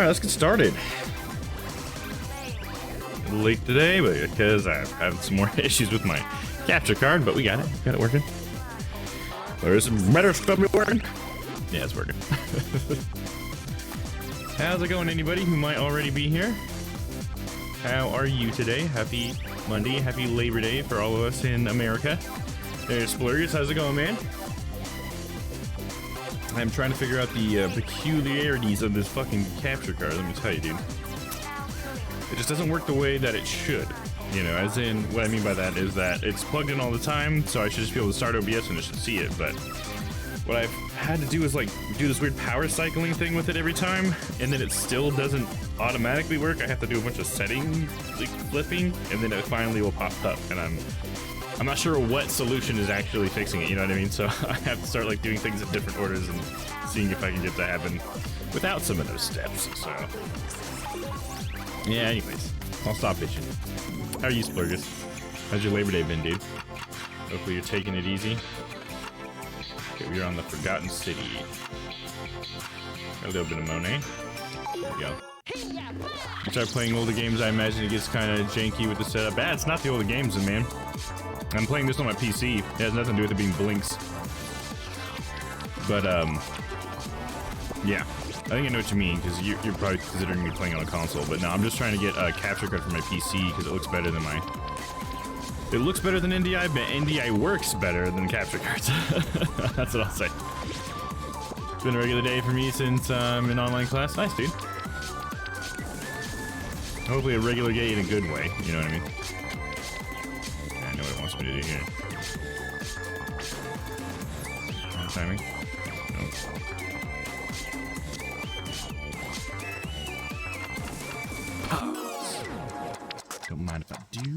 Alright, let's get started. A little late today, but because I've had some more issues with my capture card, but we got it. Got it working. There's some better stuff working. Yeah, it's working. How's it going, anybody who might already be here? How are you today? Happy Monday, happy Labor Day for all of us in America. There's Splurgus, how's it going, man? I'm trying to figure out the peculiarities of this fucking capture card, let me tell you, dude. It just doesn't work the way that it should. You know, as in, what I mean by that is that it's plugged in all the time, so I should just be able to start OBS and it should see it, but what I've had to do is like do this weird power cycling thing with it every time, and then it still doesn't automatically work. I have to do a bunch of setting like flipping, and then it finally will pop up, and I'm not sure what solution is actually fixing it, you know what I mean? So I have to start like doing things in different orders and seeing if I can get that happen without some of those steps. So yeah, anyways, I'll stop bitching. How are you, Splurgus? How's your Labor Day been, dude? Hopefully you're taking it easy. Okay, we're on the Forgotten City. A little bit of Monet. There we go. You try playing older games, I imagine it gets kind of janky with the setup. It's not the older games, man. I'm playing this on my PC. It has nothing to do with it being Blix. But, yeah. I think I know what you mean, because you're probably considering me playing on a console. But no, I'm just trying to get a capture card for my PC, because it looks better than my... It looks better than NDI, but NDI works better than capture cards. That's what I'll say. It's been a regular day for me since I'm in online class. Nice, dude. Hopefully a regular day in a good way, you know what I mean? I know what it wants me to do here. Timing? Nope. Don't mind if I do.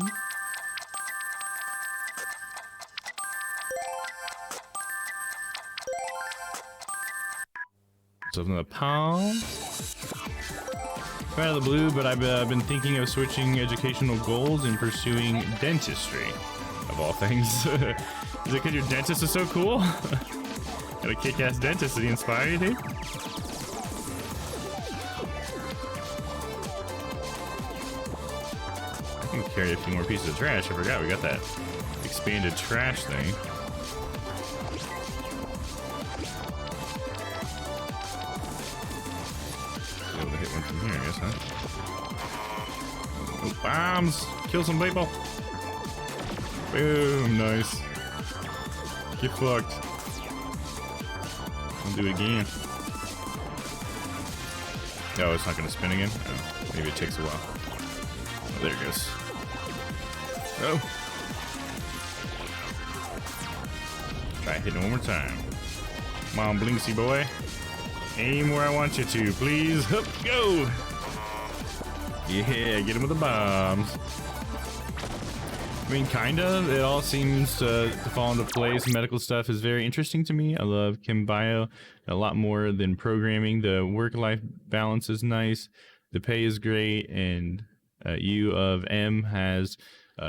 So from the palm. Out of the blue, but I've been thinking of switching educational goals and pursuing dentistry, of all things. Is it because your dentist is so cool? Got a kick-ass dentist, did he inspire you, dude? I can carry a few more pieces of trash. I forgot we got that expanded trash thing. Able to hit one from here, I guess, huh? Oh, bombs! Kill some people! Boom! Nice. Get fucked. I'll do it again. Oh, it's not gonna spin again? Oh, maybe it takes a while. Oh, there it goes. Oh! Try hitting it one more time. Come on, Blinksy boy. Aim where I want you to, please. Hup, go! Yeah, get him with the bombs. I mean, kind of. It all seems to fall into place. Medical stuff is very interesting to me. I love chem bio a lot more than programming. The work-life balance is nice. The pay is great. And U of M has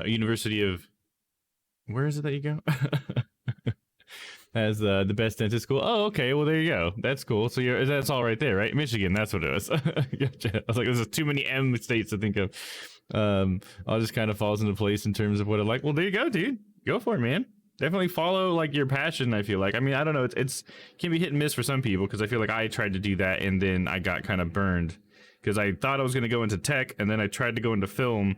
University of... Where is it that you go? Has the best dentist school. Oh, okay. Well, there you go. That's cool. So that's all right there, right? Michigan. That's what it was. Gotcha. I was like, there's too many M states to think of. All just kind of falls into place in terms of what I like. Well, there you go, dude. Go for it, man. Definitely follow like your passion. I feel like. I mean, I don't know. It can be hit and miss for some people because I feel like I tried to do that and then I got kind of burned because I thought I was going to go into tech and then I tried to go into film.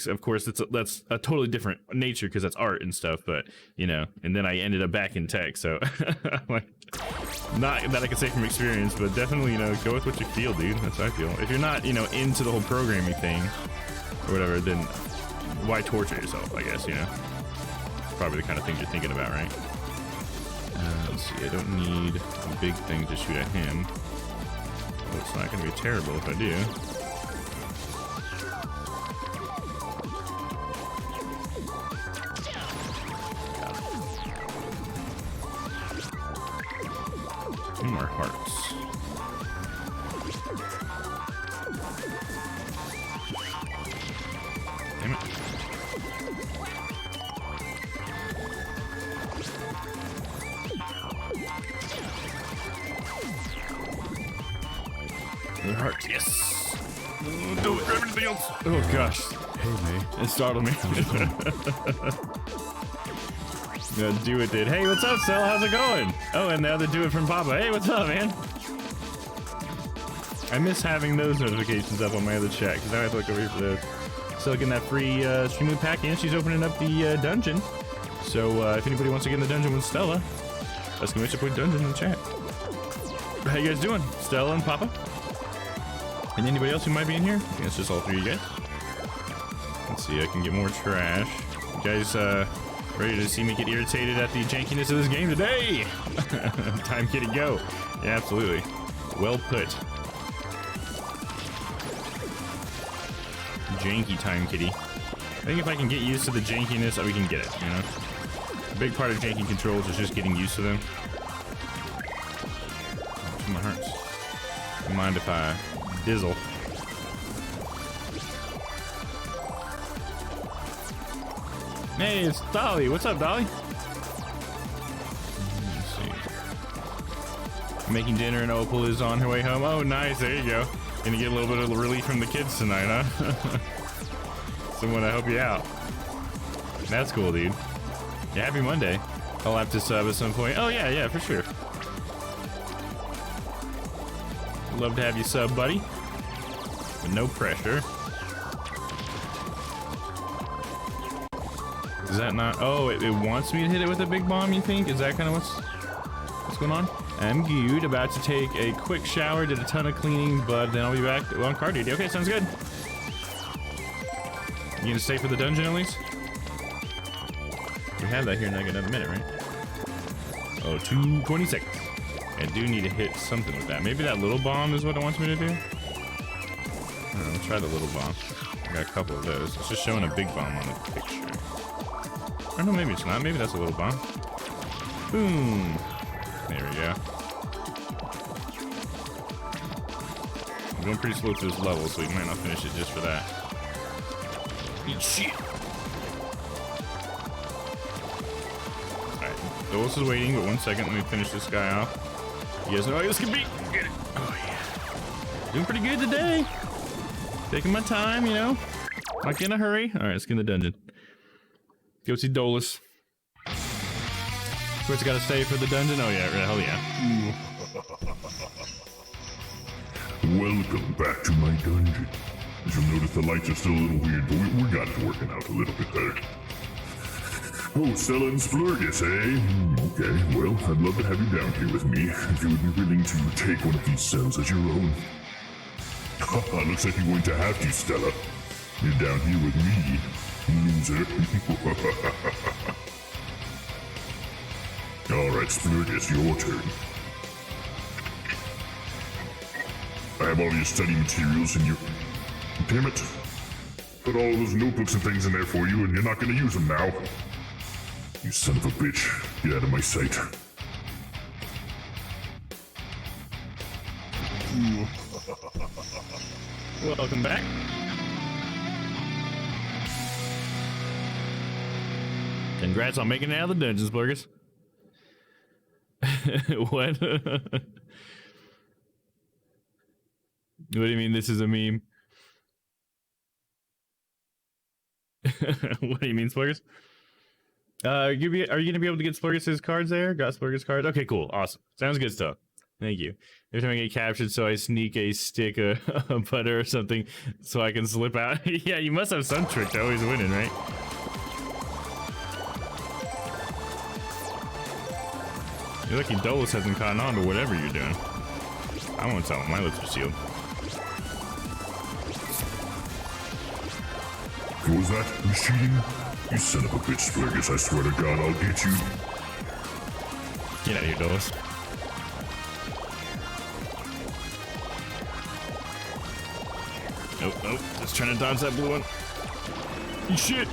Of course, that's a totally different nature because that's art and stuff, but, you know, and then I ended up back in tech, so, like, not that I can say from experience, but definitely, you know, go with what you feel, dude. That's what I feel. If you're not, you know, into the whole programming thing, or whatever, then why torture yourself, I guess, you know? Probably the kind of things you're thinking about, right? Let's see, I don't need a big thing to shoot at him. Well, it's not going to be terrible if I do. More hearts. Damn it. hearts. Yes. Don't grab anything else. Oh gosh. Hey, man. It startled me. Yeah, do it, dude. Hey, what's up, Stella? How's it going? Oh, and the other do it from Papa. Hey, what's up, man? I miss having those notifications up on my other chat because I have to look over here for those. Still getting that free stream loot pack, and she's opening up the dungeon. So if anybody wants to get in the dungeon with Stella, let's go put dungeon in the chat. How you guys doing, Stella and Papa? And anybody else who might be in here? I think it's just all three of you guys. Let's see, I can get more trash. You guys ready to see me get irritated at the jankiness of this game today? Time kitty go. Yeah, absolutely. Well put. Janky time kitty. I think if I can get used to the jankiness, we can get it, you know? A big part of janky controls is just getting used to them. Oh, my hearts. Don't mind if I dizzle. Hey, it's Dolly. What's up, Dolly? Let's see. Making dinner and Opal is on her way home. Oh, nice. There you go. Gonna get a little bit of relief from the kids tonight, huh? Someone to help you out. That's cool, dude. Yeah, happy Monday. I'll have to sub at some point. Oh, yeah, for sure. Love to have you sub, buddy. But no pressure. Is that not? Oh, it wants me to hit it with a big bomb, you think? Is that kind of what's going on? I'm good. About to take a quick shower, did a ton of cleaning, but then I'll be back on card duty. Okay, sounds good. You gonna stay for the dungeon at least? We have that here in like another minute, right? Oh, 2:20 seconds. I do need to hit something with that. Maybe that little bomb is what it wants me to do? I'll try the little bomb. I got a couple of those. It's just showing a big bomb on the picture. Or no, maybe it's not. Maybe that's a little bomb. Boom. There we go. I'm going pretty slow through this level, so we might not finish it just for that. Eat shit. Alright, Dolus is waiting, but 1 second. Let me finish this guy off. You guys know how this can be. Get it. Oh, yeah. Doing pretty good today. Taking my time, you know. Not in a hurry. Alright, let's get in the dungeon. Go see Dolus. Where's it gotta stay for the dungeon? Oh, yeah, hell yeah. Welcome back to my dungeon. As you'll notice, the lights are still a little weird, but we got it working out a little bit better. Oh, Stella and Splurgus, eh? Okay, well, I'd love to have you down here with me, if you would be willing to take one of these cells as your own. Haha, looks like you're going to have to, Stella. You're down here with me, loser. Alright, Splurgus, your turn. I have all your study materials in your... Damn it. Put all those notebooks and things in there for you, and you're not gonna use them now. You son of a bitch. Get out of my sight. Welcome back. Congrats on making it out of the dungeons, Blurgus. What? What do you mean this is a meme? What do you mean, Splurgus? Are you gonna be able to get Splurgus' cards there? Got Splurgus cards? Okay, cool, awesome. Sounds good stuff. Thank you. Every time I get captured, so I sneak a stick of butter or something so I can slip out. Yeah, you must have some trick to always winning, right? You're lucky Dolus hasn't caught on to whatever you're doing. I won't tell him. My lips are sealed. What was that? Who's cheating? You son of a bitch, Splurgus. I swear to God, I'll get you. Get out of here, Dolus. Nope, nope. Just trying to dodge that blue one. Shit!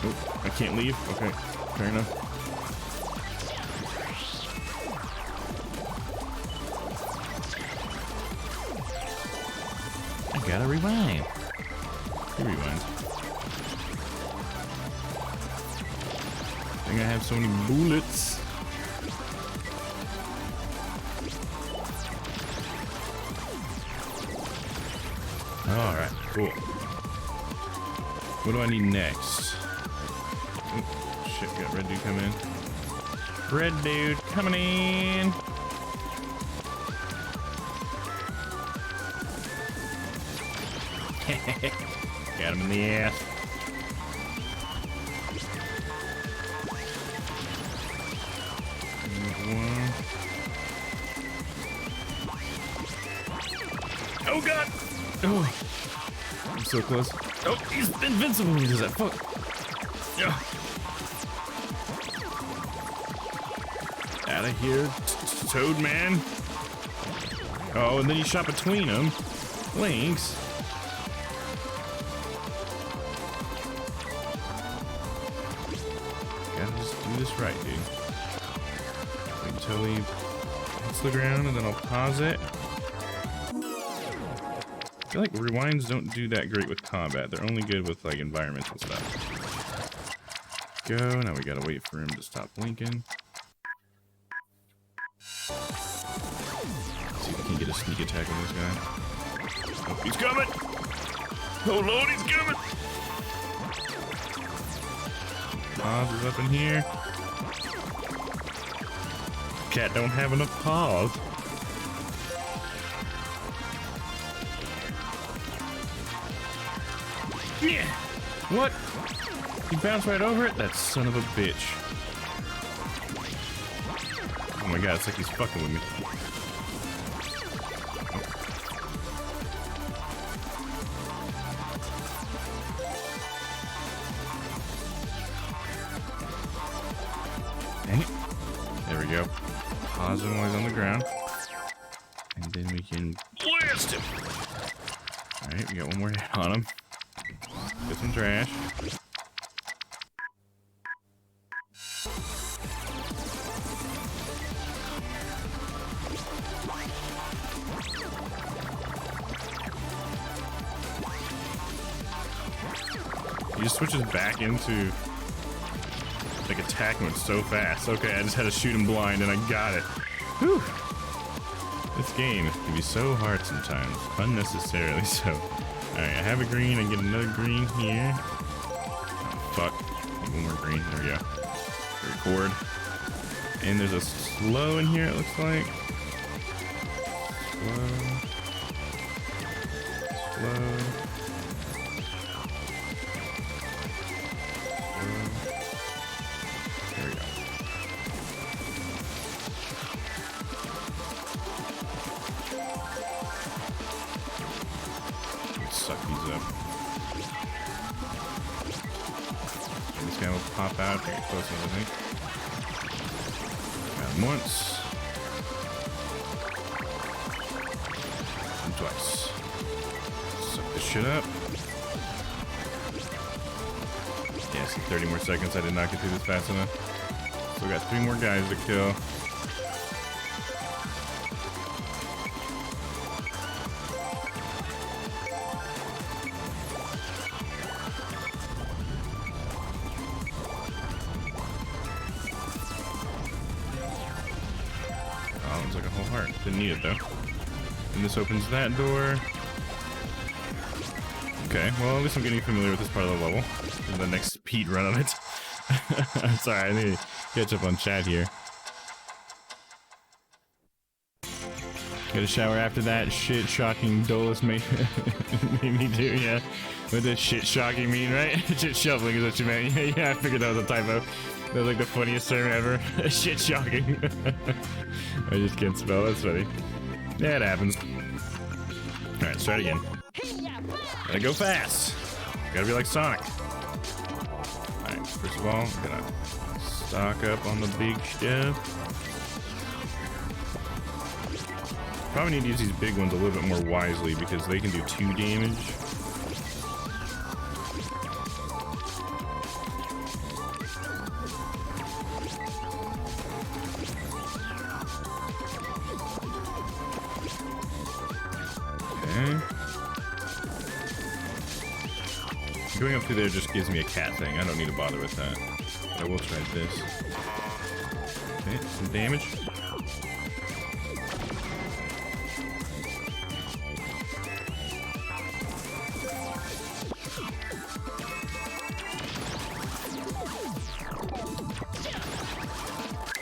Oh, I can't leave? Okay, fair enough. I gotta rewind. He rewinds. I think I have so many bullets. Alright, cool. What do I need next? Oh, shit, got red dude coming in. Red dude coming in. Got him in the ass. Oh god! Oh, I'm so close. Oh, he's invincible when he does that. Fuck. Yeah. Out of here, Toad Man. Oh, and then you shot between them. Links. Gotta just do this right, dude. Wait until he hits the ground, and then I'll pause it. I feel like rewinds don't do that great with combat. They're only good with like environmental stuff. Go. Now we gotta wait for him to stop blinking. See if we can get a sneak attack on this guy. Oh, he's coming! Oh lord, he's coming! Paws is up in here. Cat don't have enough paws. Yeah. What? He bounced right over it? That son of a bitch. Oh my god, it's like he's fucking with me. Dang it. There we go. Pause him while he's on the ground. And then we can blast him. Alright, we got one more hit on him. Get some trash. He just switches back into like attack mode so fast. Okay, I just had to shoot him blind and I got it. Whew. This game can be so hard sometimes, unnecessarily so. Alright, I have a green, I get another green here. Oh, fuck. Need one more green, there we go. Record. And there's a slow in here, it looks like. Slow. Slow. There we go. Suck these up. And this guy will pop out. Very close, I think. Got him once. And twice. Suck this shit up. Yeah, so 30 more seconds. I did not get through this fast enough. So we got 3 more guys to kill. Like a whole heart. Didn't need it though. And this opens that door. Okay, well at least I'm getting familiar with this part of the level. And the next speed run of it. I'm sorry, I need to catch up on chat here. Get a shower after that shit shocking Dolus made me do, yeah. What does shit shocking mean, right? Shit shuffling is what you meant. Yeah, I figured that was a typo. That was like the funniest term ever. Shit shocking. I just can't spell, that's funny. Yeah, it happens. Alright, let's try it again. Gotta go fast. Gotta be like Sonic. Alright, first of all, I'm gonna stock up on the big stuff. Probably need to use these big ones a little bit more wisely because they can do 2 damage. Okay. Going up through there just gives me a cat thing. I don't need to bother with that. But I will try this. Okay, some damage.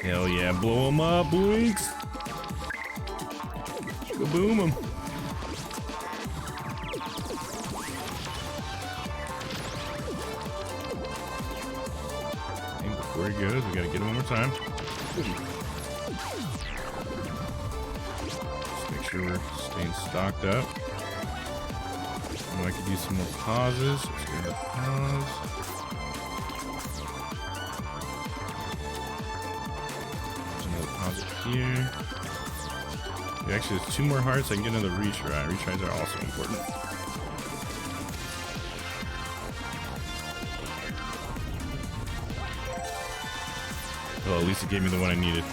Hell yeah, blow him up, Blix. Kaboom him. And before he goes, we gotta get him one more time. Just make sure we're staying stocked up. I could use some more pauses. Let's get a pause. Here. Actually, there's 2 more hearts. I can get another retry. Retries are also important. Well, at least it gave me the one I needed.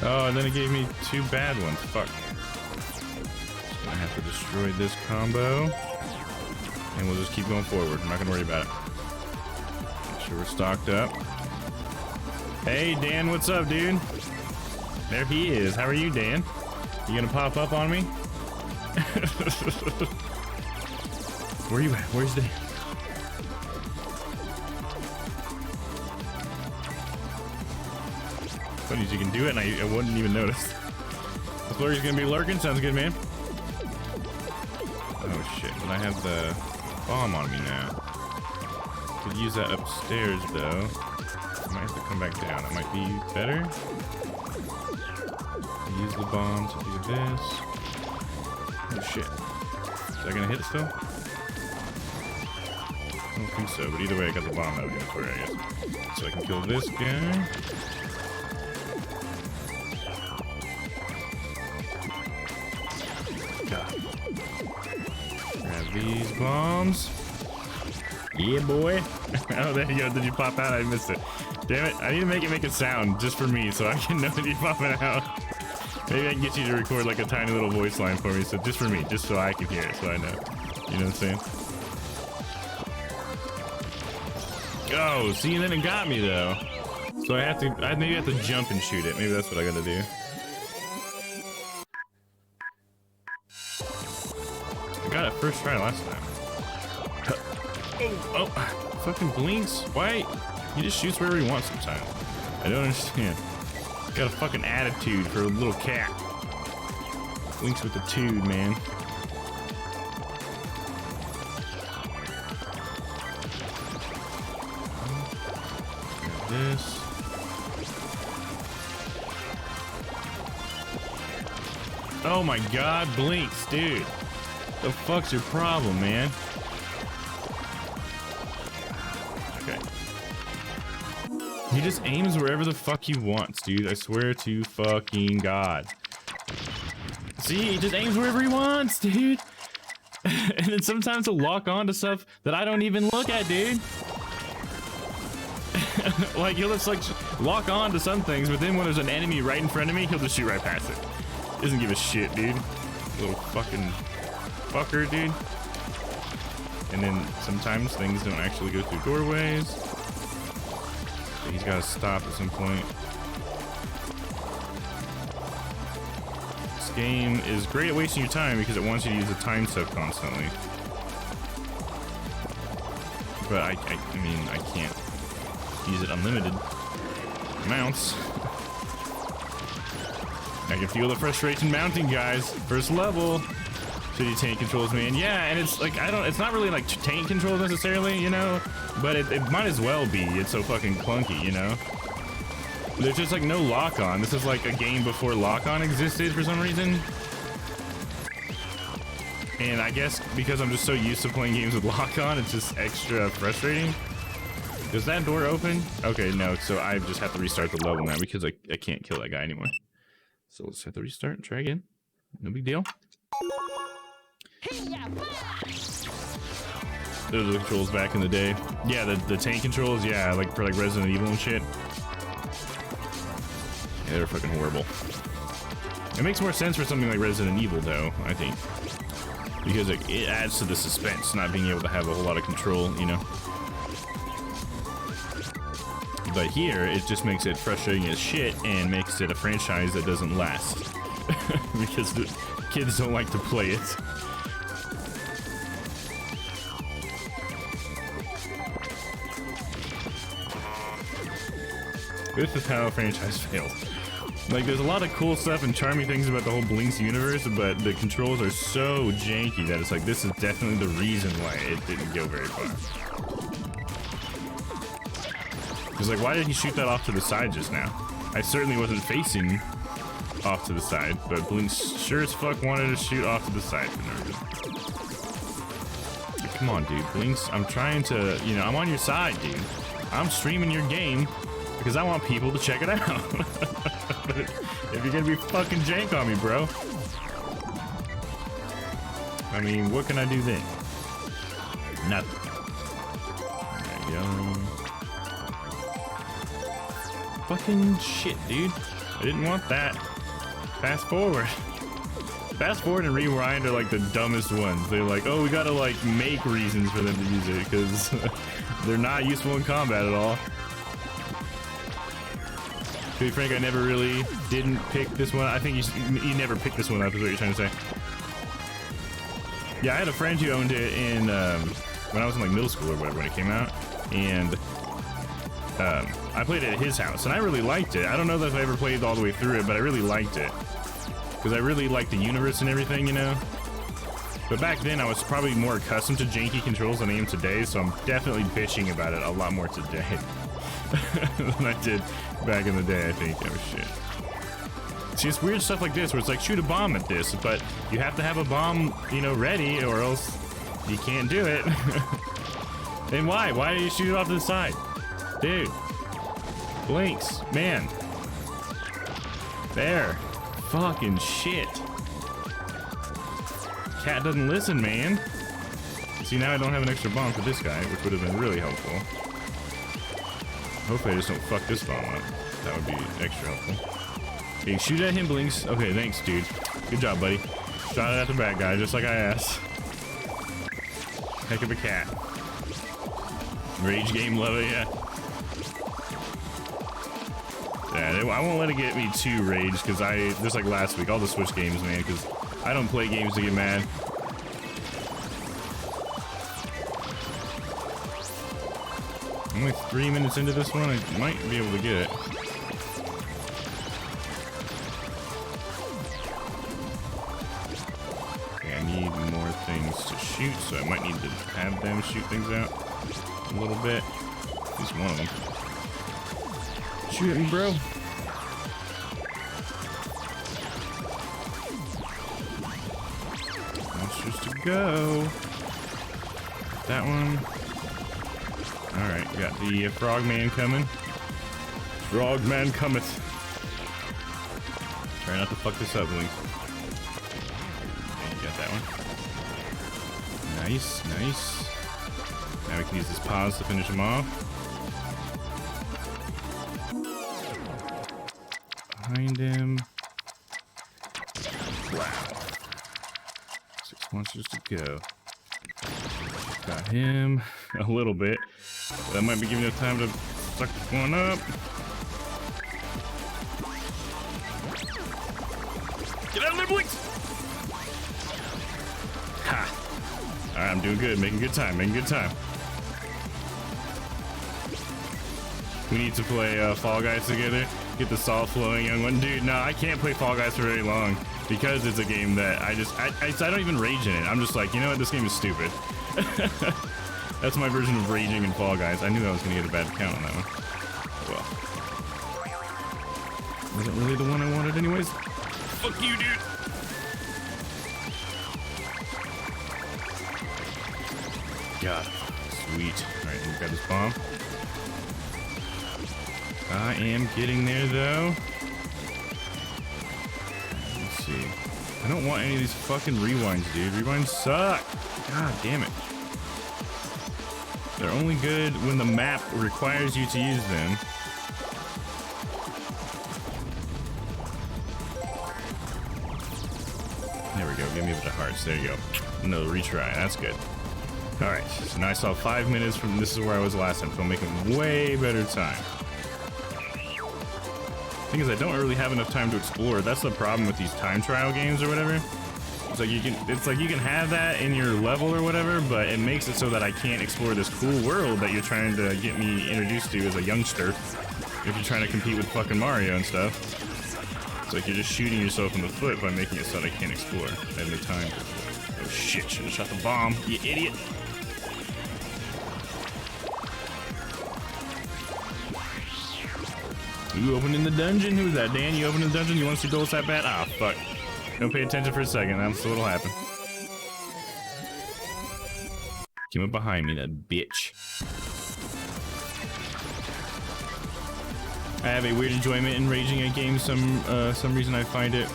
Oh, and then it gave me 2 bad ones. Fuck. Just gonna have to destroy this combo. And we'll just keep going forward. I'm not gonna worry about it. Make sure we're stocked up. Hey, Dan, what's up, dude? There he is. How are you, Dan? You gonna pop up on me? Where are you at? Where's Dan? Funny is you can do it and I wouldn't even notice. The Flurry's gonna be lurking. Sounds good, man. Oh shit, but I have the bomb on me now. Could use that upstairs though. I might have to come back down. That might be better. Use the bomb to do this. Oh shit. Is that gonna hit still? I don't think so, but either way I got the bomb out here for it, I guess. So I can kill this guy. God. Grab these bombs. Yeah, boy. Oh, there you go. Did you pop out? I missed it. Damn it. I need to make a sound just for me so I can know that you're popping out. Maybe I can get you to record like a tiny little voice line for me, so just for me, just so I can hear it, so I know. You know what I'm saying? Oh, see, and then it got me though. So I maybe have to jump and shoot it. Maybe that's what I gotta do. I got it first try last time. Oh, fucking Blix. Why? He just shoots wherever he wants sometimes. I don't understand. Got a fucking attitude for a little cat. Blix with the tude, man. Grab this. Oh my god, Blix, dude. The fuck's your problem, man? Okay. He just aims wherever the fuck he wants, dude. I swear to fucking God. See, he just aims wherever he wants, dude. And then sometimes he'll lock on to stuff that I don't even look at, dude. Like, he'll just like lock on to some things, but then when there's an enemy right in front of me, he'll just shoot right past it. Doesn't give a shit, dude. Little fucking fucker, dude. And then sometimes things don't actually go through doorways. So he's got to stop at some point. This game is great at wasting your time because it wants you to use the time sub constantly. But I mean, I can't use it unlimited amounts. I can feel the frustration mounting, guys. First level. Shitty tank controls, man. Yeah, and it's like, it's not really like tank controls necessarily, you know? But it might as well be. It's so fucking clunky, you know? There's just like no lock-on. This is like a game before lock-on existed for some reason. And I guess because I'm just so used to playing games with lock-on, it's just extra frustrating. Does that door open? Okay, no, so I just have to restart the level now because I can't kill that guy anymore. So we'll just have to restart and try again. No big deal. Those are the controls back in the day. Yeah, the tank controls, yeah, like for like Resident Evil and shit. Yeah, they're fucking horrible. It makes more sense for something like Resident Evil though, I think. Because it adds to the suspense, not being able to have a whole lot of control, you know. But here, it just makes it frustrating as shit and makes it a franchise that doesn't last. Because the kids don't like to play it. This is how a franchise fails. Like, there's a lot of cool stuff and charming things about the whole Blix universe, but the controls are so janky that it's like, this is definitely the reason why it didn't go very far. Because, like, why did he shoot that off to the side just now? I certainly wasn't facing off to the side, but Blix sure as fuck wanted to shoot off to the side for no reason. Come on, dude, Blix, I'm trying to, you know, I'm on your side, dude. I'm streaming your game because I want people to check it out. But if you're gonna be fucking jank on me, bro, I mean, what can I do then? Nothing. There you go. Fucking shit, dude. I didn't want that. Fast forward. Fast forward and rewind are like the dumbest ones. They're like, oh, we gotta like make reasons for them to use it because they're not useful in combat at all. To be frank, I never really didn't pick this one. I think you never picked this one up is what you're trying to say. Yeah, I had a friend who owned it in when I was in like middle school or whatever when it came out, and I played it at his house and I really liked it. I don't know if I ever played all the way through it, but I really liked it. Because I really like the universe and everything, you know? But back then, I was probably more accustomed to janky controls than I am today, so I'm definitely bitching about it a lot more today than I did back in the day, I think. Oh, shit. See, it's weird stuff like this, where it's like, shoot a bomb at this, but you have to have a bomb, you know, ready, or else you can't do it. And why? Why do you shoot it off to the side? Dude. Blix. Man. There. Fucking shit. Cat doesn't listen, man. See, now I don't have an extra bomb for this guy, which would have been really helpful. Hopefully I just don't fuck this bomb up. That would be extra helpful. Hey, shoot at him, Blix. Okay, thanks, dude. Good job, buddy. Shot it at the bad guy, just like I asked. Heck of a cat. Rage game lover, yeah. Yeah, I won't let it get me too rage because just like last week, all the Switch games, man, because I don't play games to get mad. I'm like 3 minutes into this one, I might be able to get it. Okay, I need more things to shoot, so I might need to have them shoot things out a little bit. At least one of them. Shoot at me, bro. That's just to go. That one. Alright, got the frogman coming. Frogman cometh. Try not to fuck this up, Link. Okay, you got that one. Nice, nice. Now we can use this pause to finish him off. Behind him. Wow. 6 monsters to go. Got him a little bit. That might be giving enough time to suck one up. Get out of there, Blix! Ha! Alright, I'm doing good. Making good time. Making good time. We need to play Fall Guys together. Get the salt flowing, young one. Dude, no, I can't play Fall Guys for very long because it's a game that I don't even rage in it. I'm just like, you know what, this game is stupid. That's my version of raging in Fall Guys. I knew I was gonna get a bad count on that one. Well, wasn't really the one I wanted anyways. Fuck you, dude. God, sweet. All right, we got this bomb. I am getting there, though. Let's see. I don't want any of these fucking rewinds, dude. Rewinds suck. God damn it. They're only good when the map requires you to use them. There we go. Give me a bit of hearts. There you go. No retry. That's good. Alright. So now I saw 5 minutes from this is where I was last time, so I'm making way better time. Thing is, I don't really have enough time to explore. That's the problem with these time trial games or whatever. It's like you can have that in your level or whatever, but it makes it so that I can't explore this cool world that you're trying to get me introduced to as a youngster. if you're trying to compete with fucking Mario and stuff. It's like you're just shooting yourself in the foot by making it so that I can't explore. I have no time. Oh shit, should've shot the bomb, you idiot. You opening the dungeon? Who's that, Dan? You opening the dungeon? You want to see Dolus that bad? Ah, fuck. Don't pay attention for a second, that's what'll happen. Came up behind me, that bitch. I have a weird enjoyment in raging at games. Some reason I find it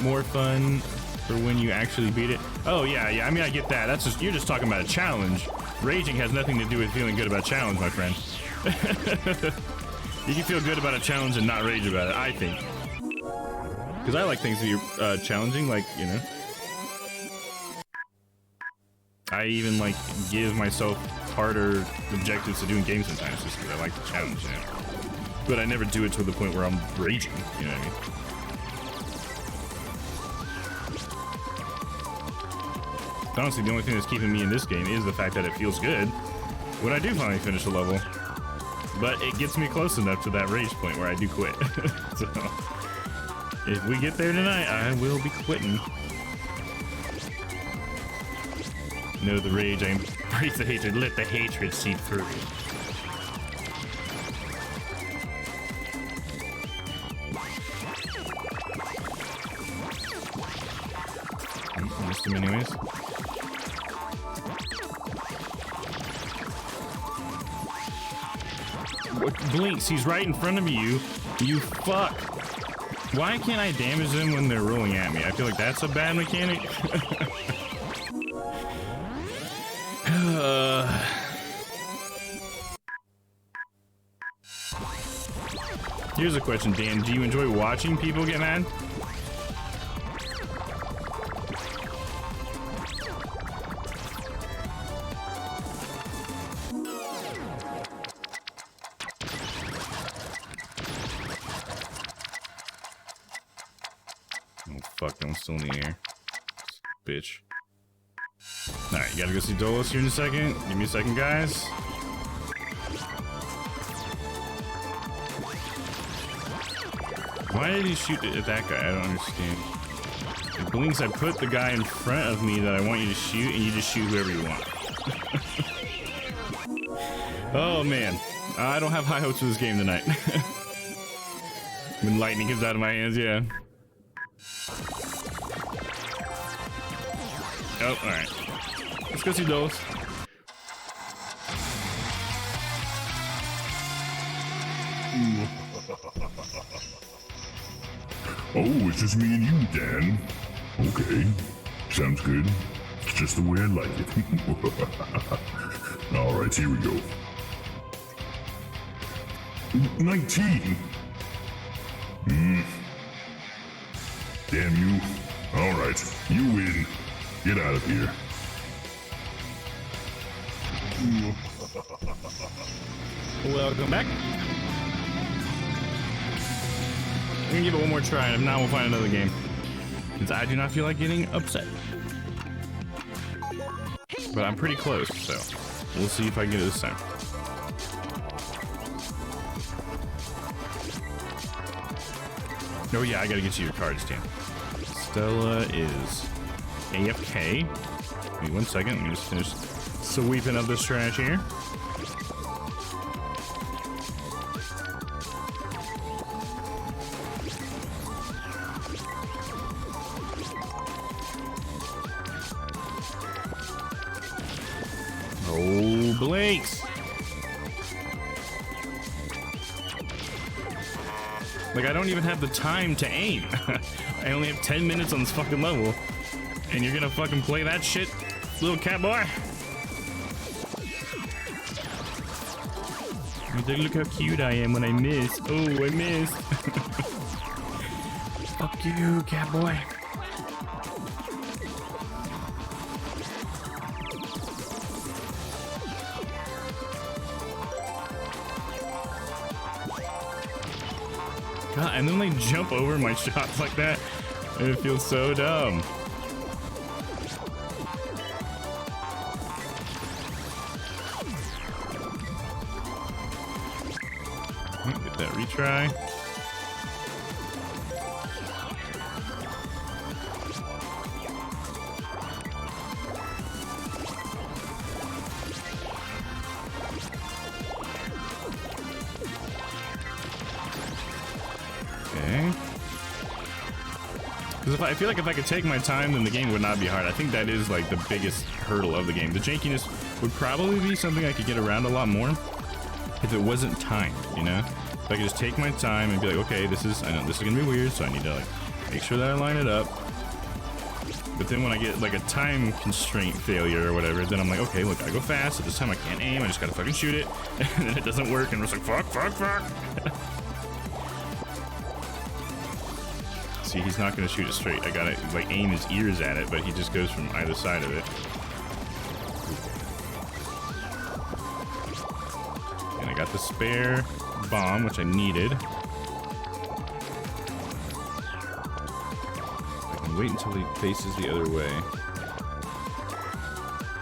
more fun for when you actually beat it. Oh yeah, I mean I get that. That's just, you're just talking about a challenge. Raging has nothing to do with feeling good about challenge, my friend. You can feel good about a challenge and not rage about it, I think. Because I like things that are challenging, like, you know. I even like give myself harder objectives to do in games sometimes just because I like the challenge, you know. But I never do it to the point where I'm raging, you know what I mean? Honestly, the only thing that's keeping me in this game is the fact that it feels good when I do finally finish a level. But it gets me close enough to that rage point where I do quit. So, if we get there tonight, I will be quitting. Know the rage, I embrace the hatred, let the hatred seep through you. Missed him anyways. What, Blinks, he's right in front of you. You fuck. Why can't I damage them when they're rolling at me? I feel like that's a bad mechanic. Here's a question, Dan. Do you enjoy watching people get mad? Oh, fuck, I'm still in the air. Bitch. Alright, you gotta go see Dolus here in a second. Give me a second, guys. Why did he shoot at that guy? I don't understand. It Blinks, I put the guy in front of me that I want you to shoot, and you just shoot whoever you want. Oh, man. I don't have high hopes for this game tonight. When lightning comes out of my hands, yeah. Oh, alright. Let's go see Dolus. Oh, it's just me and you, Dan. Okay, sounds good. It's just the way I like it. Alright, here we go. 19! Damn you. Alright, you win. Get out of here. Welcome back. I'm gonna give it one more try, and if not, we'll find another game. Since I do not feel like getting upset. But I'm pretty close, so we'll see if I can get it this time. Oh yeah, I gotta get you your cards, Dan. Stella is AFK. Wait 1 second, let me just finish sweeping up this trash here. Oh, Blix! Like, I don't even have the time to aim. I only have 10 minutes on this fucking level. And you're gonna fucking play that shit, little cat boy? Look how cute I am when I miss. Oh, I missed. Fuck you, cat boy. God, and then they jump over my shots like that. And it feels so dumb. Get that retry. Okay. Because I feel like if I could take my time, then the game would not be hard. I think that is like the biggest hurdle of the game. The jankiness would probably be something I could get around a lot more if it wasn't timed, you know? If I could just take my time and be like, okay, I know this is gonna be weird, so I need to like make sure that I line it up. But then when I get like a time constraint failure or whatever, then I'm like, okay, look, I go fast, so this time I can't aim, I just gotta fucking shoot it, and then it doesn't work, and I'm just like, fuck. See, he's not gonna shoot it straight. I gotta like aim his ears at it, but he just goes from either side of it. And I got the spare bomb, which I needed. I can wait until he faces the other way.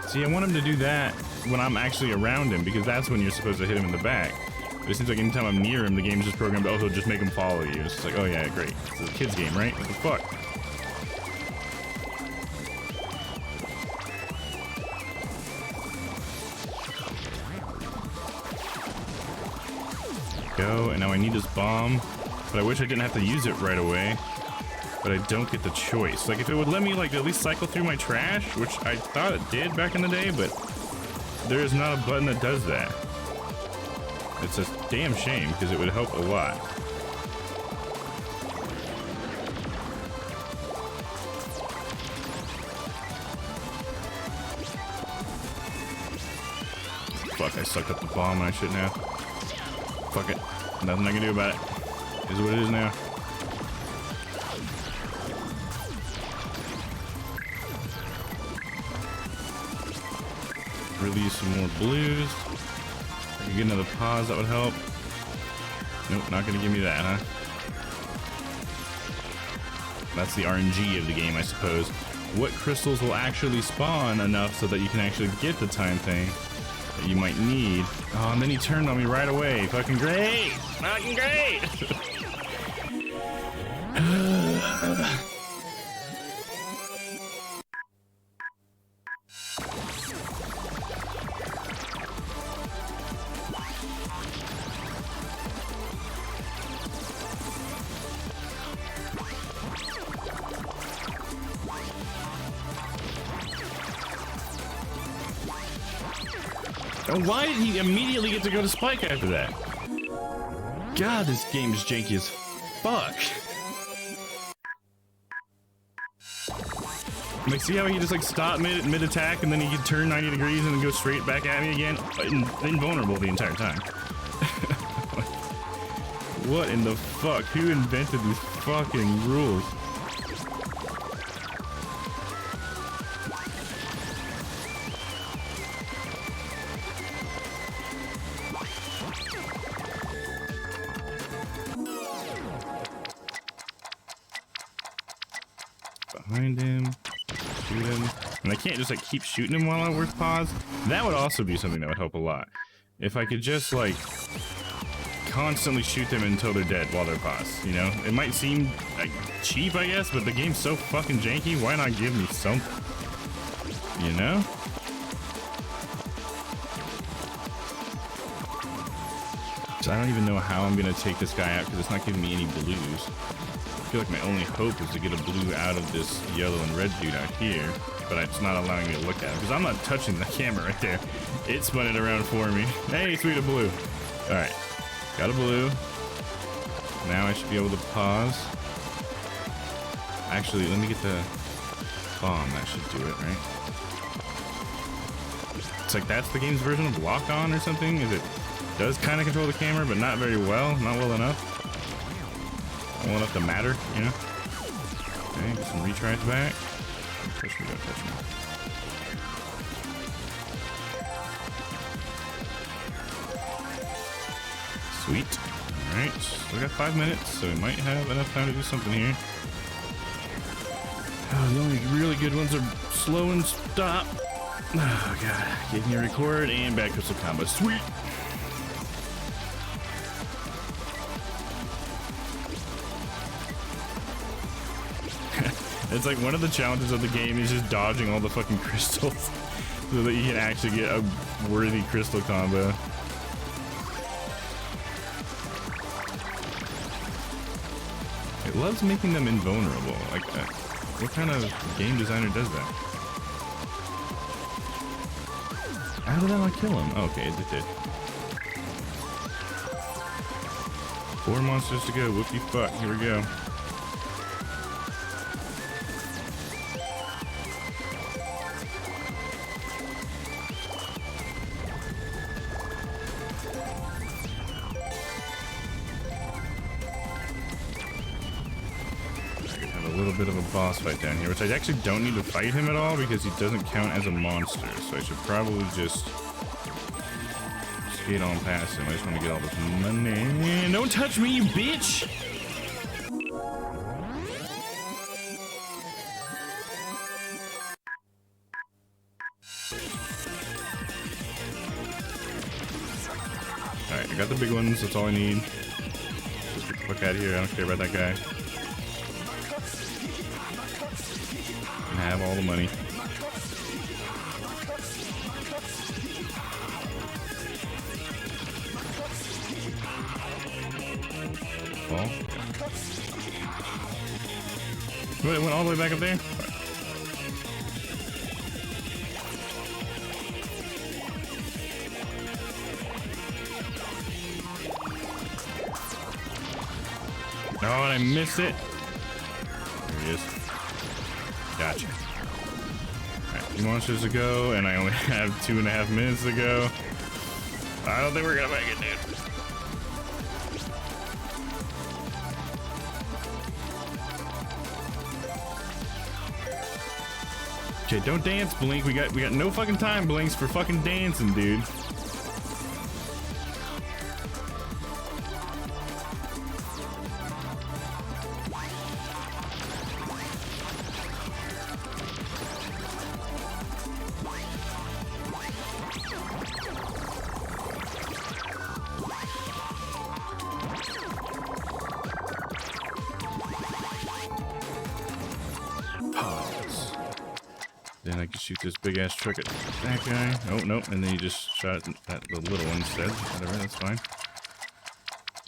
See, I want him to do that when I'm actually around him, because that's when you're supposed to hit him in the back. But it seems like anytime I'm near him, the game's just programmed to also just make him follow you. It's just like, oh yeah, great. It's a kid's game, right? What the fuck? Go, and now I need this bomb, but I wish I didn't have to use it right away. But I don't get the choice. Like, if it would let me like at least cycle through my trash, which I thought it did back in the day, but there is not a button that does that. It's a damn shame, because it would help a lot. Fuck, I sucked up the bomb and I shouldn't have. Fuck it. Nothing I can do about it. Is what it is now. Release some more blues. I could get another pause, that would help. Nope, not gonna give me that, huh? That's the RNG of the game, I suppose. What crystals will actually spawn enough so that you can actually get the time thing that you might need? Oh, and then he turned on me right away. Fucking great! Fucking great! And why did he immediately get to go to Spike after that? God, this game is janky as fuck. Like, see how he just like stopped mid attack and then he could turn 90 degrees and then go straight back at me again? Invulnerable the entire time. What in the fuck? Who invented these fucking rules? Behind him, shoot him, and I can't just like keep shooting him while I work pause. That would also be something that would help a lot. If I could just like constantly shoot them until they're dead while they're paused, you know? It might seem like cheap, I guess, but the game's so fucking janky, why not give me something? You know? So I don't even know how I'm gonna take this guy out because it's not giving me any blues. I feel like my only hope is to get a blue out of this yellow and red dude out here, but it's not allowing me to look at him because I'm not touching the camera right there. It spun it around for me. Hey, sweet, a blue. All right, got a blue. Now I should be able to pause. Actually, let me get the bomb. That should do it, right? It's like that's the game's version of lock on or something. Is it does kind of control the camera, but not very well, not well enough. Not well enough to matter, you know? Okay, get some retries back. Don't touch me, don't touch me. Sweet. Alright, still got 5 minutes, so we might have enough time to do something here. Oh, the only really good ones are slow and stop. Oh god, gave me a record and back crystal combo. Sweet! It's like one of the challenges of the game is just dodging all the fucking crystals so that you can actually get a worthy crystal combo. It loves making them invulnerable. Like, what kind of game designer does that? How did that not kill him? Oh, okay, it did. 4 monsters to go. Whoopie fuck. Here we go. Bit of a boss fight down here, which I actually don't need to fight him at all because he doesn't count as a monster, so I should probably just skate on past him. I just want to get all this money. Don't touch me, you bitch! Alright, I got the big ones, that's all I need. Just get the fuck out of here, I don't care about that guy. Have all the money. Well, it went all the way back up there. Oh, and I missed it. There he is. Gotcha. Alright, 2 monsters to go, and I only have 2.5 minutes to go. I don't think we're gonna make it, dude. Okay, don't dance, Blink. We got no fucking time, Blinks, for fucking dancing, dude. Then I can shoot this big ass truck at that guy. Oh, nope. And then you just shot at the little one instead. Whatever, that's fine.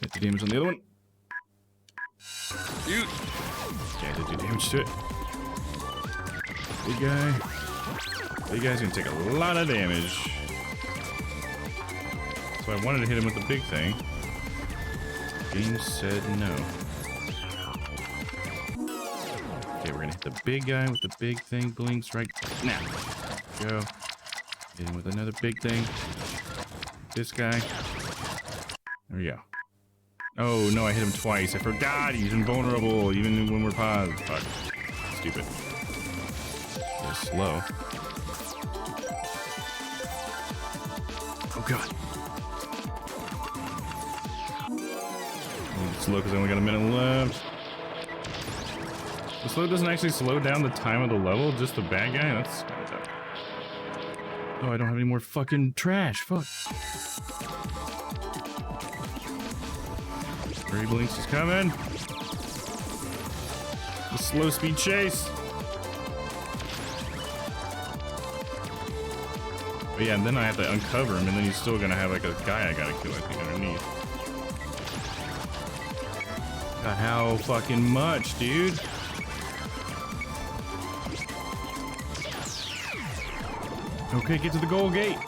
Take the damage on the other one. Shoot! Okay, I did do damage to it. Big guy. Big guy's gonna take a lot of damage. So I wanted to hit him with the big thing. Game said no. Okay, we're gonna hit the big guy with the big thing. Blinks right now. Go. Hit him with another big thing. This guy. There we go. Oh no, I hit him twice. I forgot he's invulnerable even when we're paused. Fuck. Stupid. They're slow. Oh god. Slow because I only got a minute left. The slow doesn't actually slow down the time of the level, just the bad guy? That's kind of tough. Oh, I don't have any more fucking trash. Fuck. Three Blinks is coming. The slow speed chase. But yeah, and then I have to uncover him, and then he's still gonna have like a guy I gotta kill, I think, underneath. God, how fucking much, dude? Okay, get to the goal gate.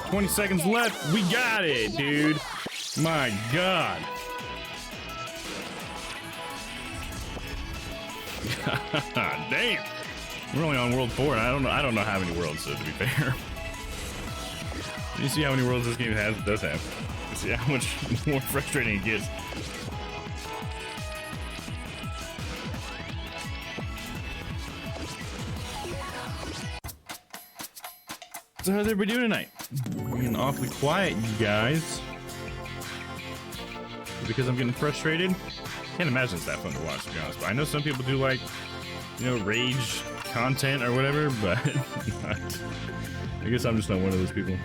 20 seconds left. We got it, dude. My god. Damn. We're only on world 4. I don't know how many worlds, so to be fair. You see how many worlds this game does have. You see how much more frustrating it gets. So how's everybody doing tonight? Being awfully quiet, you guys. Because I'm getting frustrated? Can't imagine it's that fun to watch, to be honest. But I know some people do like, you know, rage content or whatever, but I guess I'm just not one of those people.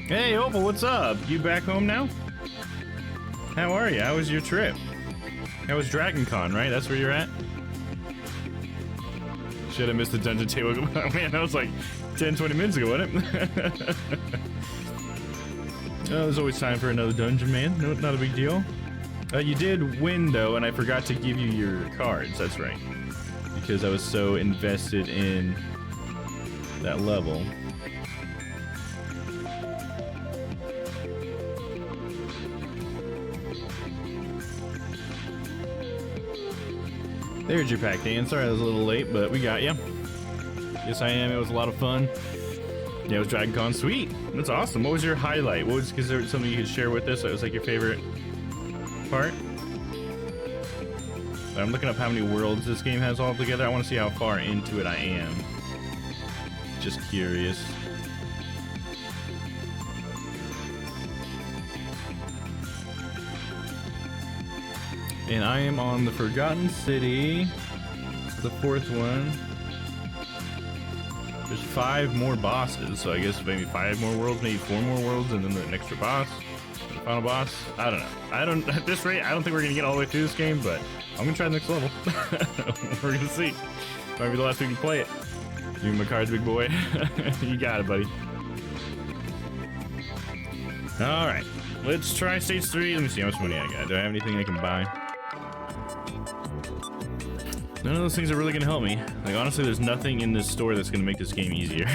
Hey, Opal, what's up? You back home now? How are you? How was your trip? That was Dragon Con, right? That's where you're at? Should have missed the dungeon table. Man, that was like 10, 20 minutes ago, wasn't it? Oh, there's always time for another dungeon, man. No, not a big deal. You did win, though, and I forgot to give you your cards. That's right. Because I was so invested in that level. There's your pack, Dan. Sorry I was a little late, but we got you. Yes, I am. It was a lot of fun. Yeah, it was Dragon Con. Sweet. That's awesome. What was your highlight? What was, is there something you could share with us that was like your favorite part? I'm looking up how many worlds this game has all together. I want to see how far into it I am. Just curious. And I am on the Forgotten City, the 4th one. There's 5 more bosses, so I guess maybe 5 more worlds, maybe 4 more worlds, and then an extra boss, the final boss. I don't know. At this rate, I don't think we're gonna get all the way through this game, but I'm gonna try the next level. We're gonna see. Might be the last week to play it. Give me my cards, big boy. You got it, buddy. All right, let's try stage 3. Let me see how much money I got. Do I have anything I can buy? None of those things are really gonna help me. Like, honestly, there's nothing in this store that's gonna make this game easier.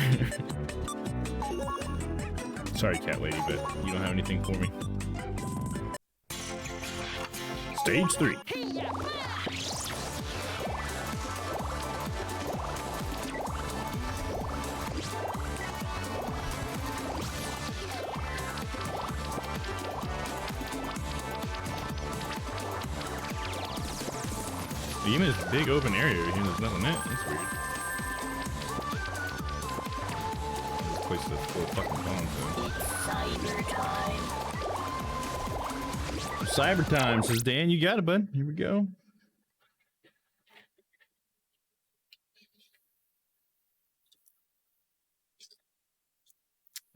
Sorry, cat lady, but you don't have anything for me. Stage 3. Even this big open area over here, there's nothing in it. That's weird. This place is full of fucking bombs. It's cyber time, says Dan. You got it, bud. Here we go.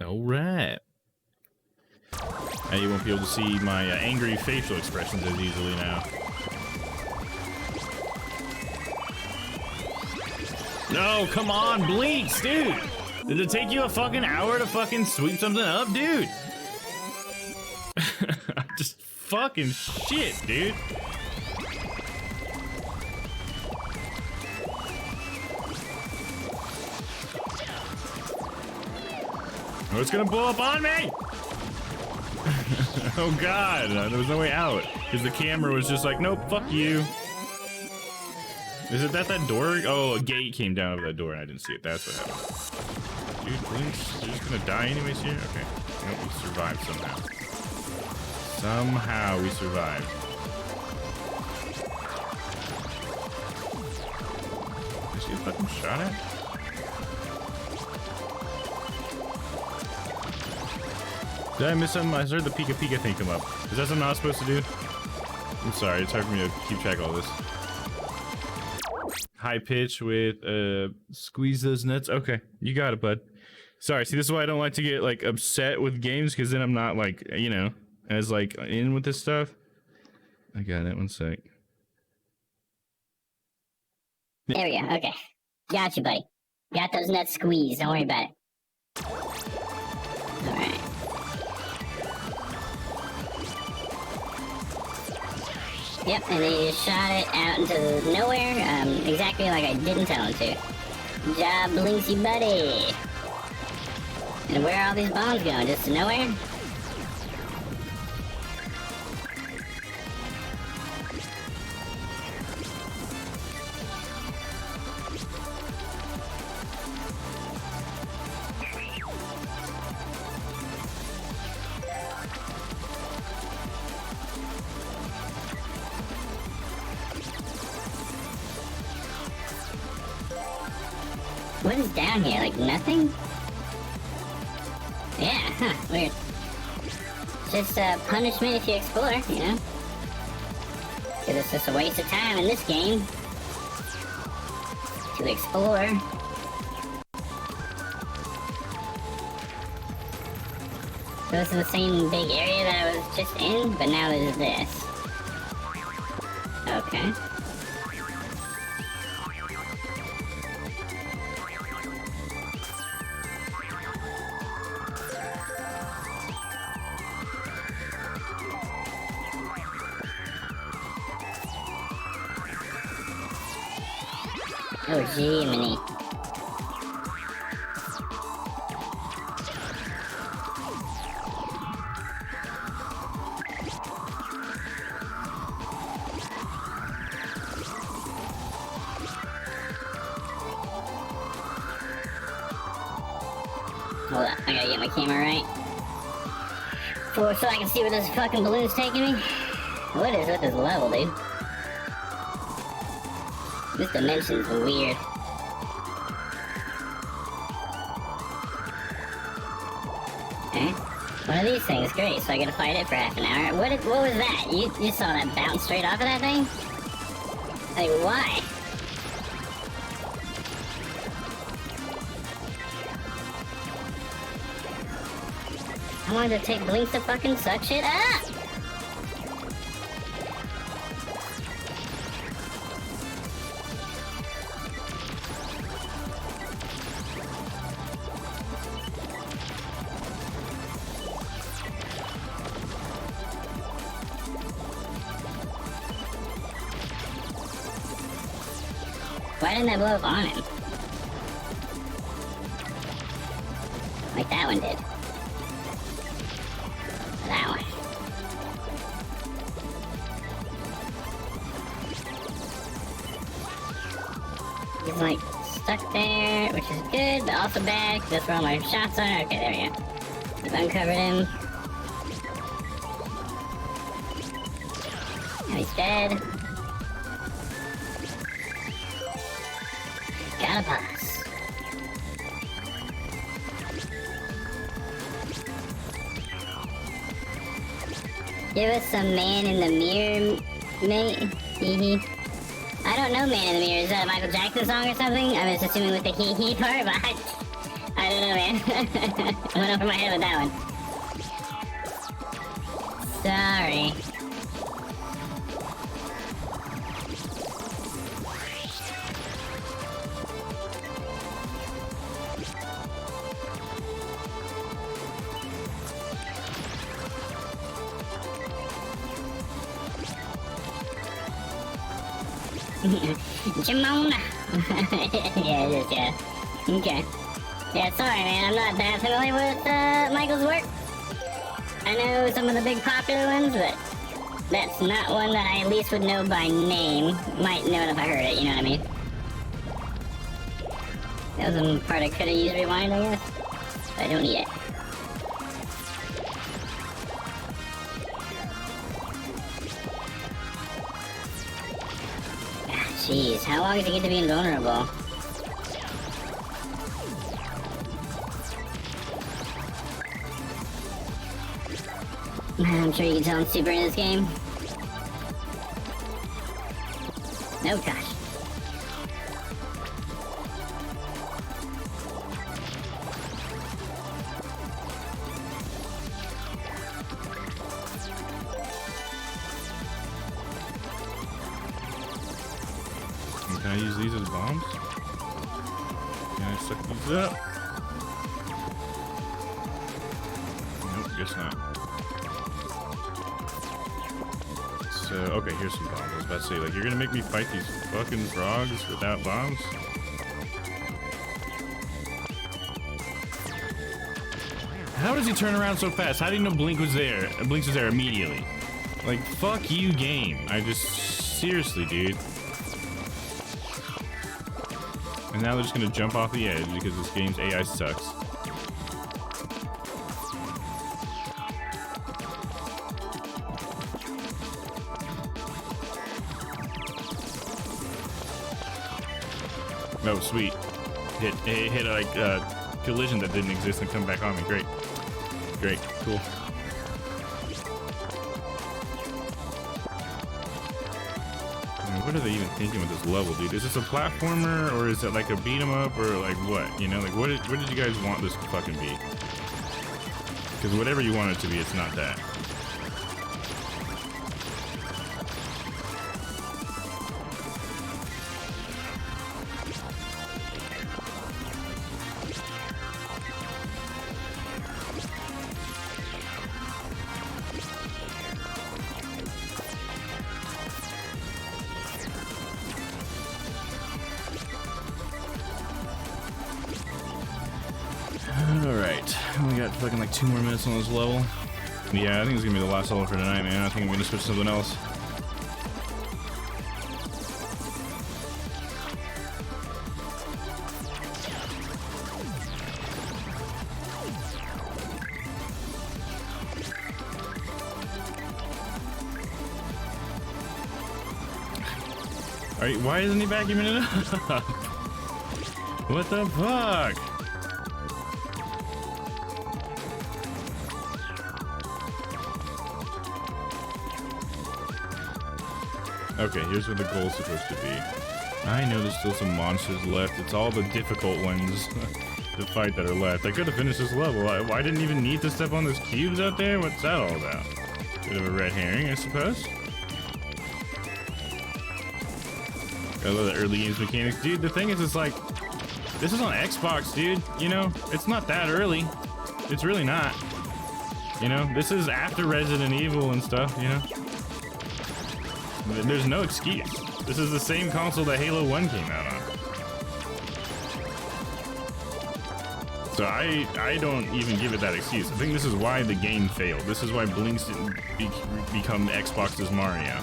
All right. Now you won't be able to see my angry facial expressions as easily now. No, come on, Blix, dude! Did it take you a fucking hour to fucking sweep something up, dude? Just fucking shit, dude. Oh, it's gonna blow up on me! Oh god, there was no way out. Because the camera was just like, nope, fuck you. Is it that door? Oh, a gate came down over that door and I didn't see it. That's what happened. Dude, Blix, you're just gonna die anyways here? Okay. Nope, we survived somehow. Somehow we survived. Is she a fucking shot at? Did I miss something? I heard the Pika Pika thing come up. Is that something I was supposed to do? I'm sorry, it's hard for me to keep track of all this. High pitch with squeeze those nuts. Okay, you got it, bud. Sorry, see, this is why I don't like to get like upset with games, because then I'm not like, you know, as like in with this stuff. I got it. 1 sec. There we go. Okay, got you, buddy. Got those nuts squeezed. Don't worry about it. All right. Yep, and then you just shot it out into nowhere, exactly like I didn't tell him to. Good job, Blinksy buddy. And where are all these bombs going? Just to nowhere? What is down here? Like nothing? Yeah, huh, weird. Just punishment if you explore, you know? Because it's just a waste of time in this game to explore. So this is the same big area that I was just in, but now there's this. Okay. Oh, Jiminy. Hold up, I gotta get my camera right. So I can see where this fucking balloon's taking me. What is with this level, dude? This dimension's weird. Okay. One of these things, great, so I gotta fight it for half an hour. What was that? You saw that bounce straight off of that thing? Like, why? I wanted to take Blix to fucking suck shit up! Why didn't that blow up on him? Like that one did. That one. He's like stuck there, which is good, but also bad, because that's where all my shots are. Okay, there we go. We've uncovered him. Now he's dead. Gotta pass. Give us some Man in the Mirror, mate. Hee hee. I don't know Man in the Mirror. Is that a Michael Jackson song or something? I was assuming with the hee hee part, but I don't know, man. I went over my head with that one. Sorry. Jamona. Yeah, it is, yeah. Okay. Yeah, sorry, man. I'm not that familiar with Michael's work. I know some of the big popular ones, but that's not one that I at least would know by name. Might know it if I heard it, you know what I mean? That was one part I could have used rewind, I guess. But I don't need it. Jeez, how long does it get to be invulnerable? I'm sure you can tell I'm super in this game. Oh gosh. Can I use these as bombs? Can I suck these up? Nope, guess not. So, okay, here's some bombs. I was about to say, like, you're gonna make me fight these fucking frogs without bombs? How does he turn around so fast? How do you know Blink was there? Blink was there immediately. Like, fuck you, game. I just, seriously, dude. And now they're just gonna jump off the edge because this game's AI sucks. Oh, sweet. Hit like collision that didn't exist and come back on me. Great. Great. Cool. What are they even thinking with this level, dude? Is this a platformer or is it like a beat 'em up or like what? You know, like what did you guys want this to fucking be? Because whatever you want it to be, it's not that. Alright, we got fucking like 2 more minutes on this level. Yeah, I think it's gonna be the last level for tonight, man. I think I'm gonna switch to something else. Alright, why isn't he vacuuming it up? What the fuck? Okay, here's where the goal's supposed to be. I know there's still some monsters left. It's all the difficult ones to fight that are left. I could have finished this level. I didn't even need to step on those cubes out there? What's that all about? Bit of a red herring, I suppose. I love the early games mechanics. Dude, the thing is, it's like, this is on Xbox, dude. You know, it's not that early. It's really not. You know, this is after Resident Evil and stuff, you know? There's no excuse. This is the same console that Halo 1 came out on. So I don't even give it that excuse. I think this is why the game failed. This is why Blix didn't become Xbox's Mario.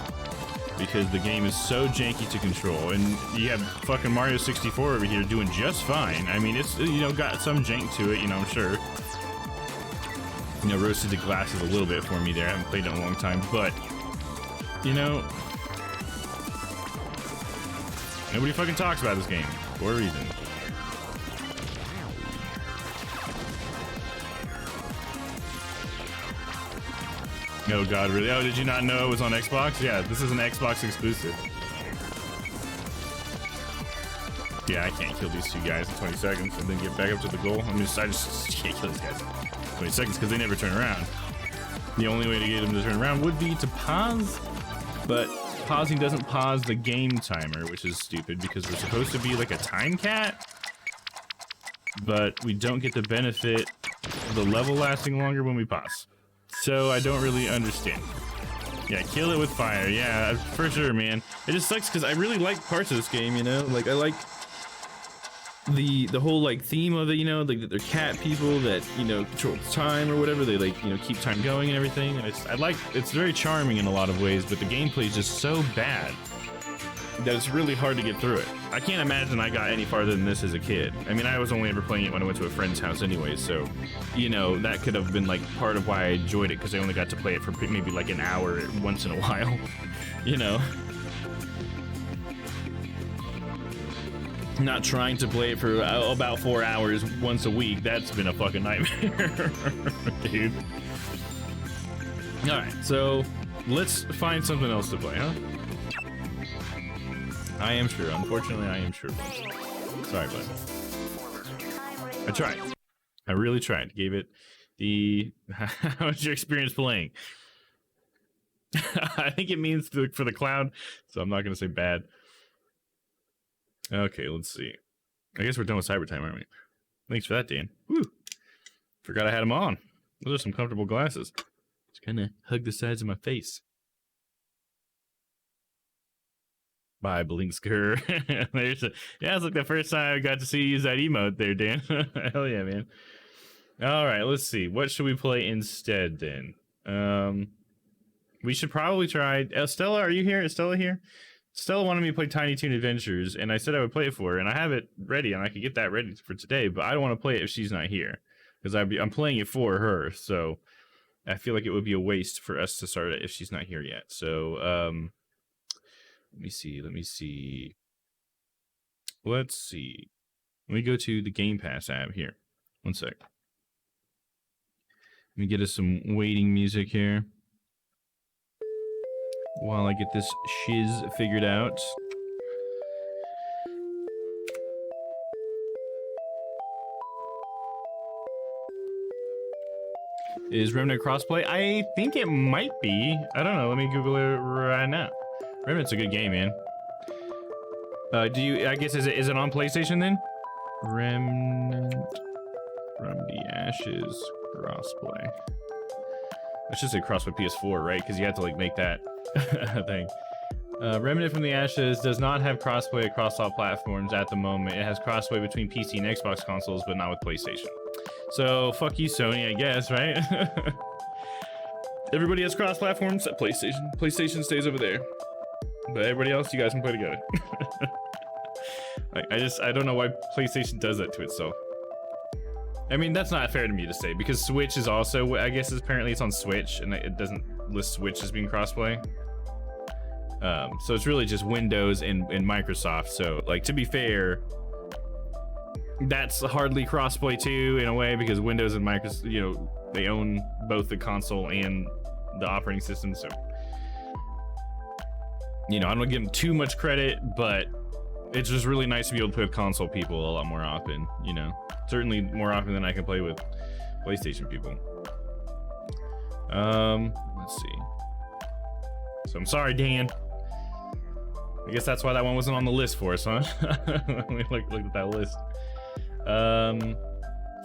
Because the game is so janky to control, and you have fucking Mario 64 over here doing just fine. I mean, it's, you know, got some jank to it, you know, I'm sure. You know, roasted the glasses a little bit for me there. I haven't played it in a long time, but, you know, nobody fucking talks about this game for a reason. Oh god, really? Oh, did you not know it was on Xbox? Yeah, this is an Xbox exclusive. Yeah, I can't kill these 2 guys in 20 seconds and then get back up to the goal. I just can't kill these guys in 20 seconds because they never turn around. The only way to get them to turn around would be to pause, but pausing doesn't pause the game timer, which is stupid because we're supposed to be like a time cat, but we don't get the benefit of the level lasting longer when we pause. So I don't really understand. Yeah, kill it with fire. Yeah, for sure, man. It just sucks because I really like parts of this game, you know? Like, I like the whole, like, theme of it, you know? Like, they're cat people that, you know, control time or whatever. They, like, you know, keep time going and everything. And it's very charming in a lot of ways, but the gameplay is just so bad that it's really hard to get through it. I can't imagine I got any farther than this as a kid. I mean, I was only ever playing it when I went to a friend's house anyway, so, you know, that could have been, like, part of why I enjoyed it, because I only got to play it for maybe, like, an hour once in a while, you know? Not trying to play it for about 4 hours once a week. That's been a fucking nightmare, dude. Alright, so let's find something else to play, huh? I am sure. Unfortunately, I am sure. Sorry, bud. I tried. I really tried. Gave it the... How was your experience playing? I think it means for the cloud, so I'm not going to say bad. Okay, let's see. I guess we're done with cyber time, aren't we? Thanks for that, Dan. Woo! Forgot I had them on. Those are some comfortable glasses. Just kind of hug the sides of my face. Bye, Blinksker. Yeah, it's like the first time I got to see you use that emote there, Dan. Hell yeah, man. All right, let's see. What should we play instead, then? We should probably try... Stella, are you here? Is Stella here? Stella wanted me to play Tiny Toon Adventures, and I said I would play it for her, and I have it ready, and I could get that ready for today, but I don't want to play it if she's not here, because I'm playing it for her, so I feel like it would be a waste for us to start it if she's not here yet. So, let me see. Let's see. Let me go to the Game Pass app here. One sec. Let me get us some waiting music here while I get this shiz figured out. Is Remnant crossplay? I think it might be. I don't know. Let me Google it right now. Remnant's a good game, man. I guess, is it on PlayStation then? Remnant from the Ashes crossplay. I should say crossplay PS4, right? Because you have to, like, make that thing. Remnant from the Ashes does not have crossplay across all platforms at the moment. It has crossplay between PC and Xbox consoles, but not with PlayStation. So fuck you, Sony, I guess, right? Everybody has cross-platform except PlayStation. PlayStation stays over there, but everybody else, you guys can play together. I don't know why PlayStation does that to itself. I mean, that's not fair to me to say, because Switch is also, I guess apparently it's on Switch and it doesn't list Switch as being crossplay. So it's really just Windows and Microsoft. So like, to be fair, that's hardly crossplay too in a way, because Windows and Microsoft, you know, they own both the console and the operating system. So, you know, I don't give them too much credit, but it's just really nice to be able to play with console people a lot more often, you know. Certainly more often than I can play with PlayStation people. Let's see. So I'm sorry, Dan. I guess that's why that one wasn't on the list for us, huh? Let me look at that list.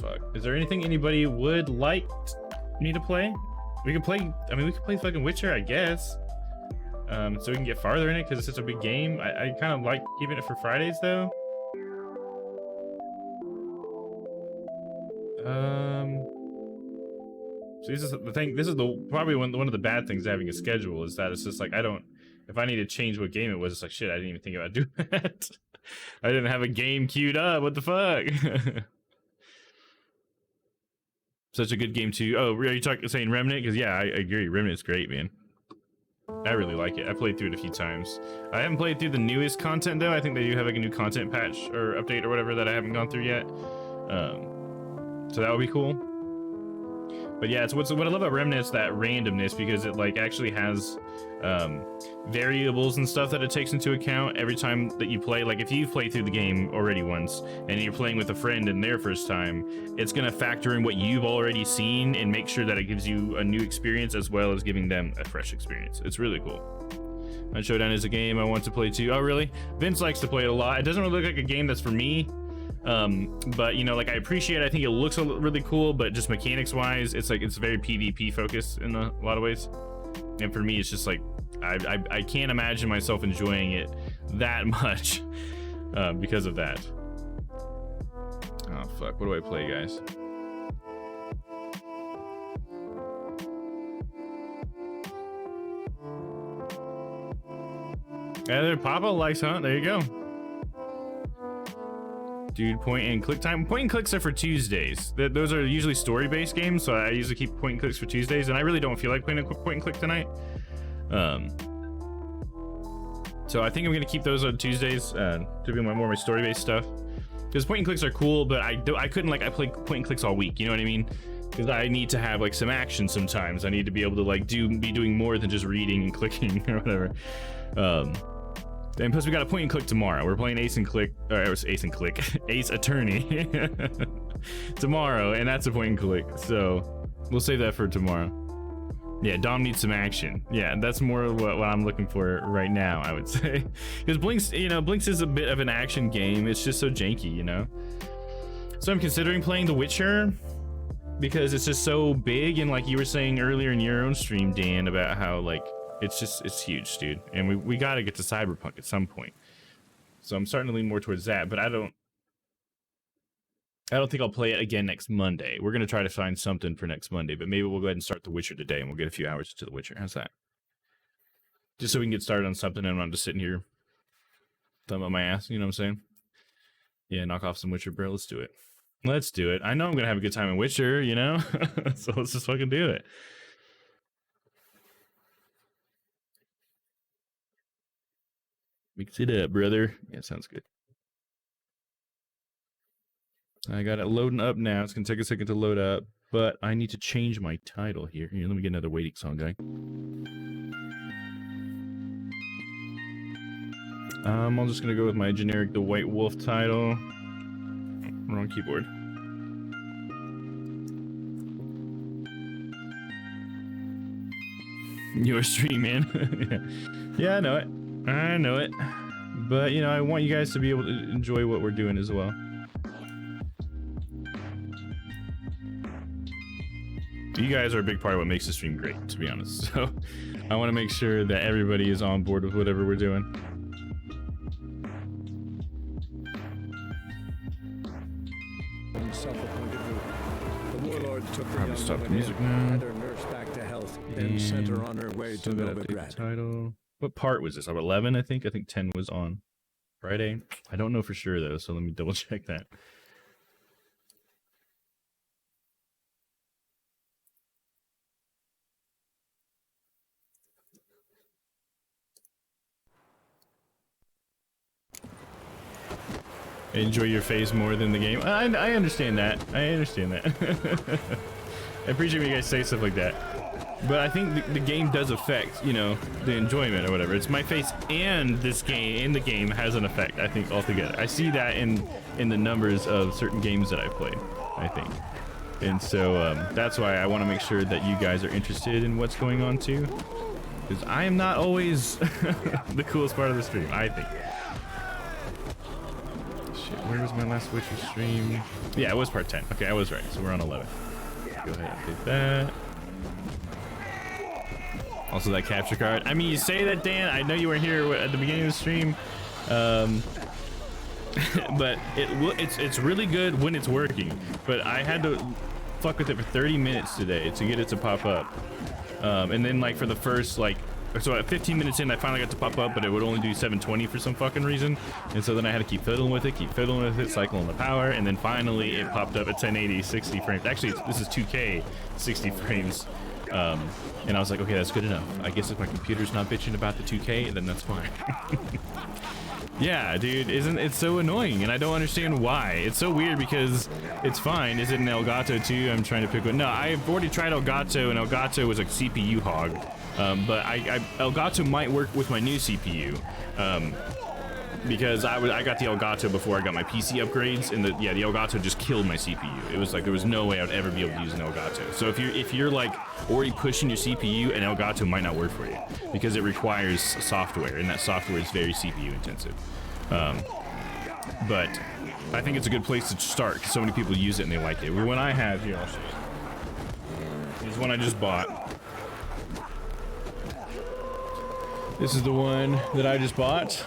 Fuck. Is there anything anybody would like me to play? We can play, I mean, we can play fucking Witcher, I guess. So we can get farther in it because it's such a big game. I kind of like keeping it for Fridays though. So this is the thing. This is probably one of the bad things of having a schedule, is that it's just like, if I need to change what game it was, it's like, shit, I didn't even think about doing that. I didn't have a game queued up. What the fuck? Such a good game too. Oh, are you saying Remnant? Because yeah, I agree. Remnant's great, man. I really like it. I played through it a few times. I haven't played through the newest content though. I think they do have like a new content patch or update or whatever that I haven't gone through yet. So that would be cool. But yeah, it's what I love about Remnant is that randomness, because it like actually has variables and stuff that it takes into account every time that you play. Like if you've played through the game already once and you're playing with a friend in their first time, it's gonna factor in what you've already seen and make sure that it gives you a new experience as well as giving them a fresh experience. It's really cool. Showdown is a game I want to play too. Oh really? Vince likes to play it a lot. It doesn't really look like a game that's for me. But you know, like I appreciate it. I think it looks really cool, but just mechanics wise, it's like it's very PvP focused in a lot of ways. And for me, it's just like I can't imagine myself enjoying it that much because of that. Oh fuck, what do I play, guys? Yeah, there, Papa likes Hunt. There you go. Dude, point and click time. Point and clicks are for Tuesdays. Those are usually story-based games, so I usually keep point and clicks for Tuesdays, and I really don't feel like playing a point and click tonight. So I think I'm gonna keep those on Tuesdays to be more of my story-based stuff. Because point and clicks are cool, but I couldn't like I play point and clicks all week. You know what I mean? Because I need to have like some action sometimes. I need to be able to like be doing more than just reading and clicking or whatever. And plus we got a point and click tomorrow. We're playing Ace Attorney tomorrow, and that's a point and click. So we'll save that for tomorrow. Yeah, Dom needs some action. Yeah, that's more what I'm looking for right now, I would say. Because Blix, you know, Blix is a bit of an action game. It's just so janky, you know. So I'm considering playing The Witcher because it's just so big, and like you were saying earlier in your own stream, Dan, about how like it's huge, dude, and we got to get to Cyberpunk at some point. So I'm starting to lean more towards that, but I don't think I'll play it again next Monday. We're gonna try to find something for next Monday, but maybe we'll go ahead and start The Witcher today, and we'll get a few hours to The Witcher. How's that? Just so we can get started on something, and I'm not just sitting here thumb up my ass. You know what I'm saying? Yeah, knock off some Witcher, bro. Let's do it. Let's do it. I know I'm gonna have a good time in Witcher, you know. So let's just fucking do it. Mix it up, brother. Yeah, sounds good. I got it loading up now. It's gonna take a second to load up, but I need to change my title here. Here, let me get another waiting song, guy. I'm just gonna go with my generic The White Wolf title. Wrong keyboard. Your stream, man. Yeah, I know it. I know it, but you know, I want you guys to be able to enjoy what we're doing as well. You guys are a big part of what makes the stream great, to be honest. So I want to make sure that everybody is on board with whatever we're doing. going to do. The warlord took the Probably young stop the woman music in, now. had her nursed back to health, and sent her on her way to Still gotta update the Novigrad. title. What part was this? 11, I think. I think 10 was on Friday. I don't know for sure though, so let me double check that. Enjoy your face more than the game. I understand that. I understand that. I appreciate when you guys say stuff like that. But I think the game does affect, you know, the enjoyment or whatever. It's my face and this game in the game has an effect, I think, altogether. I see that in the numbers of certain games that I've played, I think. And so that's why I want to make sure that you guys are interested in what's going on too. Because I am not always the coolest part of the stream, I think. Shit, where was my last Witcher stream? Yeah, it was part 10. Okay, I was right. So we're on 11. Go ahead and update that. Also that capture card. I mean, you say that, Dan. I know you weren't here at the beginning of the stream. But it's really good when it's working. But I had to fuck with it for 30 minutes today to get it to pop up. And then like for the first like, so at 15 minutes in, I finally got to pop up, but it would only do 720 for some fucking reason. And so then I had to keep fiddling with it, cycling the power, and then finally it popped up at 1080, 60 frames. Actually, this is 2K, 60 frames. And I was like, okay, that's good enough. I guess if my computer's not bitching about the 2K, then that's fine. Yeah, dude, it's so annoying, and I don't understand why. It's so weird because it's fine. Is it an Elgato too? I'm trying to pick one. No, I've already tried Elgato, and Elgato was a CPU hog. But Elgato might work with my new CPU. Because I got the Elgato before I got my PC upgrades, and the Elgato just killed my CPU. It was like there was no way I'd ever be able to use an Elgato. So if you're like already pushing your CPU, an Elgato might not work for you because it requires software, and that software is very CPU intensive. But I think it's a good place to start because so many people use it and they like it. One I have here, I'll show you. This one I just bought. This is the one that I just bought.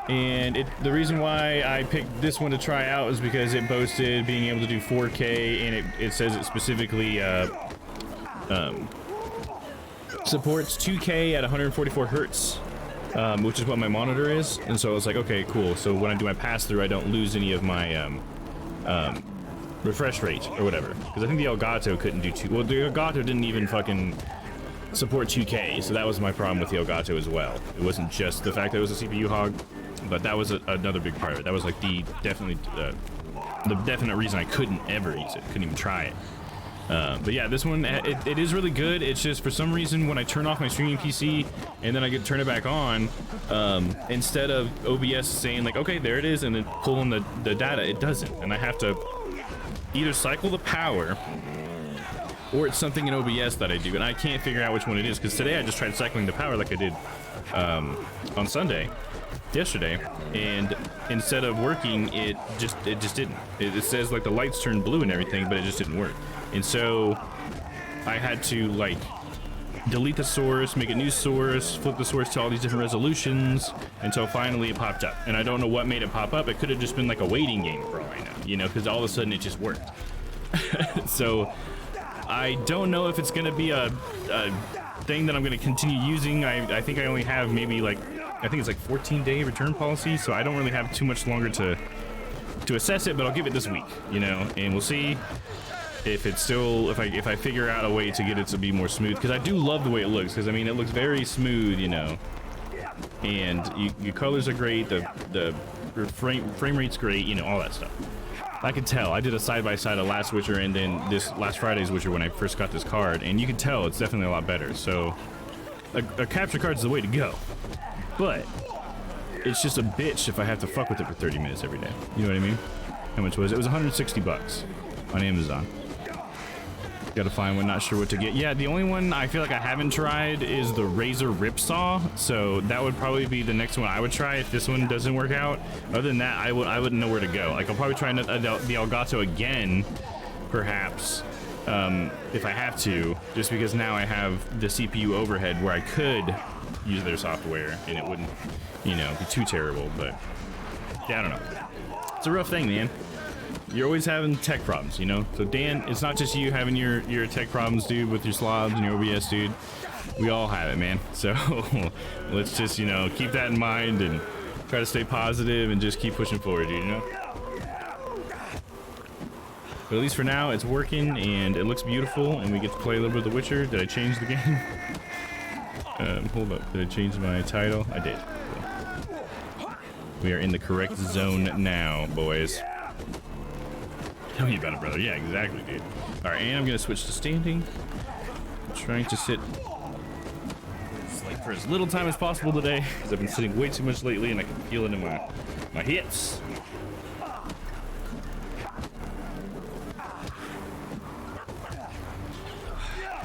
And the reason why I picked this one to try out is because it boasted being able to do 4K, and it says it specifically supports 2K at 144 hertz, which is what my monitor is. And so I was like, okay, cool. So when I do my pass-through, I don't lose any of my refresh rate or whatever. Because I think the Elgato couldn't do well, the Elgato didn't even fucking support 2K, so that was my problem with the Elgato as well. It wasn't just the fact that it was a CPU hog, but that was another big part of it. That was like the definite reason I couldn't ever use it, couldn't even try it. But yeah, this one, it is really good. It's just for some reason when I turn off my streaming PC and then I turn it back on, instead of OBS saying like, okay, there it is, and then pulling the data, it doesn't. And I have to either cycle the power, or it's something in OBS that I do, and I can't figure out which one it is, because today I just tried cycling the power like I did on yesterday, and instead of working, it just didn't. It says like the lights turned blue and everything, but it just didn't work. And so I had to like delete the source, make a new source, flip the source to all these different resolutions, until finally it popped up. And I don't know what made it pop up. It could have just been like a waiting game for all I know, you know, because all of a sudden it just worked. So I don't know if it's going to be a thing that I'm going to continue using. I think I only have maybe like, I think it's like 14-day return policy, so I don't really have too much longer to assess it, but I'll give it this week, you know, and we'll see if it's still, if I figure out a way to get it to be more smooth, because I do love the way it looks, because I mean it looks very smooth, you know, and your colors are great, the frame rate's great, you know, all that stuff. I could tell. I did a side-by-side of last Witcher and then this last Friday's Witcher when I first got this card, and you can tell it's definitely a lot better. So a capture card is the way to go, but it's just a bitch if I have to fuck with it for 30 minutes every day. You know what I mean? How much was it? It was 160 bucks on Amazon. Gotta find one, not sure what to get. Yeah, the only one I feel like I haven't tried is the Razer Ripsaw, so that would probably be the next one I would try if this one doesn't work out. Other than that, I wouldn't know where to go. Like, I'll probably try the Elgato again, perhaps, if I have to, just because now I have the CPU overhead where I could use their software and it wouldn't, you know, be too terrible. But yeah, I don't know. It's a rough thing, man. you're always having tech problems, you know? So Dan, it's not just you having your tech problems, dude, with your slobs and your OBS, dude. We all have it, man. So let's just, you know, keep that in mind and try to stay positive and just keep pushing forward, dude, you know? But at least for now, it's working and it looks beautiful and we get to play a little bit of The Witcher. Did I change the game? Hold up, did I change my title? I did. Cool. We are in the correct zone now, boys. Tell me about it, brother. Yeah, exactly, dude. All right, and I'm gonna switch to standing. I'm trying to sit for as little time as possible today, because I've been sitting way too much lately, and I can feel it in my hips.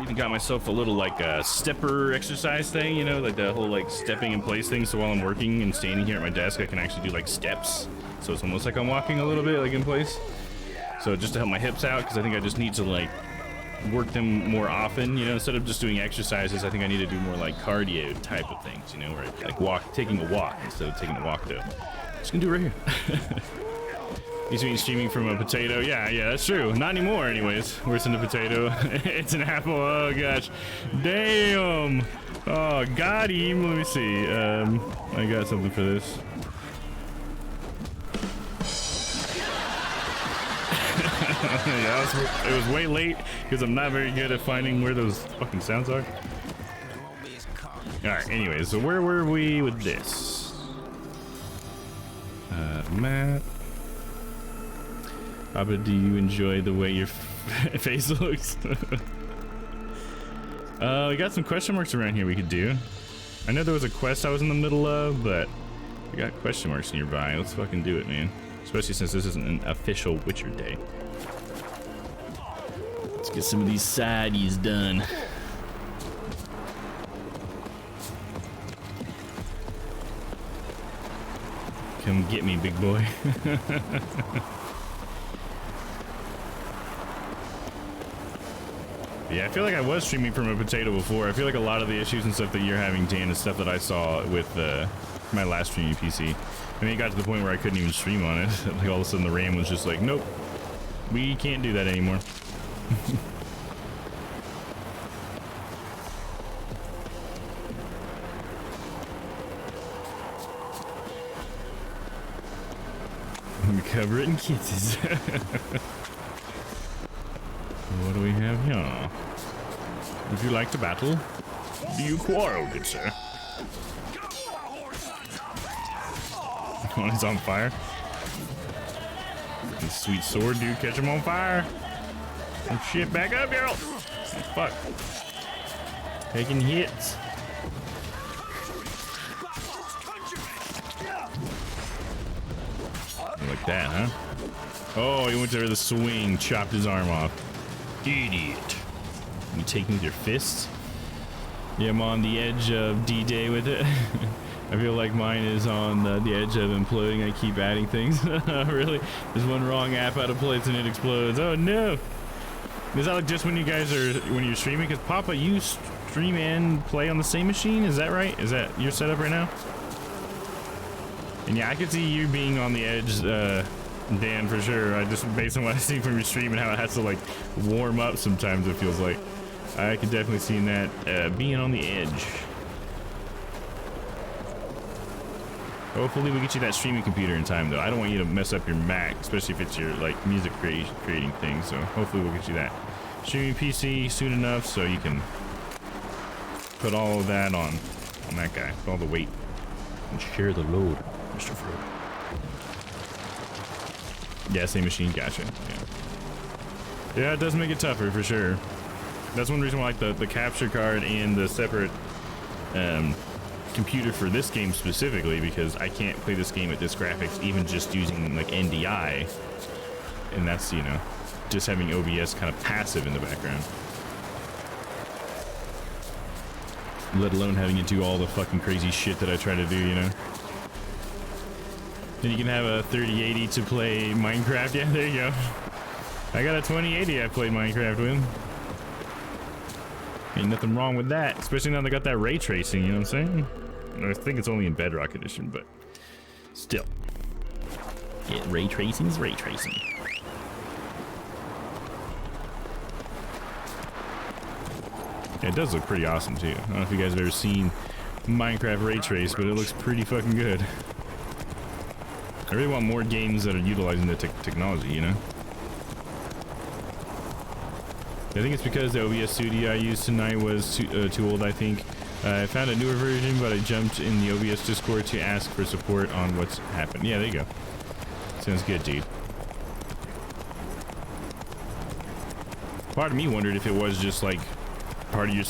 Even got myself a little like stepper exercise thing, you know, like the whole like stepping in place thing. So while I'm working and standing here at my desk, I can actually do like steps. So it's almost like I'm walking a little bit like in place. So just to help my hips out, because I think I just need to like work them more often, you know, instead of just doing exercises. I think I need to do more like cardio type of things, you know, where I, like taking a walk instead of taking a walk though. Just gonna do it right here. You mean streaming from a potato? Yeah, that's true. Not anymore, anyways. Worse than a potato. It's an apple. Oh gosh, damn. Oh, got him. Let me see. I got something for this. Yeah, it was way late because I'm not very good at finding where those fucking sounds are. All right. Anyways, so where were we with this? Matt. Papa, do you enjoy the way your face looks? We got some question marks around here we could do. I know there was a quest I was in the middle of, but we got question marks nearby. Let's fucking do it, man. Especially since this isn't an official Witcher day. Let's get some of these sideys done. Come get me, big boy. Yeah, I feel like I was streaming from a potato before. I feel like a lot of the issues and stuff that you're having, Dan, is stuff that I saw with my last streaming PC. I mean, it got to the point where I couldn't even stream on it. Like all of a sudden the RAM was just like, nope, we can't do that anymore. Cover it in kisses. What do we have here? Would you like to battle? Do you quarrel, good sir? Oh, he's on fire. This sweet sword, dude, catch him on fire. Oh shit, back up, girl. Oh, fuck. Taking hits. Like that, huh? Oh, he went to the swing, chopped his arm off. Idiot. You take me with your fists? Yeah, I'm on the edge of D-Day with it. I feel like mine is on the edge of imploding. I keep adding things. Really? There's one wrong app out of place and it explodes. Oh no! Is that like just when you guys are, when you're streaming? Because Papa, you stream and play on the same machine? Is that right? Is that your setup right now? And yeah, I could see you being on the edge, Dan, for sure. I just, based on what I see from your stream and how it has to like warm up sometimes, it feels like. I could definitely see that being on the edge. Hopefully we get you that streaming computer in time, though. I don't want you to mess up your Mac, especially if it's your like music creating thing. So hopefully we'll get you that streaming PC soon enough, so you can put all of that on that guy, put all the weight, and share the load, Mr. Frodo. Yeah, same machine. Gotcha. Yeah, it does make it tougher for sure. That's one reason why I like the capture card and the separate computer for this game specifically, because I can't play this game at this graphics even just using like NDI, and that's, you know, just having OBS kind of passive in the background, let alone having it do all the fucking crazy shit that I try to do, you know. Then you can have a 3080 to play Minecraft. Yeah, there you go. I got a 2080 I played Minecraft with. Ain't nothing wrong with that, especially now they got that ray tracing, you know what I'm saying? I think it's only in Bedrock Edition, but still. Yeah, ray tracing's ray tracing. Yeah, it does look pretty awesome too. I don't know if you guys have ever seen Minecraft ray trace, but it looks pretty fucking good. I really want more games that are utilizing the technology, you know? I think it's because the OBS studio I used tonight was too old, I think. I found a newer version, but I jumped in the OBS Discord to ask for support on what's happened. Yeah, there you go. Sounds good, dude. Part of me wondered if it was just like part of your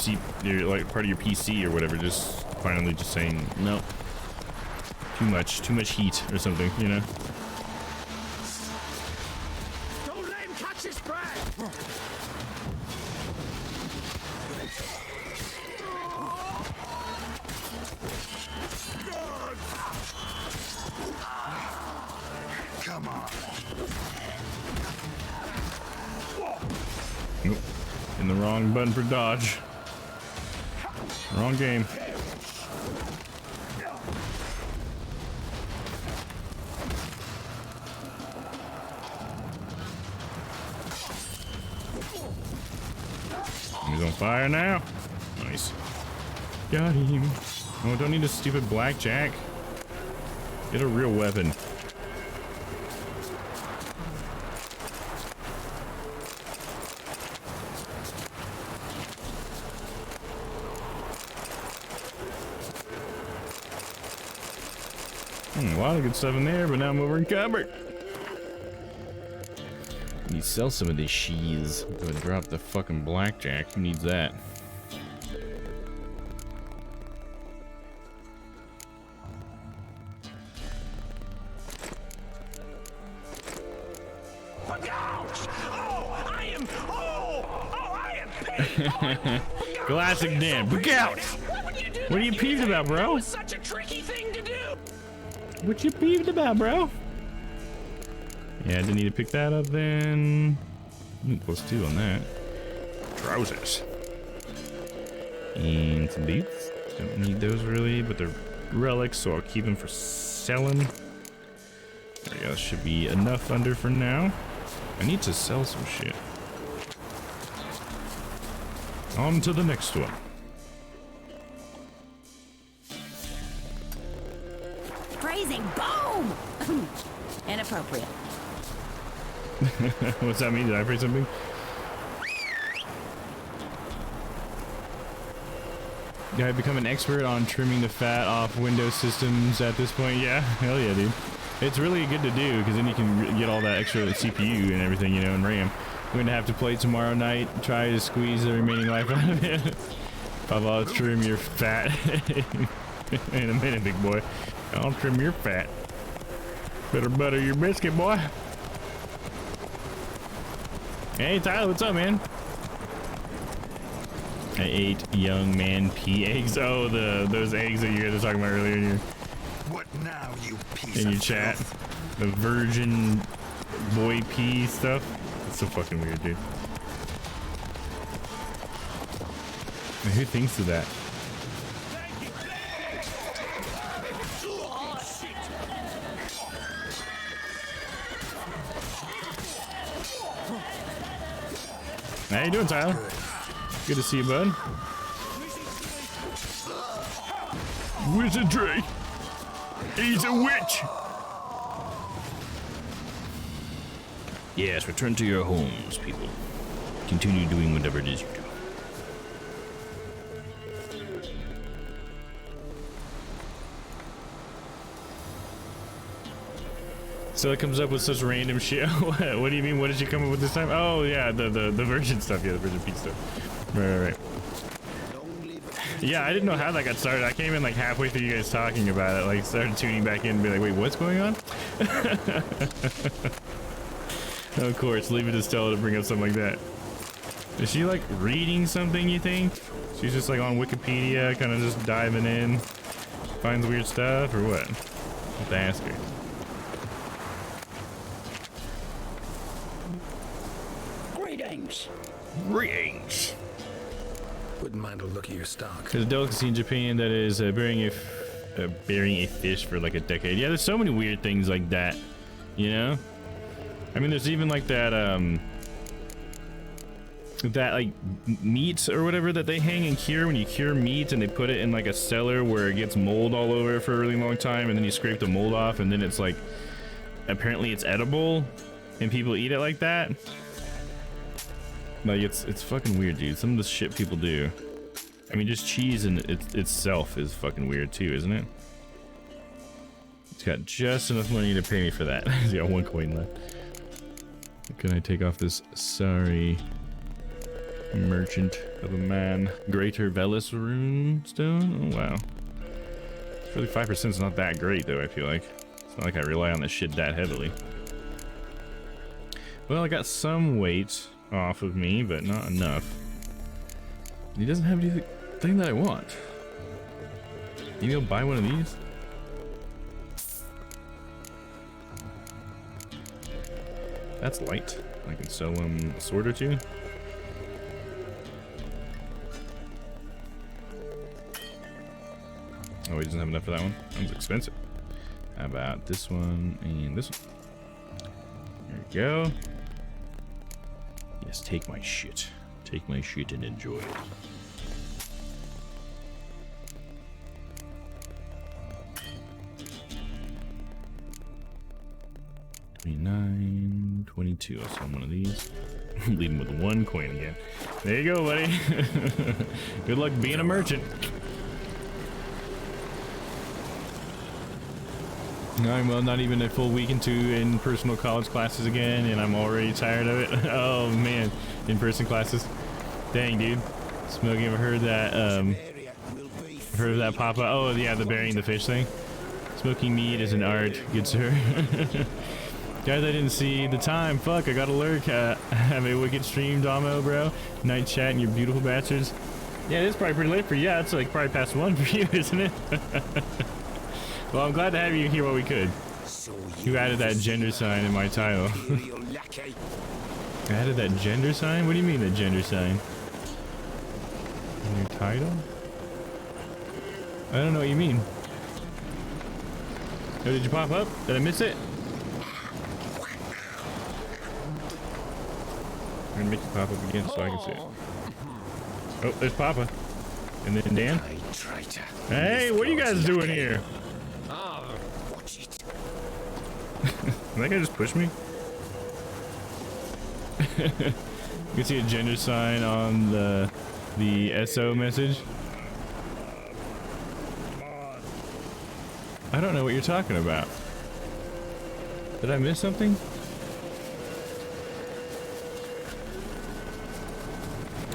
part of your PC or whatever, just finally just saying nope. Too much heat or something, you know? Don't let him catch his breath! Come on. Nope. In the wrong button for dodge. Wrong game. He's on fire now. Nice. Got him. Oh, don't need a stupid blackjack. Get a real weapon. A lot of good stuff in there, but now I'm over encumbered. Need to sell some of these sheaths. Go ahead and drop the fucking blackjack. Who needs that? Classic Dan. Look out! What are you peeved about, bro? Such a tricky thing to do. What you peeved about, bro? Yeah, I didn't need to pick that up then. +2 on that. Trousers. And some boots. Don't need those really, but they're relics, so I'll keep them for selling. There we go. Should be enough under for now. I need to sell some shit. On to the next one. Phrasing, boom! Inappropriate. What's that mean? Did I phrase something? Yeah, I've become an expert on trimming the fat off Windows systems at this point. Yeah, hell yeah, dude. It's really good to do because then you can get all that extra CPU and everything, you know, and RAM. We're gonna have to play tomorrow night, try to squeeze the remaining life out of it. I'll trim your fat in a minute, big boy. I'll trim your fat. Better butter your biscuit, boy. Hey, Tyler, what's up, man? I ate young man pea eggs. Oh, those eggs that you guys were talking about earlier in your, What now, you piece in your of chat. filth? The virgin boy pea stuff. It's so fucking weird, dude. Man, who thinks of that? How you doing, Tyler? Good to see you, bud. Wizardry. He's a witch. Yes, return to your homes, people. Continue doing whatever it is you do. So it comes up with such random shit. What do you mean? What did you come up with this time? Oh yeah, the virgin stuff. Yeah, the virgin peach stuff. Right. Yeah, I didn't know how that got started. I came in like halfway through you guys talking about it. Like started tuning back in and be like, wait, what's going on? Of course, leave it to Stella to bring up something like that. Is she like reading something, you think? She's just like on Wikipedia, kind of just diving in, finds weird stuff, or what? I'll have to ask her. Greetings. Wouldn't mind a look at your stock. There's a delicacy in Japan that is burying a fish for like a decade. Yeah, there's so many weird things like that, you know? I mean, there's even like that, that like meat or whatever that they hang and cure when you cure meat, and they put it in like a cellar where it gets mold all over it for a really long time, and then you scrape the mold off, and then it's like apparently it's edible and people eat it like that. Like it's fucking weird, dude. Some of the shit people do. I mean, just cheese in itself is fucking weird too, isn't it? It's got just enough money to pay me for that. It's got 1 coin left. Can I take off this sorry merchant of a man? Greater Velis rune stone? Oh wow. It's really 5% is not that great though, I feel like. It's not like I rely on this shit that heavily. Well, I got some weight off of me, but not enough. He doesn't have anything that I want. Maybe I'll buy one of these? That's light. I can sell him a sword or two. Oh, he doesn't have enough for that one. That one's expensive. How about this one and this one? There we go. Yes, take my shit. Take my shit and enjoy it. $29, $22. I'll sell one of these. Leaving with 1 coin again. There you go, buddy. Good luck being a merchant. I'm well, not even a full week into in-personal college classes again, and I'm already tired of it. Oh man, in-person classes. Dang, dude. Smokey, ever heard that? Heard of that pop-up? Oh yeah, the burying the fish thing. Smoking meat is an art, good sir. Guys, I didn't see the time. Fuck, I gotta lurk. Have a wicked stream, Damo, bro. Night chat and your beautiful bastards. Yeah, it's probably pretty late for you. Yeah, it's like probably past 1 for you, isn't it? Well, I'm glad to have you here while we could. You added that gender sign in my title. I added that gender sign? What do you mean, the gender sign? In your title? I don't know what you mean. Oh, did you pop up? Did I miss it? I'm gonna make you pop up again so I can see it. Oh, there's Papa. And then Dan. Hey, what are you guys doing here? Did that guy just push me? You can see a gender sign on the SO message. I don't know what you're talking about. Did I miss something?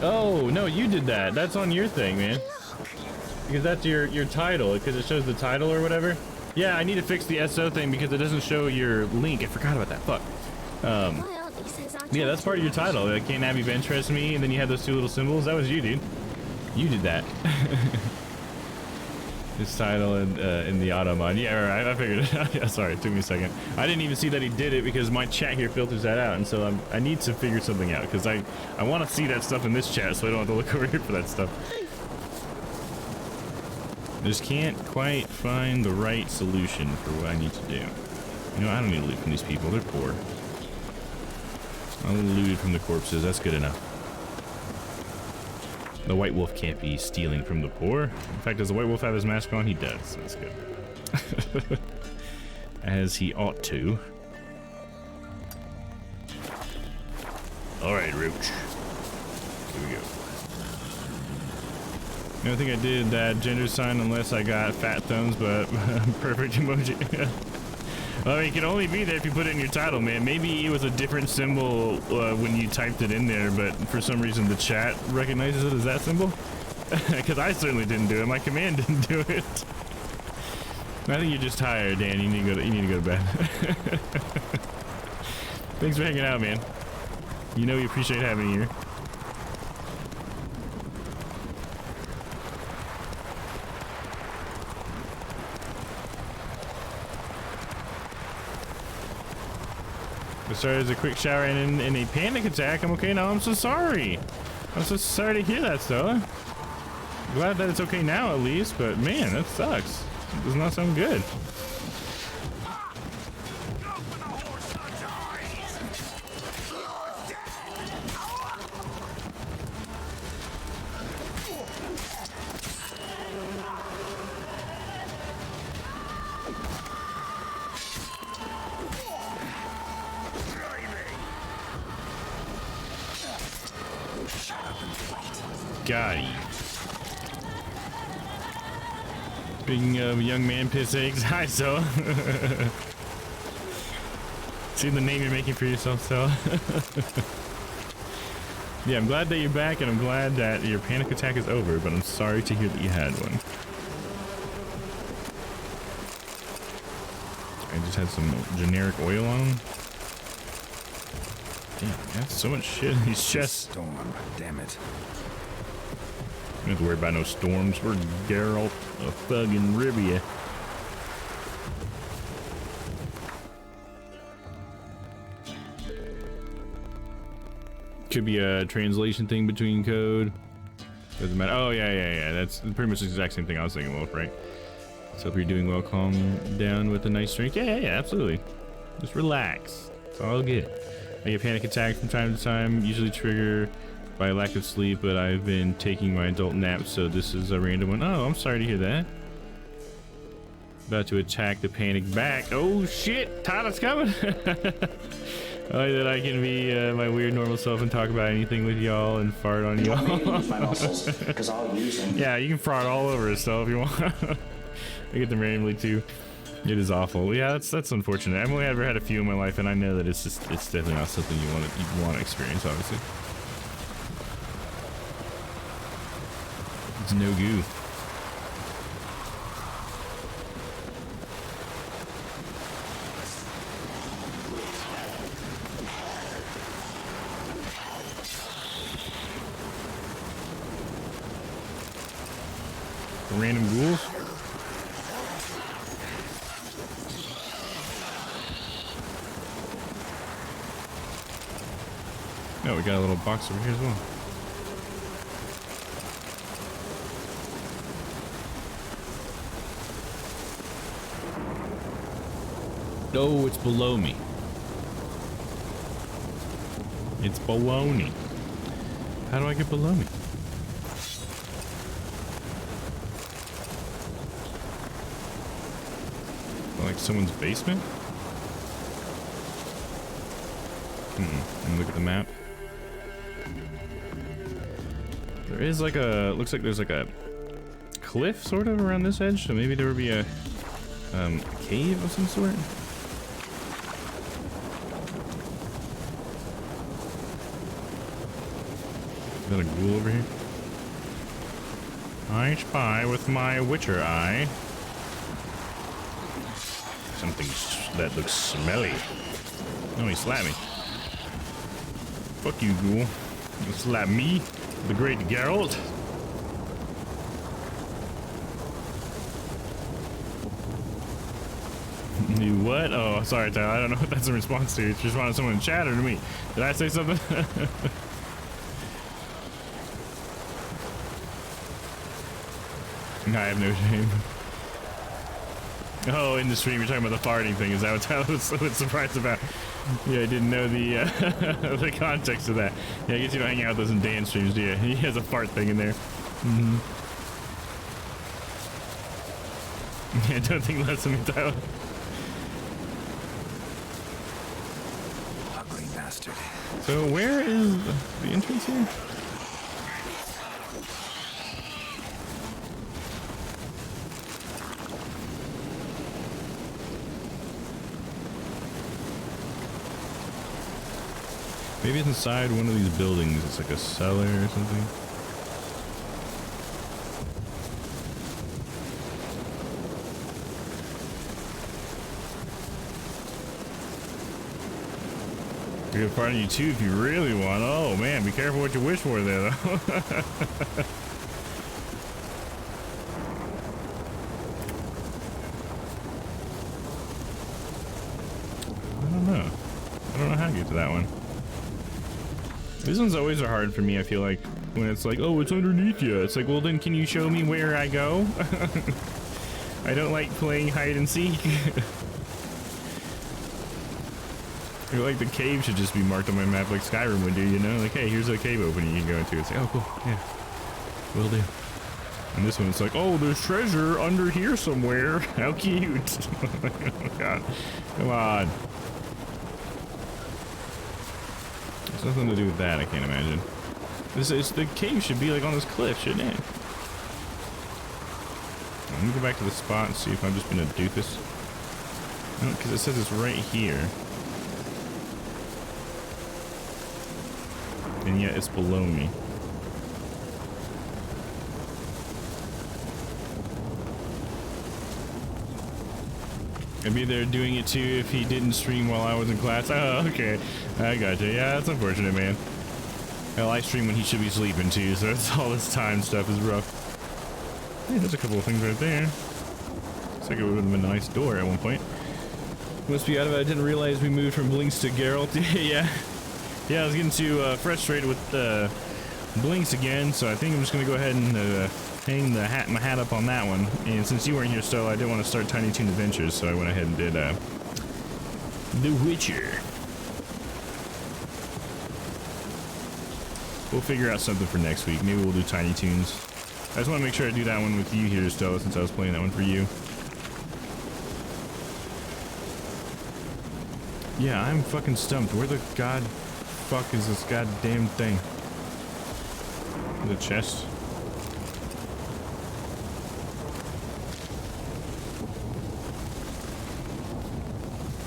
Oh, no, you did that. That's on your thing, man. Because that's your title, because it shows the title or whatever. Yeah, I need to fix the SO thing because it doesn't show your link. I forgot about that. Fuck. Yeah, that's part of your title. Like, can't have you interest me, and then you have those 2 little symbols. That was you, dude. You did that. His title in the auto mod. Yeah, right. I figured it out. Yeah, sorry, it took me a second. I didn't even see that he did it because my chat here filters that out, and so I need to figure something out because I want to see that stuff in this chat, so I don't have to look over here for that stuff. Just can't quite find the right solution for what I need to do. You know, I don't need to loot from these people. They're poor. I'll loot from the corpses. That's good enough. The White Wolf can't be stealing from the poor. In fact, does the White Wolf have his mask on? He does. That's good. As he ought to. Alright, Roach. Here we go. I don't think I did that gender sign unless I got fat thumbs, but perfect emoji. I mean, it can only be there if you put it in your title, man. Maybe it was a different symbol when you typed it in there, but for some reason the chat recognizes it as that symbol. Because I certainly didn't do it. My command didn't do it. I think you're just tired, Dan. You need to go to bed. Thanks for hanging out, man. You know we appreciate having you here. I started as a quick shower and in a panic attack. I'm okay now. I'm so sorry. I'm so sorry to hear that, Stella. Glad that it's okay now at least, but man, that sucks. It does not sound good. biscotti. Speaking of young man piss eggs, hi, so. See the name you're making for yourself, so. Yeah, I'm glad that you're back, and I'm glad that your panic attack is over, but I'm sorry to hear that you had one. I just had some generic oil on them. Damn, I got so much shit in these chests. Storm, damn it. Don't have to worry about no storms. We're Geralt of fucking Rivia. Could be a translation thing between code. Doesn't matter. Oh, yeah. That's pretty much the exact same thing I was thinking, Wolf, right? So if you're doing well, calm down with a nice drink. Yeah, absolutely. Just relax. It's all good. I get panic attacks from time to time, usually trigger by lack of sleep, but I've been taking my adult naps, so this is a random one. Oh, I'm sorry to hear that. About to attack the panic back. Oh shit, Tyler's coming. Oh, that I can be my weird normal self and talk about anything with y'all and fart on y'all. My muscles, because I'll use them. Yeah, you can fart all over yourself if you want. I get them randomly too. It is awful. Yeah, that's unfortunate. I've only ever had a few in my life, and I know that it's definitely not something you want to experience. Obviously, it's no goo. Random ghouls. No, we got a little box over here as well. No, it's below me. It's baloney. How do I get below me? Like someone's basement? Let me look at the map. There is like a, looks like there's like a cliff sort of around this edge, so maybe there would be a cave of some sort. Is that a ghoul over here? I spy with my witcher eye something that looks smelly. Oh, he slapped me. Fuck you, ghoul. You slap me, the great Geralt. You what? Oh, sorry, Tyler. I don't know what that's a response to. It's just wanted someone to chat or to me. Did I say something? I have no shame. Oh, in the stream, you're talking about the farting thing. Is that what Tyler was so surprised about? Yeah, I didn't know the the context of that. Yeah, I guess you don't hang out with us in Dan streams, do you? He has a fart thing in there. Yeah, don't think less of me, Tyler. Ugly bastard. So where is the entrance here? Maybe it's inside one of these buildings. It's like a cellar or something. We can pardon you too if you really want. Oh man, be careful what you wish for there though. I don't know how to get to that one. These ones always are hard for me, I feel like, when it's like, oh, it's underneath you. It's like, well, then can you show me where I go? I don't like playing hide and seek. I feel like the cave should just be marked on my map like Skyrim would do, you know? Like, hey, here's a cave opening you can go into. It's like, oh, cool, yeah, will do. And this one, it's like, oh, there's treasure under here somewhere. How cute. Oh, God, come on. There's nothing to do with that, I can't imagine. The cave should be like on this cliff, shouldn't it? Let me go back to the spot and see if I'm just gonna do this. No, because it says it's right here. And yet it's below me. Maybe they're doing it too if he didn't stream while I was in class. Oh, okay. I gotcha. Yeah, that's unfortunate, man. Hell, I stream when he should be sleeping too, so it's all this time stuff is rough. Hey, there's a couple of things right there. Looks like it would have been a nice door at one point. Must be out of it. I didn't realize we moved from Blinks to Geralt. Yeah. Yeah, I was getting too frustrated with Blinks again, so I think I'm just going to go ahead and hang my hat up on that one. And since you weren't here still, I didn't want to start Tiny Toon Adventures, so I went ahead and did The Witcher. We'll figure out something for next week. Maybe we'll do Tiny Toons. I just want to make sure I do that one with you here, Stella, since I was playing that one for you. Yeah, I'm fucking stumped. Where the god fuck is this goddamn thing? The chest?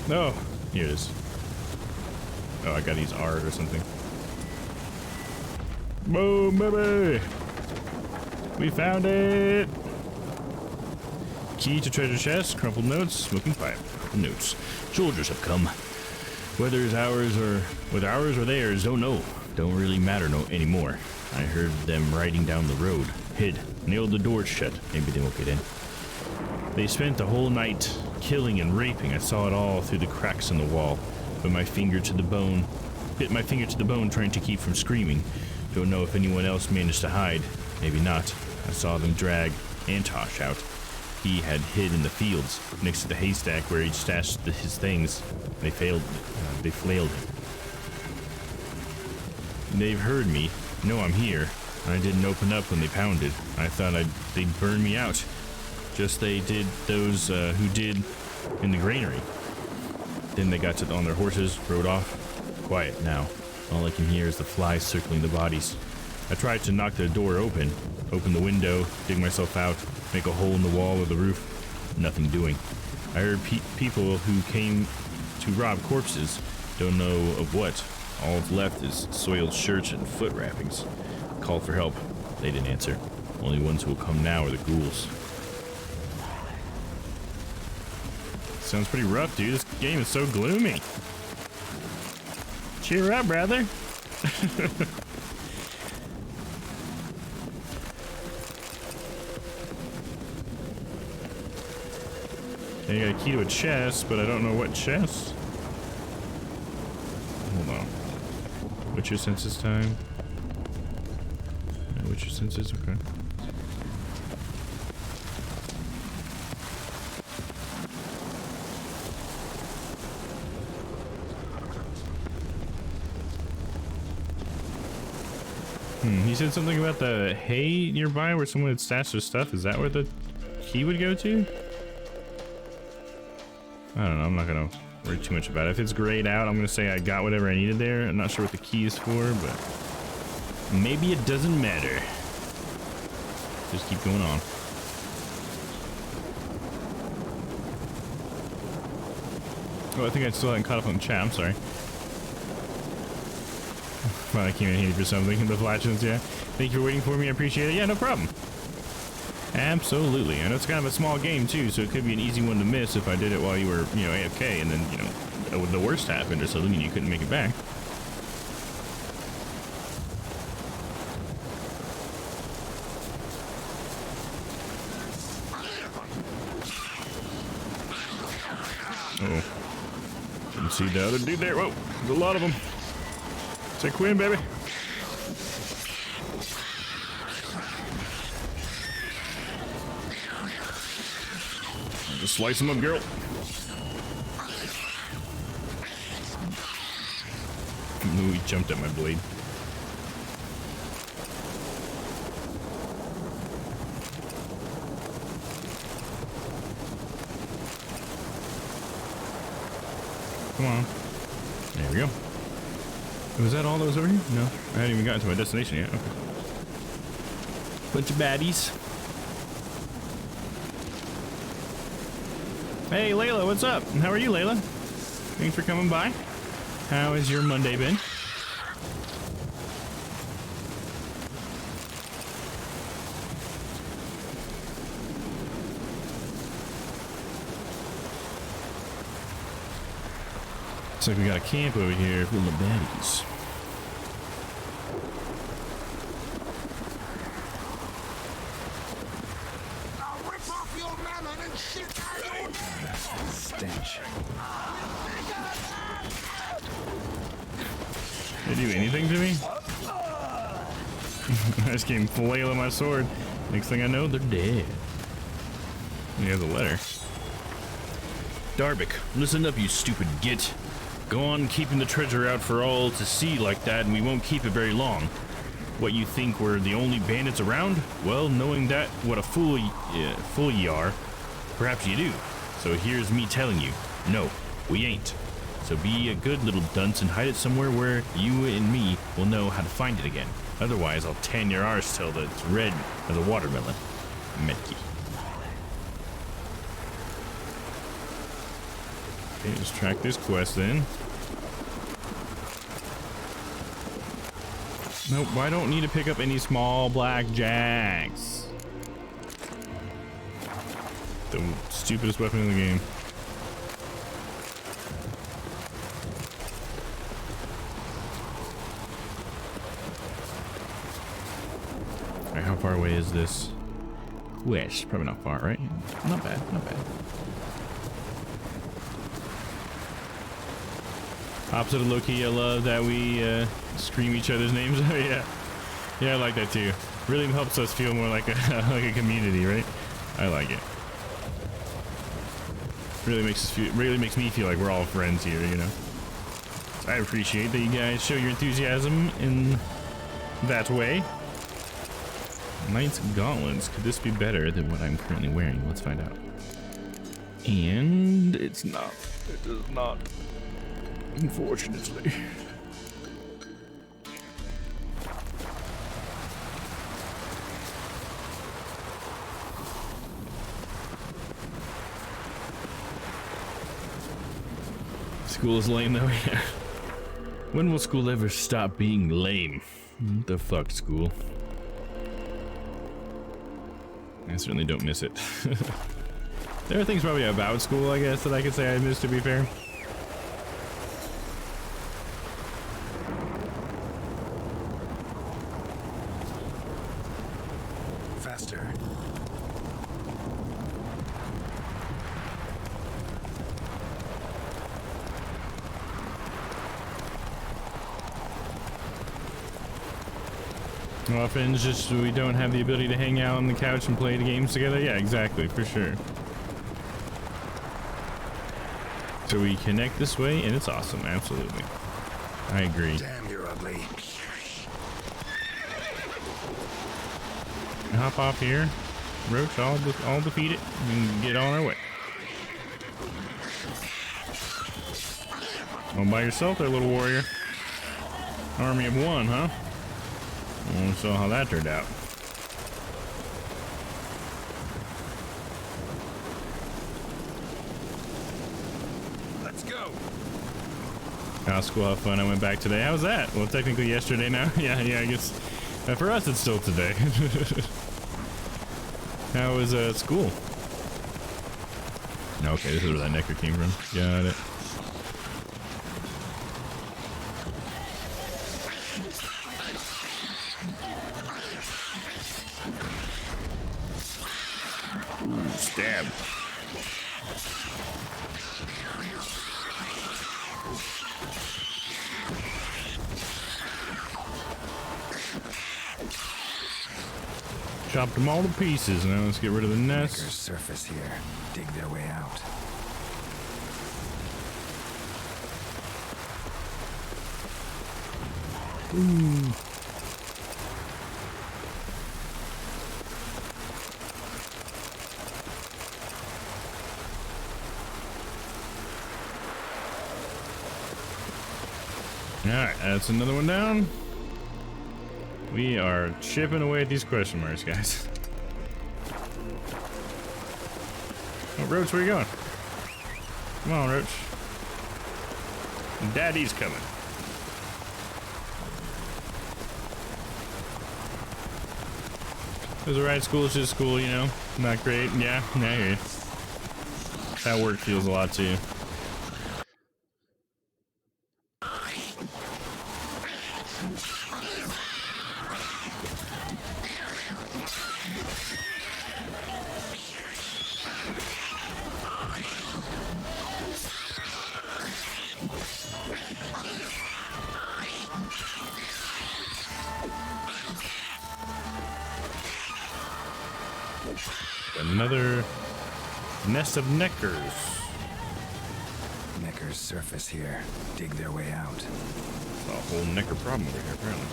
No, here it is. Oh, I gotta use art or something. Boom, baby! We found it! Key to treasure chest, crumpled notes, smoking pipe. Notes. Soldiers have come. Whether it's ours or theirs, don't know. Don't really matter anymore. I heard them riding down the road. Hid. Nailed the doors shut. Maybe they won't get in. They spent the whole night killing and raping. I saw it all through the cracks in the wall. Bit my finger to the bone trying to keep from screaming. Don't know if anyone else managed to hide. Maybe not. I saw them drag Antosh out. He had hid in the fields, next to the haystack where he'd stashed his things. They flailed him. They've heard me. Know I'm here. I didn't open up when they pounded. I thought they'd burn me out. Just they did those who did in the granary. Then they got on their horses, rode off. Quiet now. All I can hear is the flies circling the bodies. I tried to knock the door open the window, dig myself out, make a hole in the wall or the roof. Nothing doing. I heard people who came to rob corpses. Don't know of what. All left is soiled shirts and foot wrappings. Called for help. They didn't answer. Only ones who will come now are the ghouls. Sounds pretty rough, dude. This game is so gloomy. Cheer up, brother. I got a key to a chest, but I don't know what chest. Hold on. What's your census time? What's your census? Okay. He said something about the hay nearby where someone had stashed their stuff. Is that where the key would go to? I don't know. I'm not going to worry too much about it. If it's grayed out, I'm going to say I got whatever I needed there. I'm not sure what the key is for, but maybe it doesn't matter. Just keep going on. Oh, I think I still haven't caught up on chat. I'm sorry. Well, I came in handy for something. The flashes, yeah. Thank you for waiting for me. I appreciate it. Yeah, no problem. Absolutely. I know it's kind of a small game, too, so it could be an easy one to miss if I did it while you were, AFK, and then, the worst happened or something and you couldn't make it back. Uh-oh. Didn't see the other dude there. Whoa, there's a lot of them. Say Quinn, baby. Just slice him up, girl. Ooh, he jumped at my blade. Come on. There we go. Was that all that was over here? No, I hadn't even gotten to my destination yet. Okay. Bunch of baddies. Hey, Layla, what's up? How are you, Layla? Thanks for coming by. How has your Monday been? Looks like we got a camp over here full of baddies. I'll rip off your melon and shit out your stench. Did they do anything to me? I just came flailing my sword. Next thing I know, they're dead. Here's a letter. Darbic, listen up, you stupid git. Go on keeping the treasure out for all to see like that, and we won't keep it very long. What, you think we're the only bandits around? Well, knowing that, what a fool ye are, perhaps you do. So here's me telling you, no, we ain't. So be a good little dunce and hide it somewhere where you and me will know how to find it again. Otherwise, I'll tan your arse till it's red as a watermelon. Medkey. Okay, let's track this quest then. Nope, I don't need to pick up any small black jacks. The stupidest weapon in the game. Alright, how far away is this quest? Probably not far, right? Not bad, not bad. Opposite of Loki, I love that we scream each other's names. Yeah, I like that too. Really helps us feel more like a like a community, right? I like it. Really makes me feel like we're all friends here, you know. So I appreciate that you guys show your enthusiasm in that way. Knight's gauntlets. Could this be better than what I'm currently wearing? Let's find out. And it's not. It does not. Unfortunately. School is lame though, yeah. When will school ever stop being lame? What the fuck, school? I certainly don't miss it. There are things probably about school, I guess, that I could say I miss, to be fair. Faster. Often it's just we don't have the ability to hang out on the couch and play the games together. Yeah, exactly, for sure. So we connect this way and it's awesome, absolutely. I agree. Damn, you're ugly. Hop off here. Roach, I'll defeat it and get on our way. All by yourself there, little warrior. Army of one, huh? I saw how that turned out. Let's go. School, how fun. I went back today. How was that? Well, technically yesterday now. yeah, I guess. For us, it's still today. How was school? Okay, this is where that nectar came from. Got it. Stab. Chopped them all to pieces. Now let's get rid of the nest. Surface here. Dig their way out. Ooh. Alright, that's another one down. We are chipping away at these question marks, guys. Oh, Roach, where you going? Come on, Roach. Daddy's coming. It was alright, school is just school, you know? Not great. Yeah, I hear you. That work feels a lot too. Another nest of neckers. Neckers surface here, dig their way out. A whole necker problem over here, apparently.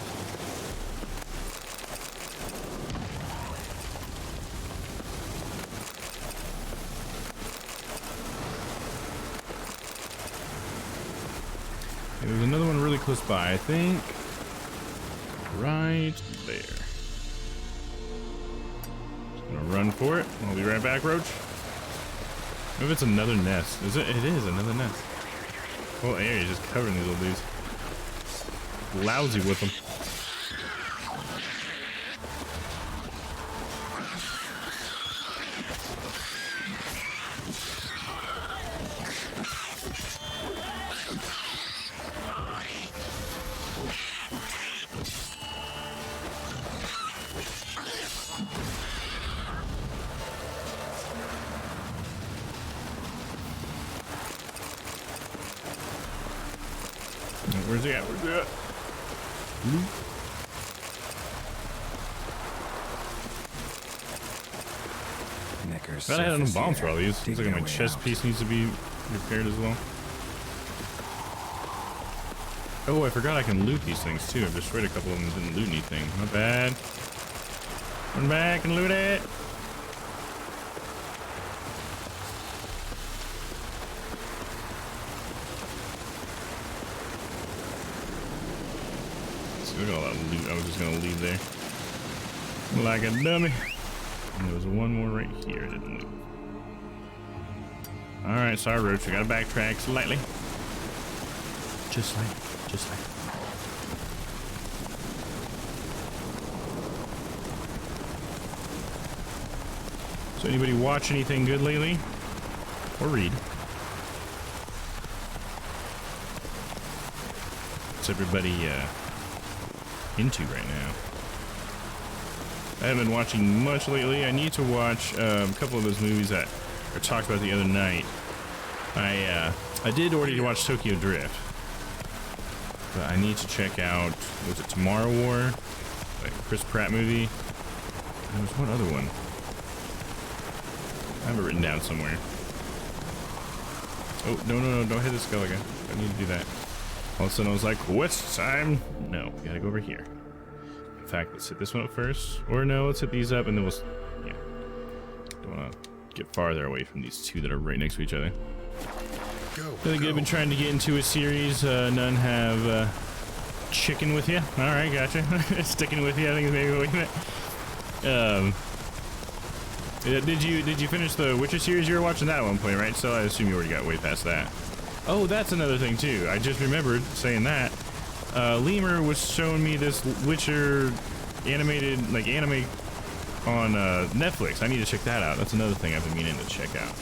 Okay, there's another one really close by, I think. Right there. Run for it. I'll be right back, Roach. Maybe it's another nest. Is it? It is another nest. The whole area is just covering these little dudes. Lousy with them. Where's he at? Where's he at? Neckers. I had enough bombs here, for all these. dig Looks like their my way chest out. piece needs to be repaired as well. Oh, I forgot I can loot these things too. I've destroyed a couple of them and didn't loot anything. Not bad. Run back and loot it. Look at all that loot I was just gonna leave there. Like a dummy. And there was one more right here I didn't loot. Alright, sorry Roach, we gotta backtrack slightly. Just like. So anybody watch anything good lately? Or read? What's everybody into right now? I haven't been watching much lately. I need to watch a couple of those movies that I talked about the other night. I did already watch Tokyo Drift, but I need to check out, was it Tomorrow War? Like Chris Pratt movie? And there was one other one. I have it written down somewhere. Oh, no, don't hit the skull again. I need to do that. All of a sudden I was like, what's time? No, we gotta go over here. In fact, let's hit this one up first. Or no, let's hit these up and then we'll, yeah. Don't wanna get farther away from these two that are right next to each other. Really good. I've been trying to get into a series. None have chicken with you. All right, gotcha. Sticking with you, I think is maybe what you meant. Did you finish the Witcher series? You were watching that at one point, right? So I assume you already got way past that. Oh, that's another thing too. I just remembered saying that. Lemur was showing me this Witcher animated, like anime on Netflix. I need to check that out. That's another thing I've been meaning to check out.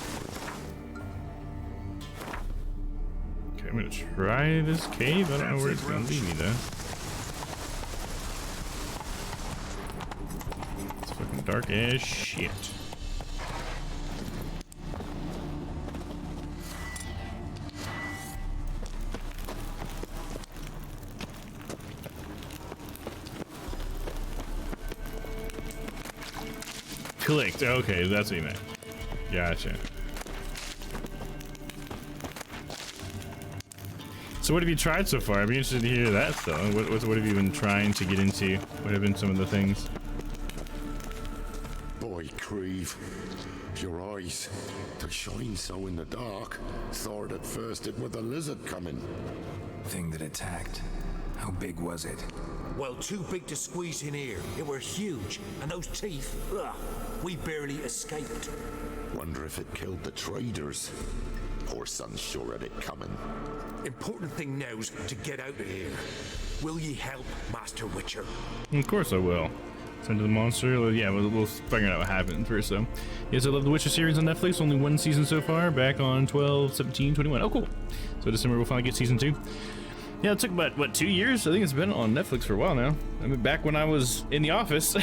Okay, I'm gonna try this cave. I don't know where it's gonna lead me though. It's fucking dark as shit. Clicked. Okay, that's what you meant. Gotcha. So what have you tried so far? I'd be interested to hear that though. What have you been trying to get into? What have been some of the things? Boy, Oi, Creve. Your eyes, they shine so in the dark. Thought at first it was the lizard coming. Thing that attacked. How big was it? Well, too big to squeeze in here. It were huge, and those teeth, ugh, we barely escaped. Wonder if it killed the traders. Poor son's sure had it coming. Important thing now's to get out of here. Will ye help, Master Witcher? Of course I will. Send to the monster. Well, yeah, we'll figure out what happened first, though. Yes, I love the Witcher series on Netflix. Only one season so far. Back on 12, 17, 21. Oh, cool. So December we'll finally get season 2. Yeah, it took about, what, 2 years? I think it's been on Netflix for a while now. I mean, back when I was in the office,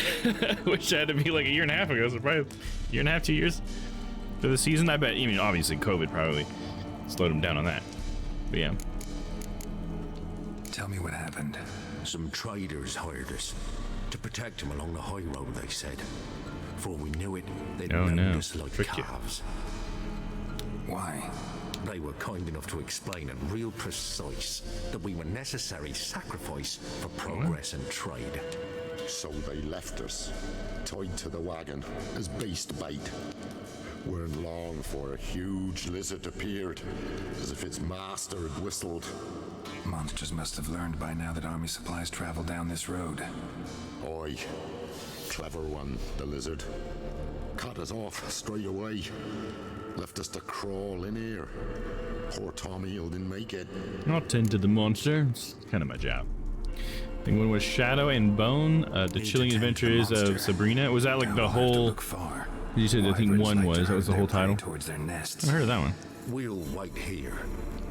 which had to be like a year and a half ago, so probably a year and a half, 2 years for the season. I bet, I mean, obviously COVID probably slowed them down on that. But yeah. Tell me what happened. Some traders hired us to protect them along the high road, they said. Before we knew it, they'd loaded us like calves. Why? They were kind enough to explain and real precise that we were necessary sacrifice for progress and trade. So they left us, tied to the wagon as beast bait. Weren't long for a huge lizard appeared, as if its master had whistled. Monsters must have learned by now that army supplies travel down this road. Oi, clever one, the lizard. Cut us off straight away. Left us to crawl in here. Poor Tommy didn't make it. I'll tend to the monster. It's kind of my job. I think one was Shadow and Bone, the chilling adventures of Sabrina. Was that like the whole... You said I think one was. That was the whole title. I heard of that one. We'll wait here.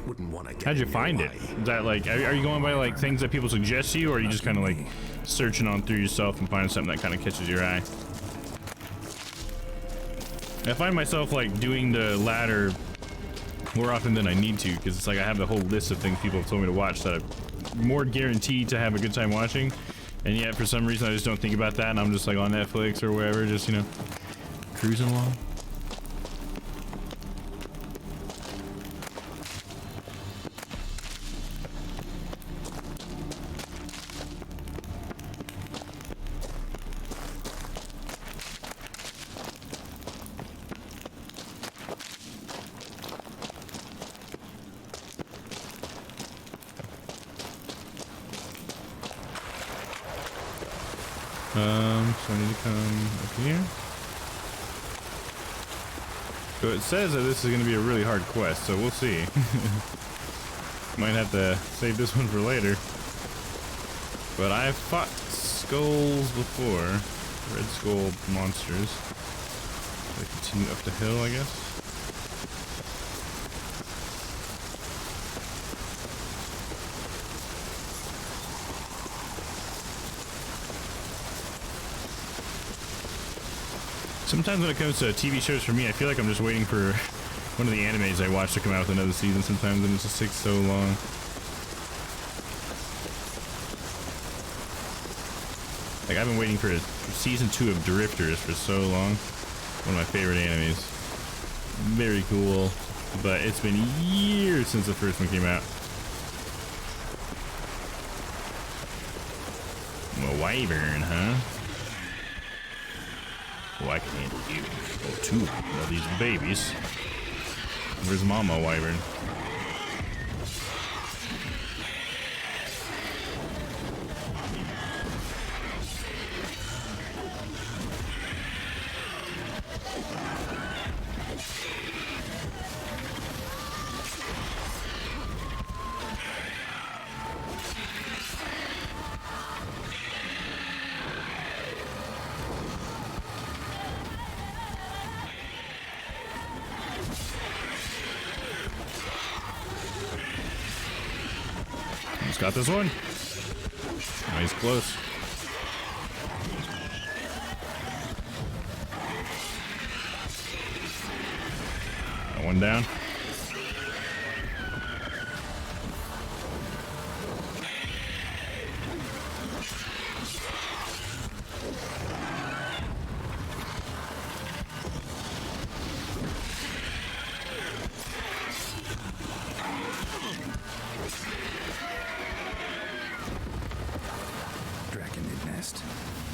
Wouldn't want to get How'd you find it? Is that like, are you going by like things that people suggest to you, or are you just kind of like searching on through yourself and finding something that kind of catches your eye? I find myself like doing the latter more often than I need to, because it's like I have the whole list of things people have told me to watch that I'm more guaranteed to have a good time watching, and yet for some reason I just don't think about that, and I'm just like on Netflix or wherever, just, you know, cruising along. So I need to come up here. So it says that this is going to be a really hard quest, so we'll see. Might have to save this one for later. But I've fought skulls before. Red skull monsters. So I continue up the hill, I guess. Sometimes when it comes to TV shows for me, I feel like I'm just waiting for one of the animes I watch to come out with another season sometimes, and it just takes so long. Like, I've been waiting for season 2 of Drifters for so long. One of my favorite animes. Very cool, but it's been years since the first one came out. A wyvern, huh? Oh, I can handle you. Oh, 2 of these babies. Where's Mama Wyvern? Got this one. Oh, he's close. Got one down.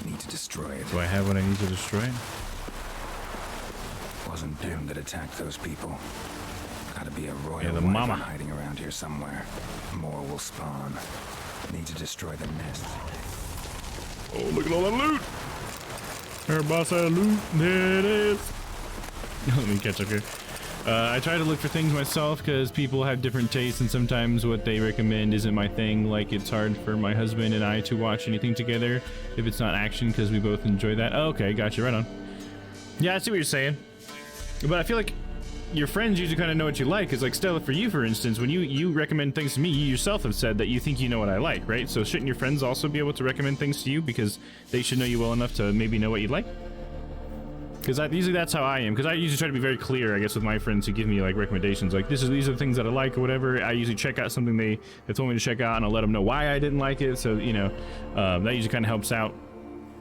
Need to destroy it. Do I have what I need to destroy it? wasn't Doom that attacked those people. Gotta be a royal the wyvern mama hiding around here somewhere. More will spawn. Need to destroy the nest. Oh, look at all that loot! Everybody say loot. There it is. Let me catch up here. I try to look for things myself because people have different tastes, and sometimes what they recommend isn't my thing. Like, it's hard for my husband and I to watch anything together if it's not action, because we both enjoy that. Oh, okay, gotcha, right on. Yeah, I see what you're saying. But I feel like your friends usually kind of know what you like. It's like, Stella, for you, for instance, when you recommend things to me, you yourself have said that you think you know what I like, right? So shouldn't your friends also be able to recommend things to you because they should know you well enough to maybe know what you like? Because usually that's how I am. Because I usually try to be very clear, I guess, with my friends who give me like recommendations. Like, these are the things that I like or whatever. I usually check out something they told me to check out, and I'll let them know why I didn't like it. So, you know, that usually kind of helps out,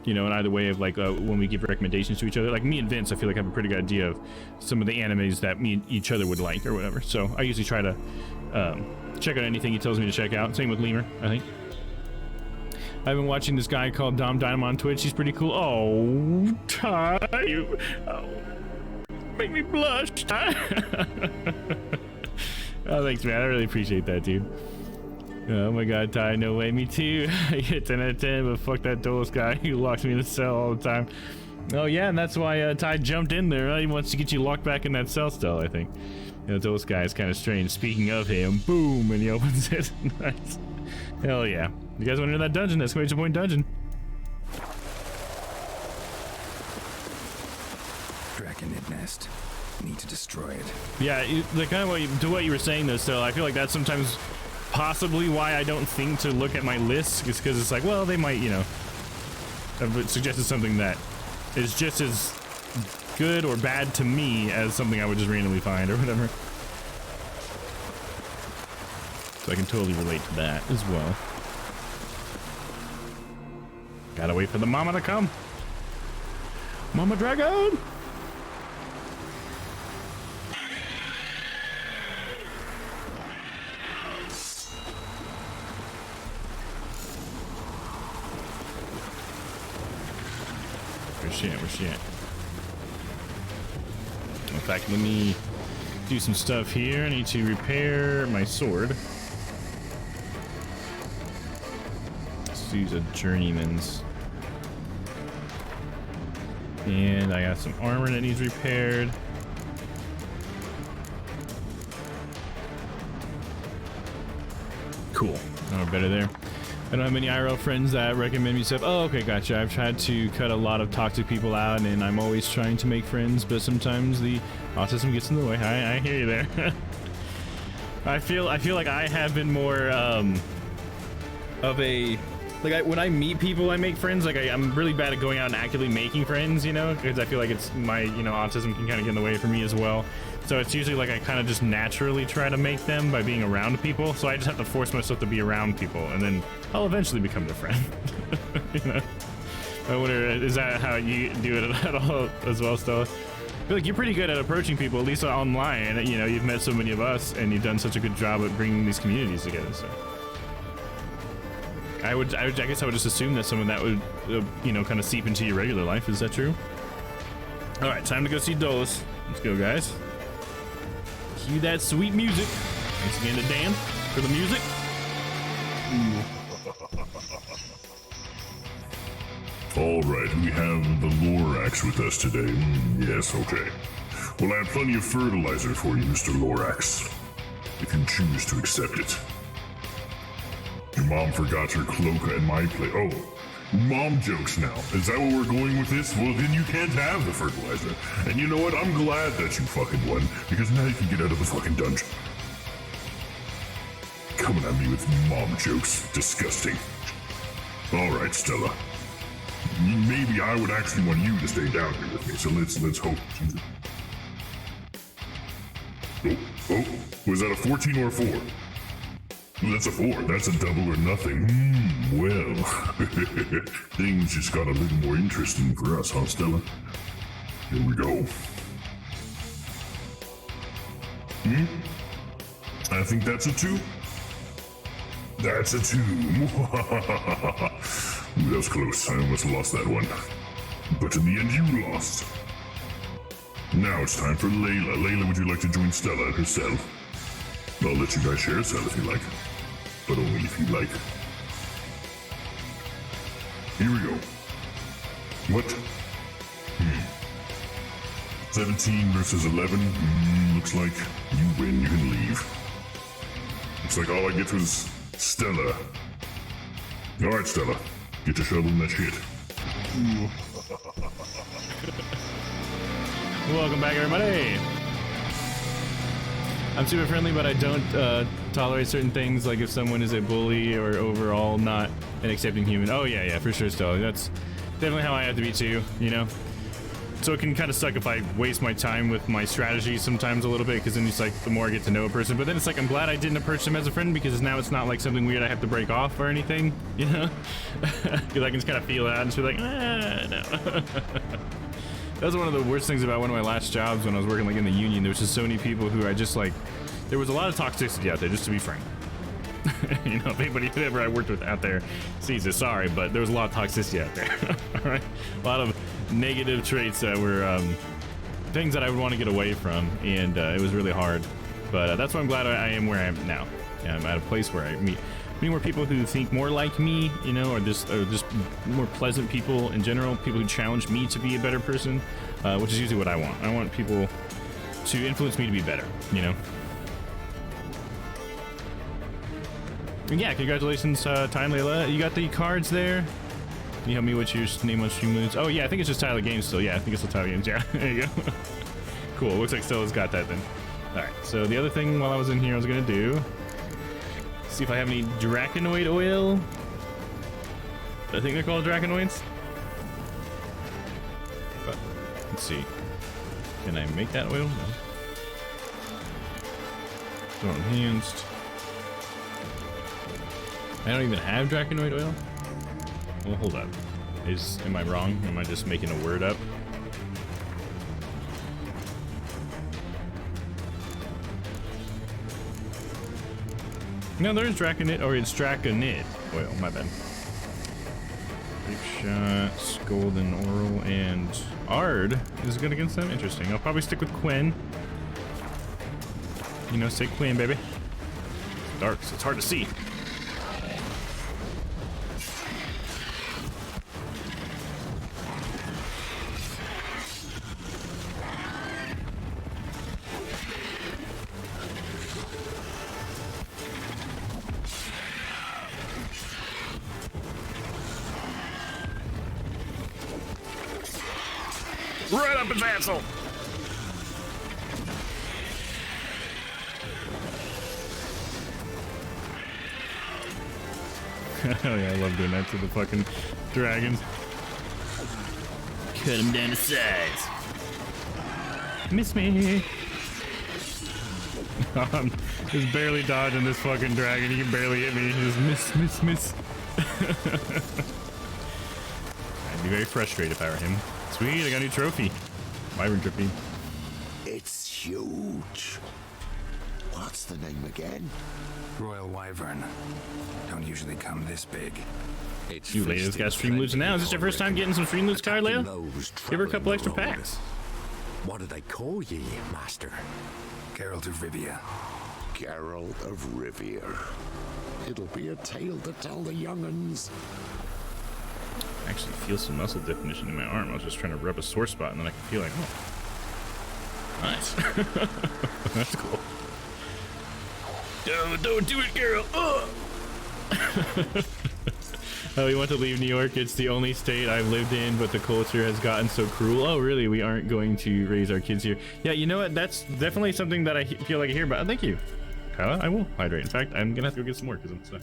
you know, in either way of like when we give recommendations to each other. Like me and Vince, I feel like I have a pretty good idea of some of the animes that me and each other would like or whatever. So I usually try to check out anything he tells me to check out. Same with Lemur, I think. I've been watching this guy called Dom Dynamo on Twitch. He's pretty cool. Oh, Ty, you make me blush, Ty. Oh, thanks, man. I really appreciate that, dude. Oh my god, Ty, no way. Me too. I get 10 out of 10, but fuck that Dolus guy who locks me in the cell all the time. Oh yeah, and that's why Ty jumped in there. He wants to get you locked back in that cell still, I think. You know, Dolus guy is kind of strange. Speaking of him, boom, and he opens it. Nice. Hell yeah. You guys want to enter that dungeon? Exclamation point dungeon. Draconid nest. Need to destroy it. Yeah, the kind of what you were saying though, so I feel like that's sometimes possibly why I don't think to look at my lists, is because it's like, well, they might, you know, have suggested something that is just as good or bad to me as something I would just randomly find or whatever. So I can totally relate to that as well. Gotta wait for the mama to come. Mama Dragon! Where's she at? Where's she at? In fact, let me do some stuff here. I need to repair my sword. Let's use a journeyman's. And I got some armor that needs repaired. Cool. Oh, better there. I don't have many IRL friends that recommend me stuff. Oh, okay, gotcha. I've tried to cut a lot of toxic people out, and I'm always trying to make friends, but sometimes the autism gets in the way. I hear you there. I feel like I have been more of a when I meet people, I make friends. Like I'm really bad at going out and actively making friends, you know, because I feel like it's my, you know, autism can kind of get in the way for me as well. So it's usually like I kind of just naturally try to make them by being around people. So I just have to force myself to be around people, and then I'll eventually become their friend. You know, I wonder, is that how you do it at all as well, Stella? I feel like you're pretty good at approaching people, at least online. You know, you've met so many of us, and you've done such a good job at bringing these communities together. So I guess I would just assume that some of that would, you know, kind of seep into your regular life. Is that true? All right, time to go see Dolus. Let's go, guys. Cue that sweet music. Thanks again to Dan for the music. All right, we have the Lorax with us today. Yes, okay. Well, I have plenty of fertilizer for you, Mr. Lorax, if you choose to accept it. Your mom forgot her cloaca in my place. Oh, mom jokes now. Is that where we're going with this? Well, then you can't have the fertilizer. And you know what? I'm glad that you fucking won, because now you can get out of the fucking dungeon. Coming at me with mom jokes. Disgusting. All right, Stella. Maybe I would actually want you to stay down here with me, so let's hope. Oh, was that a 14 or a 4? That's a 4. That's a double or nothing. Well, things just got a little more interesting for us, huh, Stella? Here we go. I think that's a 2. That's a 2. Ooh, that was close. I almost lost that one. But in the end, you lost. Now it's time for Layla. Layla, would you like to join Stella herself? I'll let you guys share a cell if you like, but only if you like. Here we go. What? 17 versus 11. Looks like you win. You can leave. Looks like all I get was Stella. All right, Stella. Get to shoveling that shit. Welcome back, everybody. I'm super friendly, but I don't tolerate certain things, like if someone is a bully or overall not an accepting human. Oh yeah, for sure, Stella. That's definitely how I have to be too, you know? So it can kind of suck if I waste my time with my strategy sometimes a little bit, because then it's like the more I get to know a person, but then it's like I'm glad I didn't approach them as a friend, because now it's not like something weird I have to break off or anything, you know? Because I can just kind of feel it out and just be like, no. That was one of the worst things about one of my last jobs when I was working like in the union. There was just so many people who I just like, there was a lot of toxicity out there, just to be frank. You know, if anybody whoever I worked with out there sees it, sorry, but there was a lot of toxicity out there. All right, a lot of negative traits that were things that I would want to get away from, and it was really hard. But that's why I'm glad I am where I am now. I'm at a place where I meet more people who think more like me, you know, or just more pleasant people in general, people who challenge me to be a better person, which is usually what I want. I want people to influence me to be better, you know. And yeah, congratulations, Time Layla. You got the cards there. Can you help me with your name on stream moves? Oh yeah, I think it's just Tyler Games still. Yeah, I think it's still Tyler Games. Yeah, there you go. Cool. Looks like Stella's got that then. All right. So the other thing while I was in here, I was gonna do. See if I have any Draconoid oil. I think they're called Draconoids. But let's see. Can I make that oil? No. Throw enhanced. I don't even have Draconoid oil. Well, hold up. Am I wrong? Am I just making a word up? No, there is Draconid, or it's Draconid oil, my bad. Big shots, golden oral, and Ard is good against them. Interesting. I'll probably stick with Quinn. You know, say Quinn, baby. It's dark, so it's hard to see. Right up his asshole. Oh yeah, I love doing that to the fucking dragons. Cut him down to size. Miss me. I'm just barely dodging this fucking dragon. He can barely hit me. He just miss. I'd be very frustrated if I were him. Sweet, I got a new trophy. Wyvern trophy. It's huge. What's the name again? Royal Wyvern. Don't usually come this big. It's You Leia's got stream loots now. Is this your first time getting some stream loots card, Leia? Give her a couple extra packs. What do they call ye, Master? Geralt of Rivia. Geralt of Rivia. It'll be a tale to tell the young'uns. I actually feel some muscle definition in my arm. I was just trying to rub a sore spot, and then I can feel like, oh, nice. That's cool. Don't do it, girl. Oh. Oh, we want to leave New York. It's the only state I've lived in, but the culture has gotten so cruel. Oh, really? We aren't going to raise our kids here. Yeah, you know what? That's definitely something that I feel like I hear about. Oh, thank you, Kyla. I will hydrate. In fact, I'm gonna have to go get some more because I'm stuck.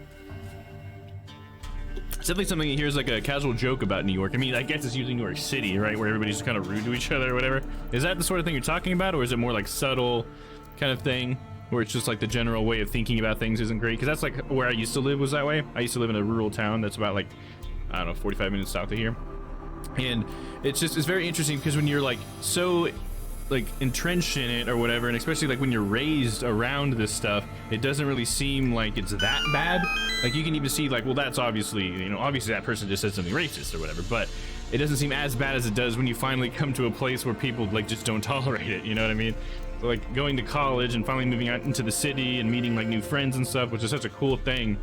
It's definitely something you hear is like a casual joke about New York. I mean, I guess it's usually New York City, right? Where everybody's just kind of rude to each other or whatever. Is that the sort of thing you're talking about? Or is it more like subtle kind of thing where it's just like the general way of thinking about things isn't great? Because that's like where I used to live was that way. I used to live in a rural town that's about like, I don't know, 45 minutes south of here. And it's very interesting because when you're like so like entrenched in it or whatever, and especially like when you're raised around this stuff, it doesn't really seem like it's that bad. Like you can even see like, well, that's obviously, you know, obviously that person just said something racist or whatever, but it doesn't seem as bad as it does when you finally come to a place where people like just don't tolerate it, you know what I mean? So, like going to college and finally moving out into the city and meeting like new friends and stuff, which is such a cool thing,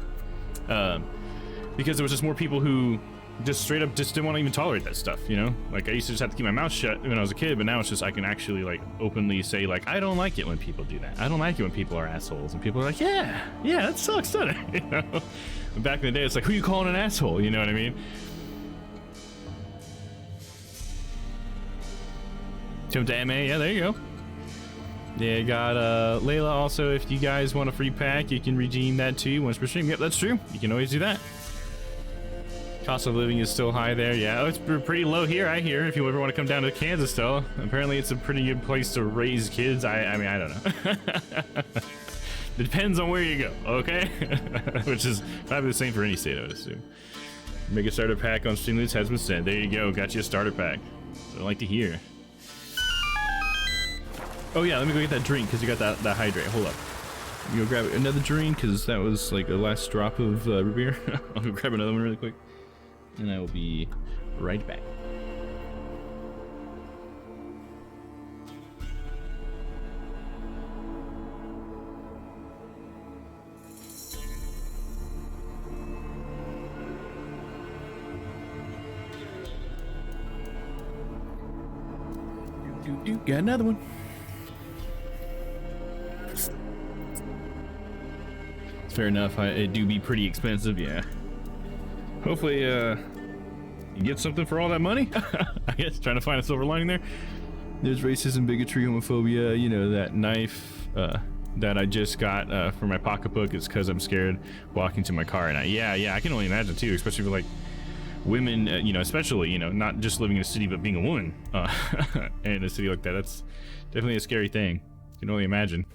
because there was just more people who just straight up just didn't want to even tolerate that stuff, you know? Like I used to just have to keep my mouth shut when I was a kid, but now it's just I can actually like openly say like I don't like it when people do that. I don't like it when people are assholes, and people are like, yeah, that sucks, doesn't it? You know? But back in the day, it's like, who you calling an asshole? You know what I mean? Jump to MA, yeah, there you go. Yeah, got Layla also. If you guys want a free pack, you can redeem that too once per stream. Yep, that's true. You can always do that. Cost of living is still high there. Yeah, oh, it's pretty low here, I hear, if you ever want to come down to Kansas still. Apparently it's a pretty good place to raise kids. I mean, I don't know. Depends on where you go, okay? Which is probably the same for any state, I would assume. Make a starter pack on Stream Loots has been sent. There you go, got you a starter pack. So I like to hear. Oh yeah, let me go get that drink, because you got that hydrate. Hold up. You go grab another drink, because that was like the last drop of root beer. I'll go grab another one really quick. And I will be right back. Got another one. It's fair enough. It do be pretty expensive, yeah. Hopefully, you get something for all that money. I guess trying to find a silver lining there. There's racism, bigotry, homophobia. You know, that knife that I just got for my pocketbook is because I'm scared walking to my car. And yeah, I can only imagine too, especially for like women. You know, especially not just living in a city, but being a woman in a city like that. That's definitely a scary thing. You can only imagine.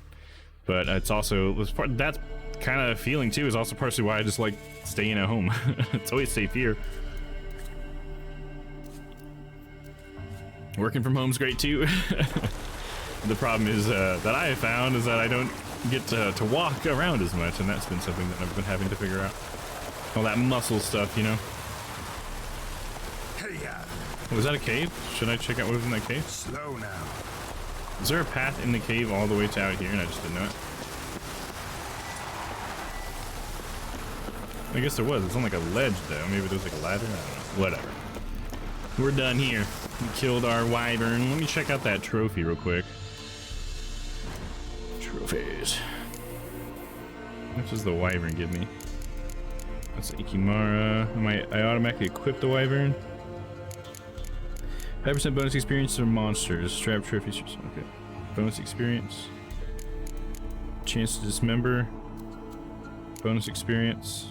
But it's also that's kind of feeling too is also partially why I just like staying at home. It's always safe here. Working from home's great too. The problem is that I have found is that I don't get to walk around as much, and that's been something that I've been having to figure out. All that muscle stuff, you know. Oh, was that a cave? Should I check out what was in that cave? Slow now. Is there a path in the cave all the way to out here and I just didn't know it? I guess there was. It's on like a ledge though. Maybe there's like a ladder. I don't know. Whatever. We're done here. We killed our wyvern. Let me check out that trophy real quick. Trophies. What does the wyvern give me? That's Ikimara. I automatically equip the wyvern. 5% bonus experience from monsters. Strap trophies. Okay. Bonus experience. Chance to dismember. Bonus experience.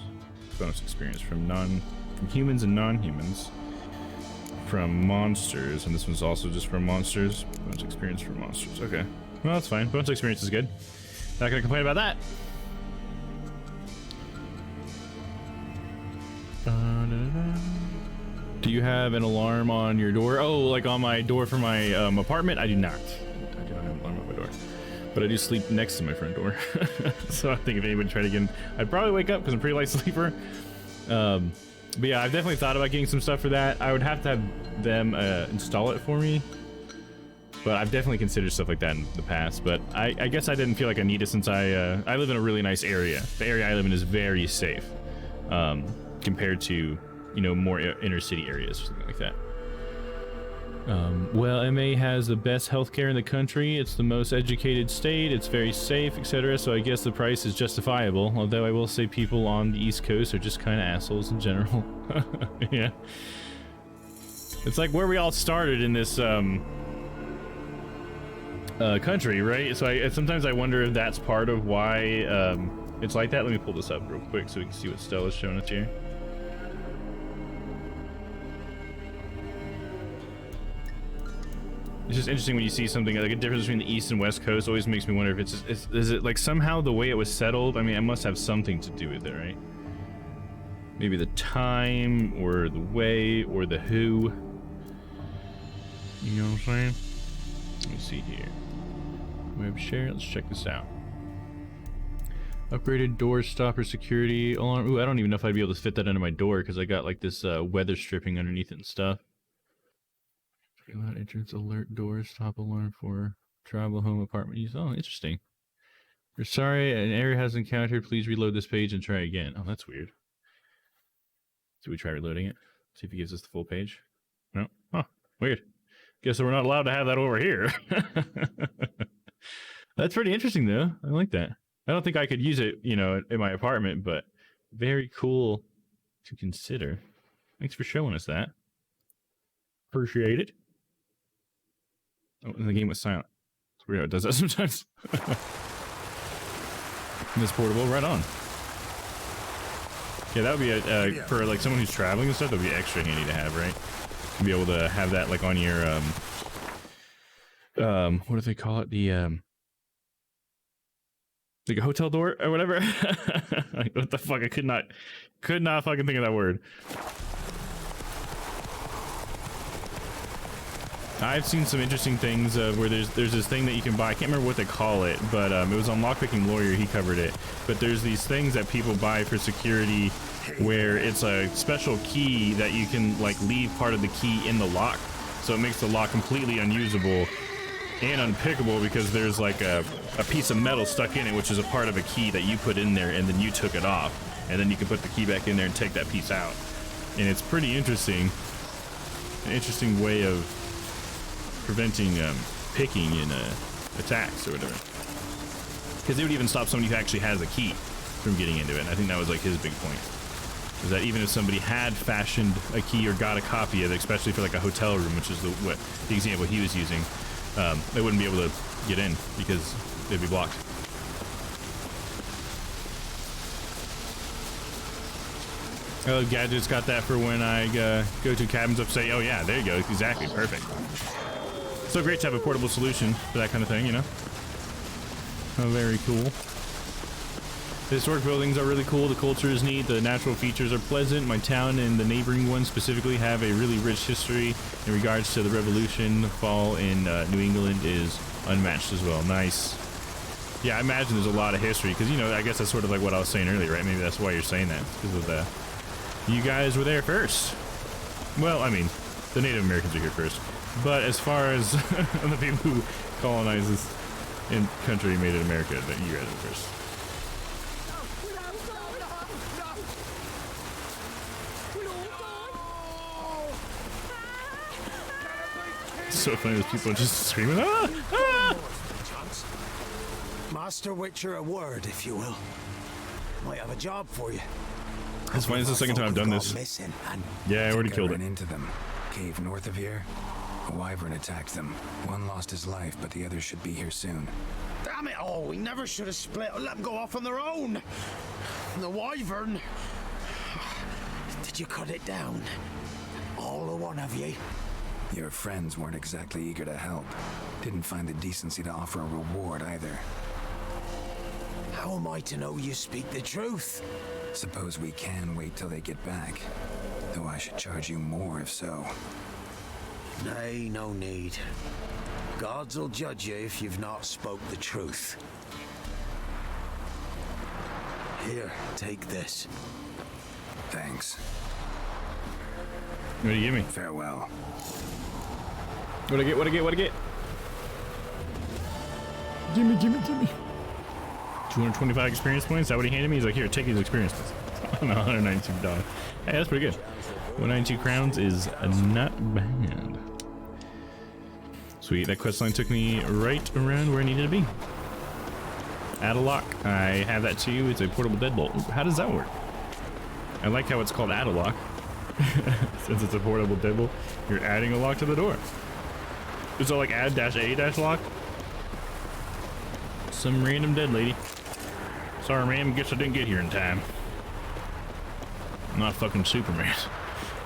Bonus experience from humans and non-humans. From monsters, and this one's also just from monsters. Bonus experience from monsters. Okay. Well, that's fine. Bonus experience is good. Not gonna complain about that. Do you have an alarm on your door? Oh, like on my door for my apartment? I do not. I do not have an alarm on my door. But I do sleep next to my front door. So I think if anybody tried to get in, I'd probably wake up because I'm a pretty light sleeper. But yeah, I've definitely thought about getting some stuff for that. I would have to have them install it for me. But I've definitely considered stuff like that in the past. But I guess I didn't feel like I need it since I live in a really nice area. The area I live in is very safe compared to, more inner city areas or something like that. Well, MA has the best healthcare in the country. It's the most educated state. It's very safe, etc. So I guess the price is justifiable. Although I will say people on the East Coast are just kind of assholes in general. Yeah. It's like where we all started in this country, right? So sometimes I wonder if that's part of why it's like that. Let me pull this up real quick so we can see what Stella's showing us here. It's just interesting when you see something like a difference between the East and West Coast. Always makes me wonder if is it like somehow the way it was settled? I mean, it must have something to do with it, right? Maybe the time, or the way, or the who. You know what I'm saying? Let me see here. Web share. Let's check this out. Upgraded door stopper security alarm. Ooh, I don't even know if I'd be able to fit that under my door because I got like this weather stripping underneath it and stuff. Loud entrance alert doors, top alarm for travel home apartment use. Oh, interesting. We're sorry, an error has encountered. Please reload this page and try again. Oh, that's weird. So we try reloading it. See if he gives us the full page. No. Oh, weird. Guess we're not allowed to have that over here. That's pretty interesting, though. I like that. I don't think I could use it, you know, in my apartment, but very cool to consider. Thanks for showing us that. Appreciate it. Oh, and the game was silent. It's weird how it does that sometimes. This portable, right on. Yeah, that would be a, for like someone who's traveling and stuff, that would be extra handy to have, right? To be able to have that like on your, what do they call it? The, like a hotel door or whatever. Like, what the fuck? I could not fucking think of that word. I've seen some interesting things where there's this thing that you can buy. I can't remember what they call it, but it was on Lockpicking Lawyer. He covered it. But there's these things that people buy for security where it's a special key that you can like leave part of the key in the lock. So it makes the lock completely unusable and unpickable because there's like a piece of metal stuck in it, which is a part of a key that you put in there and then you took it off. And then you can put the key back in there and take that piece out. And it's pretty interesting. An interesting way of preventing picking in attacks or whatever, because it would even stop somebody who actually has a key from getting into it. And I think that was like his big point, is that even if somebody had fashioned a key or got a copy of it, especially for like a hotel room, which is the example he was using, they wouldn't be able to get in because they'd be blocked. Oh, Gadget's got that for when I go to cabins upstate. Oh yeah, there you go, exactly, perfect. So great to have a portable solution for that kind of thing, you know? Oh, very cool. The historic buildings are really cool. The culture is neat. The natural features are pleasant. My town and the neighboring ones specifically have a really rich history in regards to the Revolution. The fall in New England is unmatched as well. Nice. Yeah, I imagine there's a lot of history because, you know, I guess that's sort of like what I was saying earlier, right? Maybe that's why you're saying that, because of the... You guys were there first. Well, I mean, the Native Americans are here first. But as far as the people who colonized this country made it America, that you guys were first. It's so funny, those people just screaming, ah! Ah! Master Witcher, a word, if you will. Might have a job for you. It's funny, it's the second time I've done this. Yeah, I already killed it. Into them. Cave north of here. A wyvern attacked them. One lost his life, but the other should be here soon. Damn it all, we never should have split or let them go off on their own. The wyvern. Did you cut it down? All the one of you? Your friends weren't exactly eager to help. Didn't find the decency to offer a reward either. How am I to know you speak the truth? Suppose we can wait till they get back. Though I should charge you more if so. Nay, no need. Gods will judge you if you've not spoke the truth. Here, take this. Thanks. What do you give me? Farewell. What'd I get? What'd I get? What'd I get? Gimme, gimme, gimme. 225 experience points? Is that what he handed me? He's like, here, take these experience points. No, $192. Hey, that's pretty good. 192 crowns is not bad. Sweet, that questline took me right around where I needed to be. Add a lock. I have that too. It's a portable deadbolt. How does that work? I like how it's called add a lock. Since it's a portable deadbolt, you're adding a lock to the door. Is it like add-a-lock? Some random dead lady. Sorry, ma'am. Guess I didn't get here in time. I'm not fucking Superman.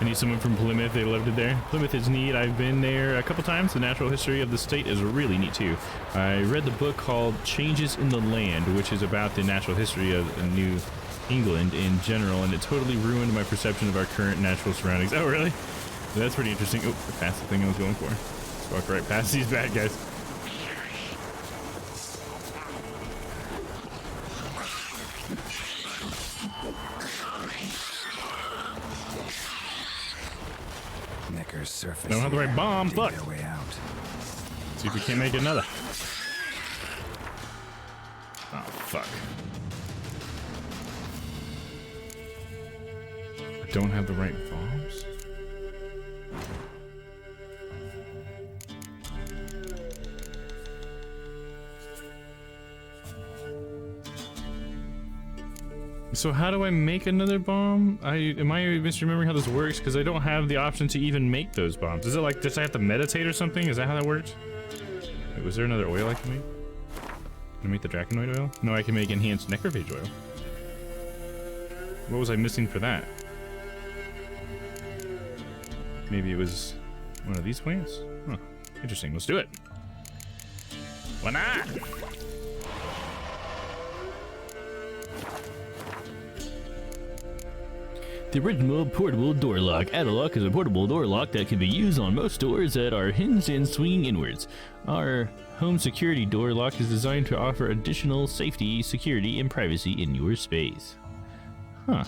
I need someone from Plymouth. They lived it there. Plymouth is neat. I've been there a couple times. The natural history of the state is really neat too. I read the book called Changes in the Land, which is about the natural history of New England in general, and it totally ruined my perception of our current natural surroundings. Oh, really? That's pretty interesting. Oh, I passed the thing I was going for. Let's walk right past these bad guys. don't have the right bomb. Fuck. Way out. See if we can't make another. Oh, fuck. I don't have the right bombs. So how do I make another bomb? Am I misremembering how this works? Because I don't have the option to even make those bombs. Is it like, does I have to meditate or something? Is that how that works? Wait, was there another oil I can make? Can I make the Draconoid oil? No, I can make enhanced necrophage oil. What was I missing for that? Maybe it was one of these plants? Huh. Interesting. Let's do it. Why not? The original portable door lock. Add-a-lock is a portable door lock that can be used on most doors that are hinged and swing inwards. Our home security door lock is designed to offer additional safety, security, and privacy in your space. Huh.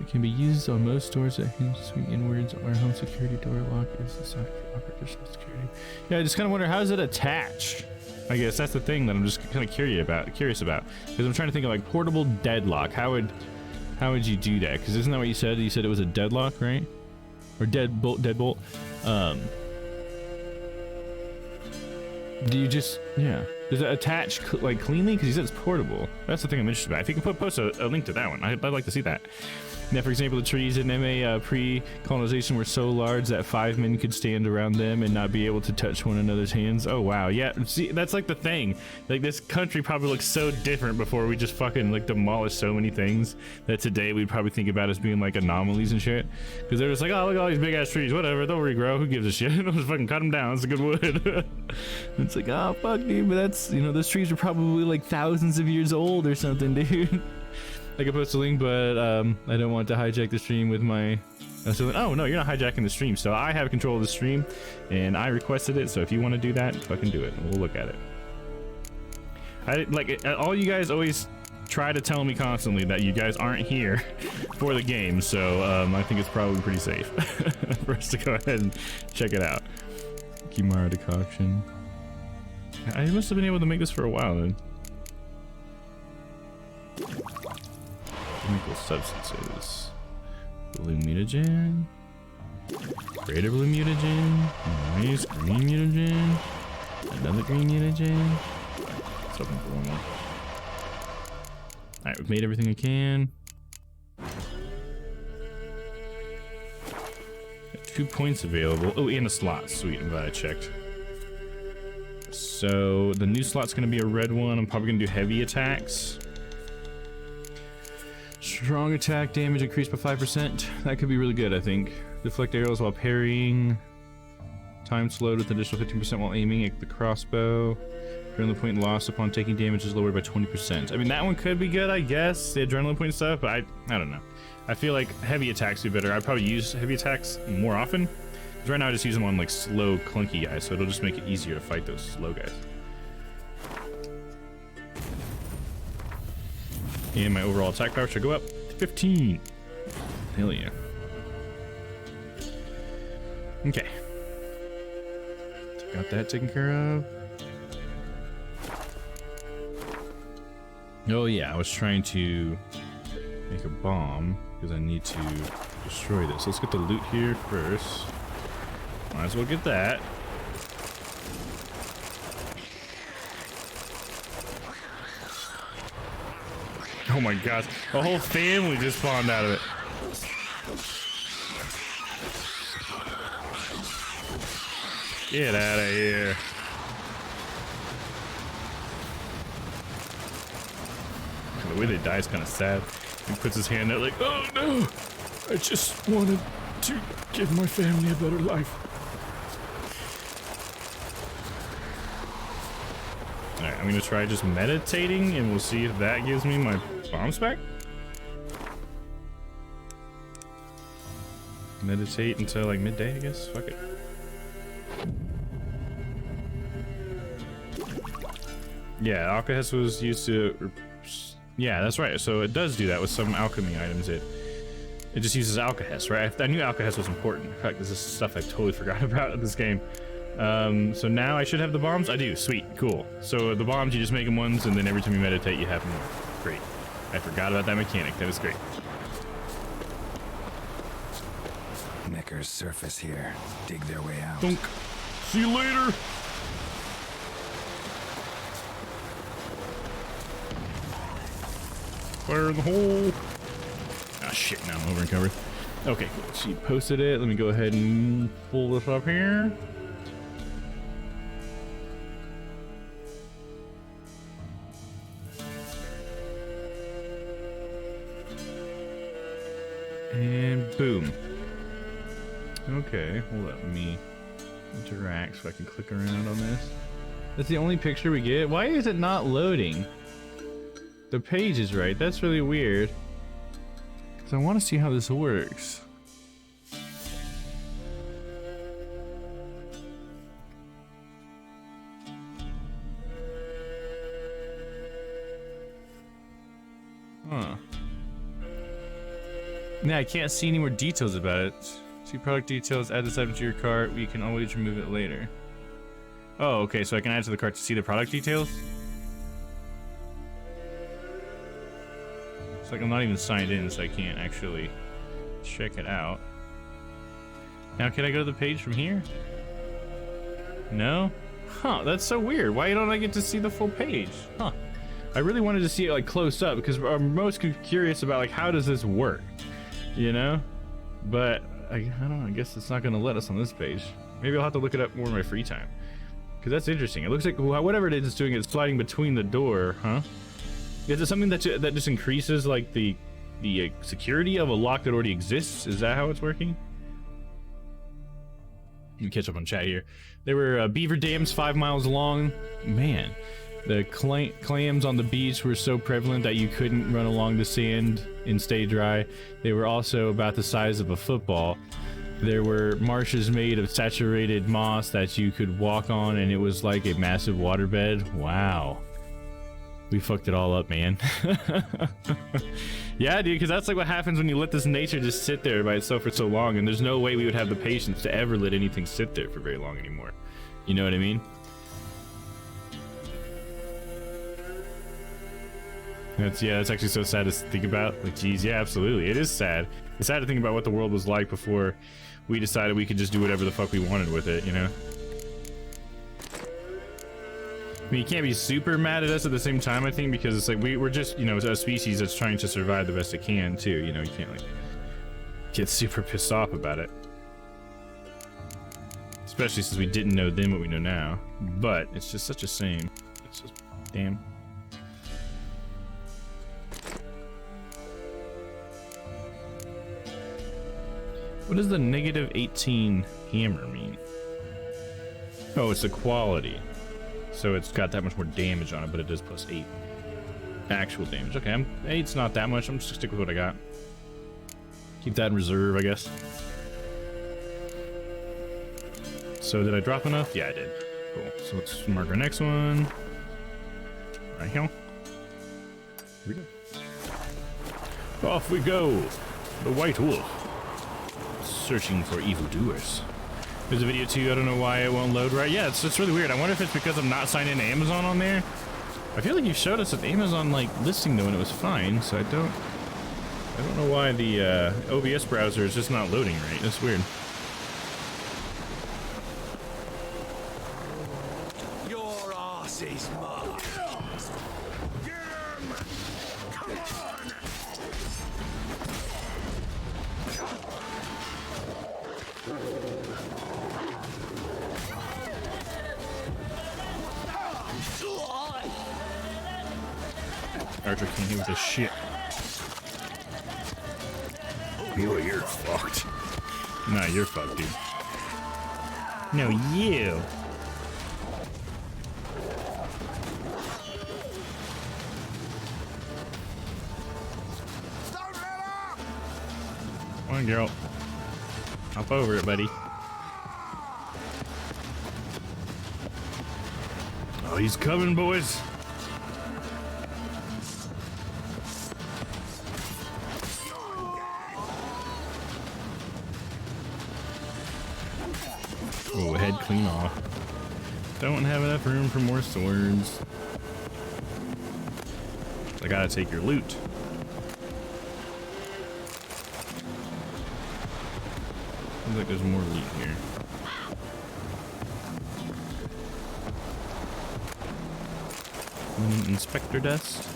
It can be used on most doors that hinge and swing inwards. Our home security door lock is designed to offer additional security. Yeah, I just kind of wonder, how does it attach? I guess that's the thing that I'm just kind of curious about. Because I'm trying to think of like portable deadlock. How would you do that? Because isn't that what you said? You said it was a deadlock, right? Or deadbolt. Do you just, yeah. Does it attach like cleanly? Because you said it's portable. That's the thing I'm interested about. If you can post a link to that one, I'd like to see that. Now, for example, the trees in MA pre-colonization were so large that 5 men could stand around them and not be able to touch one another's hands. Oh, wow. Yeah, see, that's like the thing. Like, this country probably looked so different before we just fucking, like, demolished so many things that today we'd probably think about as being, like, anomalies and shit. Because they're just like, oh, look at all these big-ass trees. Whatever, they'll regrow. Who gives a shit? They'll just fucking cut them down. It's a good wood. It's like, oh, fuck, dude. But that's, you know, those trees are probably, like, thousands of years old or something, dude. I could post a link, but I don't want to hijack the stream with my... oh, no, you're not hijacking the stream. So I have control of the stream, and I requested it. So if you want to do that, fucking do it. We'll look at it. All you guys always try to tell me constantly that you guys aren't here for the game. So I think it's probably pretty safe for us to go ahead and check it out. Kimara decoction. I must have been able to make this for a while then. Chemical substances. Blue mutagen. Greater blue mutagen. Nice green mutagen. Another green mutagen. Something for one more. Alright, we've made everything we can. Got 2 points available. Oh, and a slot. Sweet, I'm glad I checked. So the new slot's gonna be a red one. I'm probably gonna do heavy attacks. Strong attack damage increased by 5%. That could be really good, I think. Deflect arrows while parrying. Time slowed with an additional 15% while aiming at the crossbow. Adrenaline point lost upon taking damage is lowered by 20%. I mean, that one could be good, I guess. The adrenaline point stuff, but I don't know. I feel like heavy attacks would be better. I'd probably use heavy attacks more often. Because right now I just use them on like slow, clunky guys, so it'll just make it easier to fight those slow guys. And my overall attack power should go up to 15. Hell yeah. Okay. Got that taken care of. Oh yeah, I was trying to make a bomb because I need to destroy this. Let's get the loot here first. Might as well get that. Oh my gosh, a whole family just spawned out of it. Get out of here. The way they die is kind of sad. He puts his hand out like, oh no, I just wanted to give my family a better life. Alright, I'm gonna try just meditating and we'll see if that gives me my bombs back. Meditate until like midday, I guess. Fuck it. Yeah, Alcahest was used to... Yeah, that's right. So it does do that with some alchemy items. It It just uses alcohol, right? I knew alcohol was important. In fact, this is stuff I totally forgot about in this game. So now I should have the bombs? I do. Sweet. Cool. So the bombs, you just make them once, and then every time you meditate, you have more. Great. I forgot about that mechanic. That is great. Knickers surface here. Dig their way out. Dunk. See you later. Fire in the hole. Ah, shit. Now I'm over encumbered. Okay, cool. She posted it. Let me go ahead and pull this up here. And boom. Okay, hold up. Let me interact so I can click around on this. That's the only picture we get? Why is it not loading? The page is right. That's really weird. Because I want to see how this works. Huh. Yeah, I can't see any more details about it. See product details, add this item to your cart. We can always remove it later. Oh, okay, so I can add it to the cart to see the product details? It's like I'm not even signed in, so I can't actually check it out. Now, can I go to the page from here? No? Huh, that's so weird. Why don't I get to see the full page? Huh. I really wanted to see it like close up because I'm most curious about like how does this work? You know? But I don't know, I guess it's not gonna let us on this page. Maybe I'll have to look it up more in my free time. Because that's interesting. It looks like whatever it is it's doing, it's sliding between the door, huh? Is it something that just increases like the security of a lock that already exists? Is that how it's working? Let me catch up on chat here. There were beaver dams 5 miles long. Man, the clams on the beach were so prevalent that you couldn't run along the sand and stay dry. They were also about the size of a football. There were marshes made of saturated moss that you could walk on, and it was like a massive waterbed. Wow. We fucked it all up, man. Yeah, dude, because that's like what happens when you let this nature just sit there by itself for so long, and there's no way we would have the patience to ever let anything sit there for very long anymore. You know what I mean? That's actually so sad to think about. Like, geez, yeah, absolutely. It is sad. It's sad to think about what the world was like before we decided we could just do whatever the fuck we wanted with it, you know? I mean, you can't be super mad at us at the same time, I think, because it's like we're just, you know, a species that's trying to survive the best it can, too. You know, you can't, like, get super pissed off about it. Especially since we didn't know then what we know now. But it's just such a shame. It's just, damn. What does the -18 hammer mean? Oh, it's the quality. So it's got that much more damage on it, but it does +8 actual damage. Okay, 8's not that much. I'm just gonna stick with what I got. Keep that in reserve, I guess. So did I drop enough? Yeah, I did. Cool. So let's mark our next one. Right here. Here we go. Off we go. The White Wolf. Searching for evildoers. There's a video too. I don't know why it won't load right. Yeah, it's really weird. I wonder if it's because I'm not signed into Amazon on there. I feel like you showed us an Amazon like listing though, and it was fine. So I don't know why the OBS browser is just not loading right. That's weird. Your ass is mine. Get him! Come on! Archer can't hit with this shit. You're fucked. Nah, you're fucked, dude. No, you. Come on, girl. Hop over it, buddy. Oh, he's coming, boys. Oh, head clean off. Don't have enough room for more swords. I gotta take your loot. Seems like there's more loot here. Inspector dust.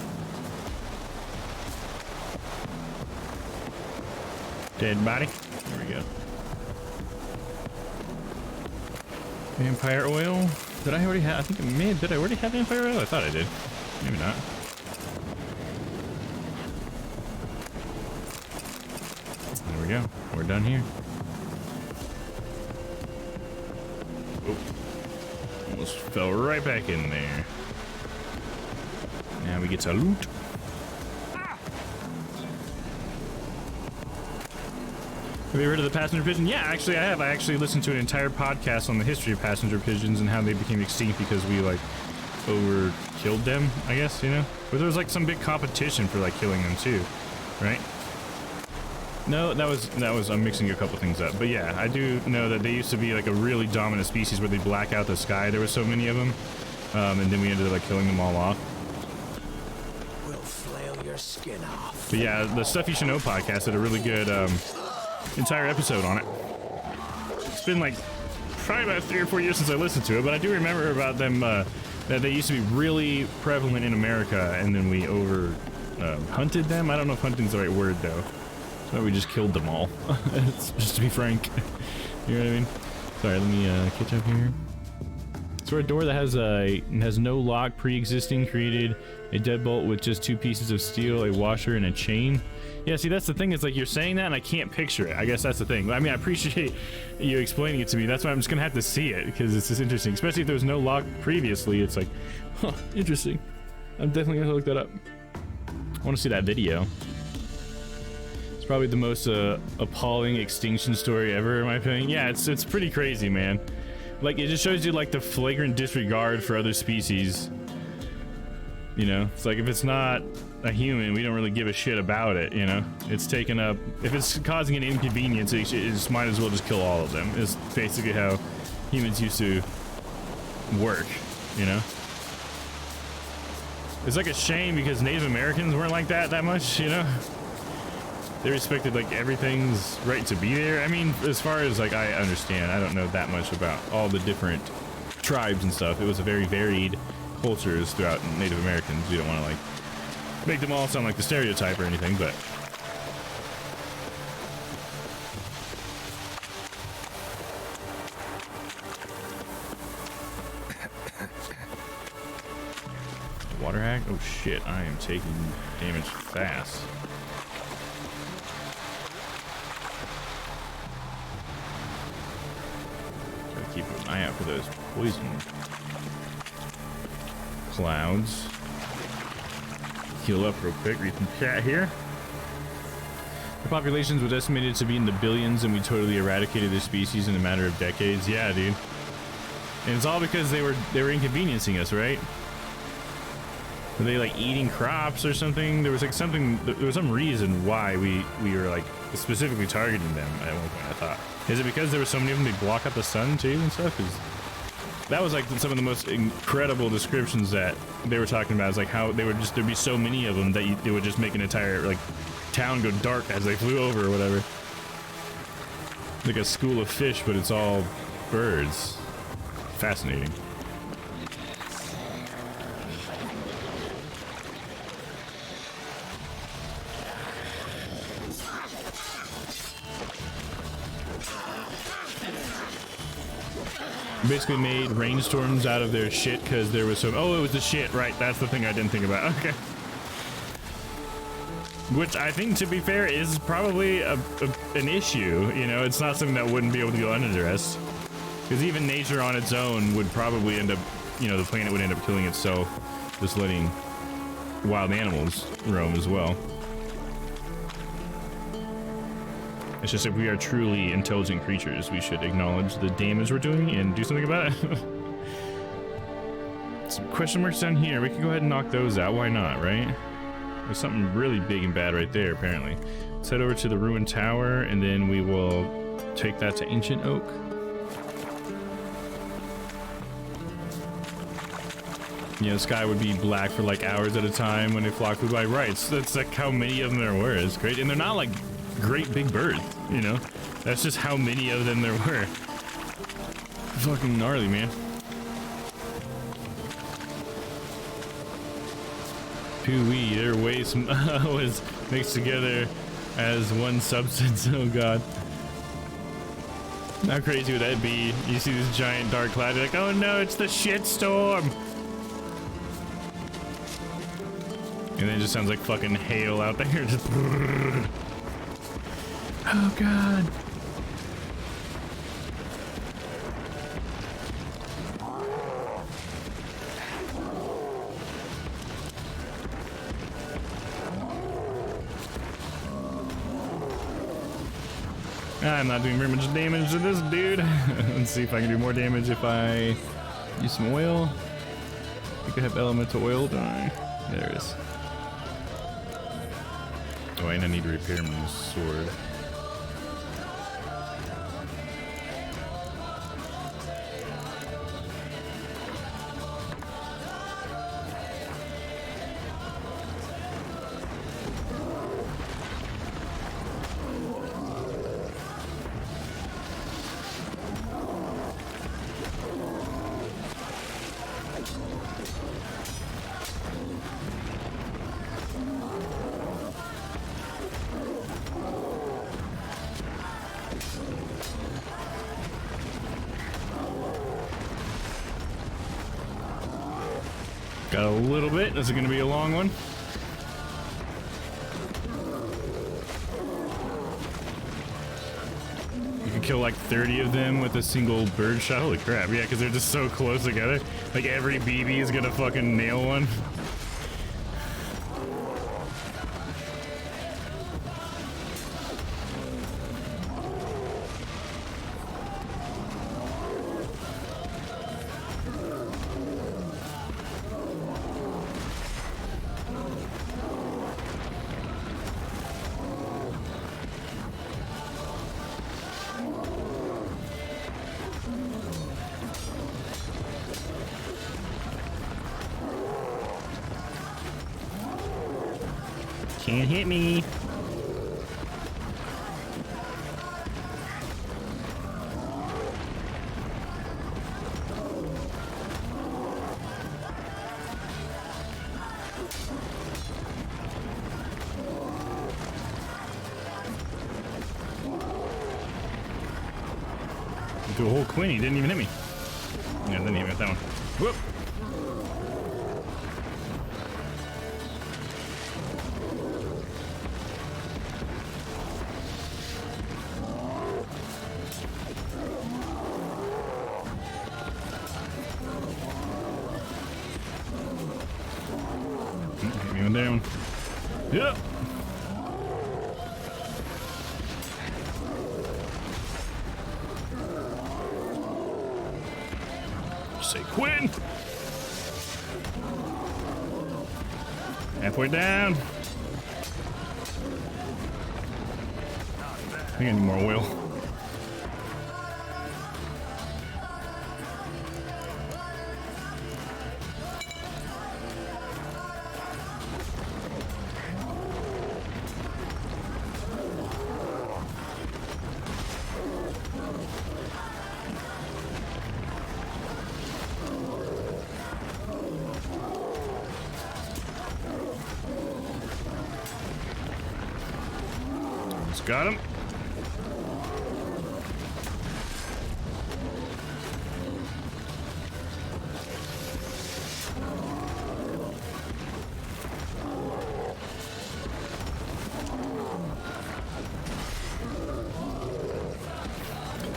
Dead body. There we go. Vampire oil. Did I already have? I think I may. Did I already have vampire oil? I thought I did. Maybe not. There we go. We're done here. Oh. Almost fell right back in there. Now we get to loot. Have you heard of the passenger pigeon? Yeah, actually I have. I actually listened to an entire podcast on the history of passenger pigeons and how they became extinct because we like over-killed them, I guess, you know? But there was like some big competition for like killing them too, right? No, that was I'm mixing a couple things up. But yeah, I do know that they used to be like a really dominant species where they black out the sky. There were so many of them. And then we ended up like killing them all off. We'll flail your skin off. But yeah, the Stuff You Should Know podcast did a really good entire episode on it. It's been like probably about 3 or 4 years since I listened to it, but I do remember about them that they used to be really prevalent in America, and then we hunted them. I don't know if hunting's the right word though. So we just killed them all. It's just to be frank. You know what I mean? Sorry, let me catch up here. So a door that has no lock, pre-existing, created a deadbolt with just 2 pieces of steel, a washer, and a chain. Yeah, see, that's the thing. Is like you're saying that, and I can't picture it. I guess that's the thing. I mean, I appreciate you explaining it to me. That's why I'm just gonna have to see it because it's just interesting. Especially if there was no lock previously. It's like, huh, interesting. I'm definitely gonna look that up. I want to see that video. It's probably the most appalling extinction story ever, in my opinion. Yeah, it's pretty crazy, man. Like, it just shows you like the flagrant disregard for other species. You know, it's like if it's not a human, we don't really give a shit about it, you know? It's taken up, if it's causing an inconvenience, it just might as well just kill all of them. It's basically how humans used to work, you know? It's like a shame because Native Americans weren't like that much, you know? They respected like everything's right to be there. I mean, as far as like I understand, I don't know that much about all the different tribes and stuff. It was a very varied cultures throughout Native Americans. You don't want to like make them all sound like the stereotype or anything, but water hack. Oh shit! I am taking damage fast. Gotta keep an eye out for those poison clouds. Heal up real quick. Read some chat here. The populations was estimated to be in the billions, and we totally eradicated the species in a matter of decades. Yeah, dude. And it's all because they were inconveniencing us, right? Were they like eating crops or something? There was like something. There was some reason why we were like specifically targeting them at one point. I thought. Is it because there were so many of them? They block out the sun too and stuff? Because that was like some of the most incredible descriptions that they were talking about. Is like how they would just there'd be so many of them that they would just make an entire like town go dark as they flew over or whatever. Like a school of fish, but it's all birds. Fascinating. Basically made rainstorms out of their shit because there was some. Oh, it was the shit, right? That's the thing I didn't think about. Okay. Which I think, to be fair, is probably an issue. You know, it's not something that wouldn't be able to go unaddressed. Because even nature on its own would probably end up, you know, the planet would end up killing itself, just letting wild animals roam as well. It's just if we are truly intelligent creatures, we should acknowledge the damage we're doing and do something about it. Some question marks down here. We could go ahead and knock those out. Why not, right? There's something really big and bad right there, apparently. Let's head over to the ruined tower, and then we will take that to Ancient Oak. you know, sky would be black for like hours at a time when they flock food by. Right, so that's like how many of them there were. It's great, and they're not like great big birds, you know. That's just how many of them there were. Fucking gnarly, man. Pooey, their waste was mixed together as one substance. Oh god. How crazy would that be? You see this giant dark cloud, you're like, oh no, it's the shitstorm! And then it just sounds like fucking hail out there. Just oh god. I'm not doing very much damage to this dude. Let's see if I can do more damage if I use some oil. I think I have elemental oil, don't I? There it is. Oh, and I need to repair my sword. Got a little bit. This is going to be a long one. You can kill like 30 of them with a single bird shot. Holy crap. Yeah, because they're just so close together. Like every BB is going to fucking nail one. Can't hit me. Do a whole Quinn, he didn't even hit me. Yeah, didn't even hit that one. Whoop. Hit me one down. Yep. Say Quinn. Halfway down. I think I need more oil. Got him.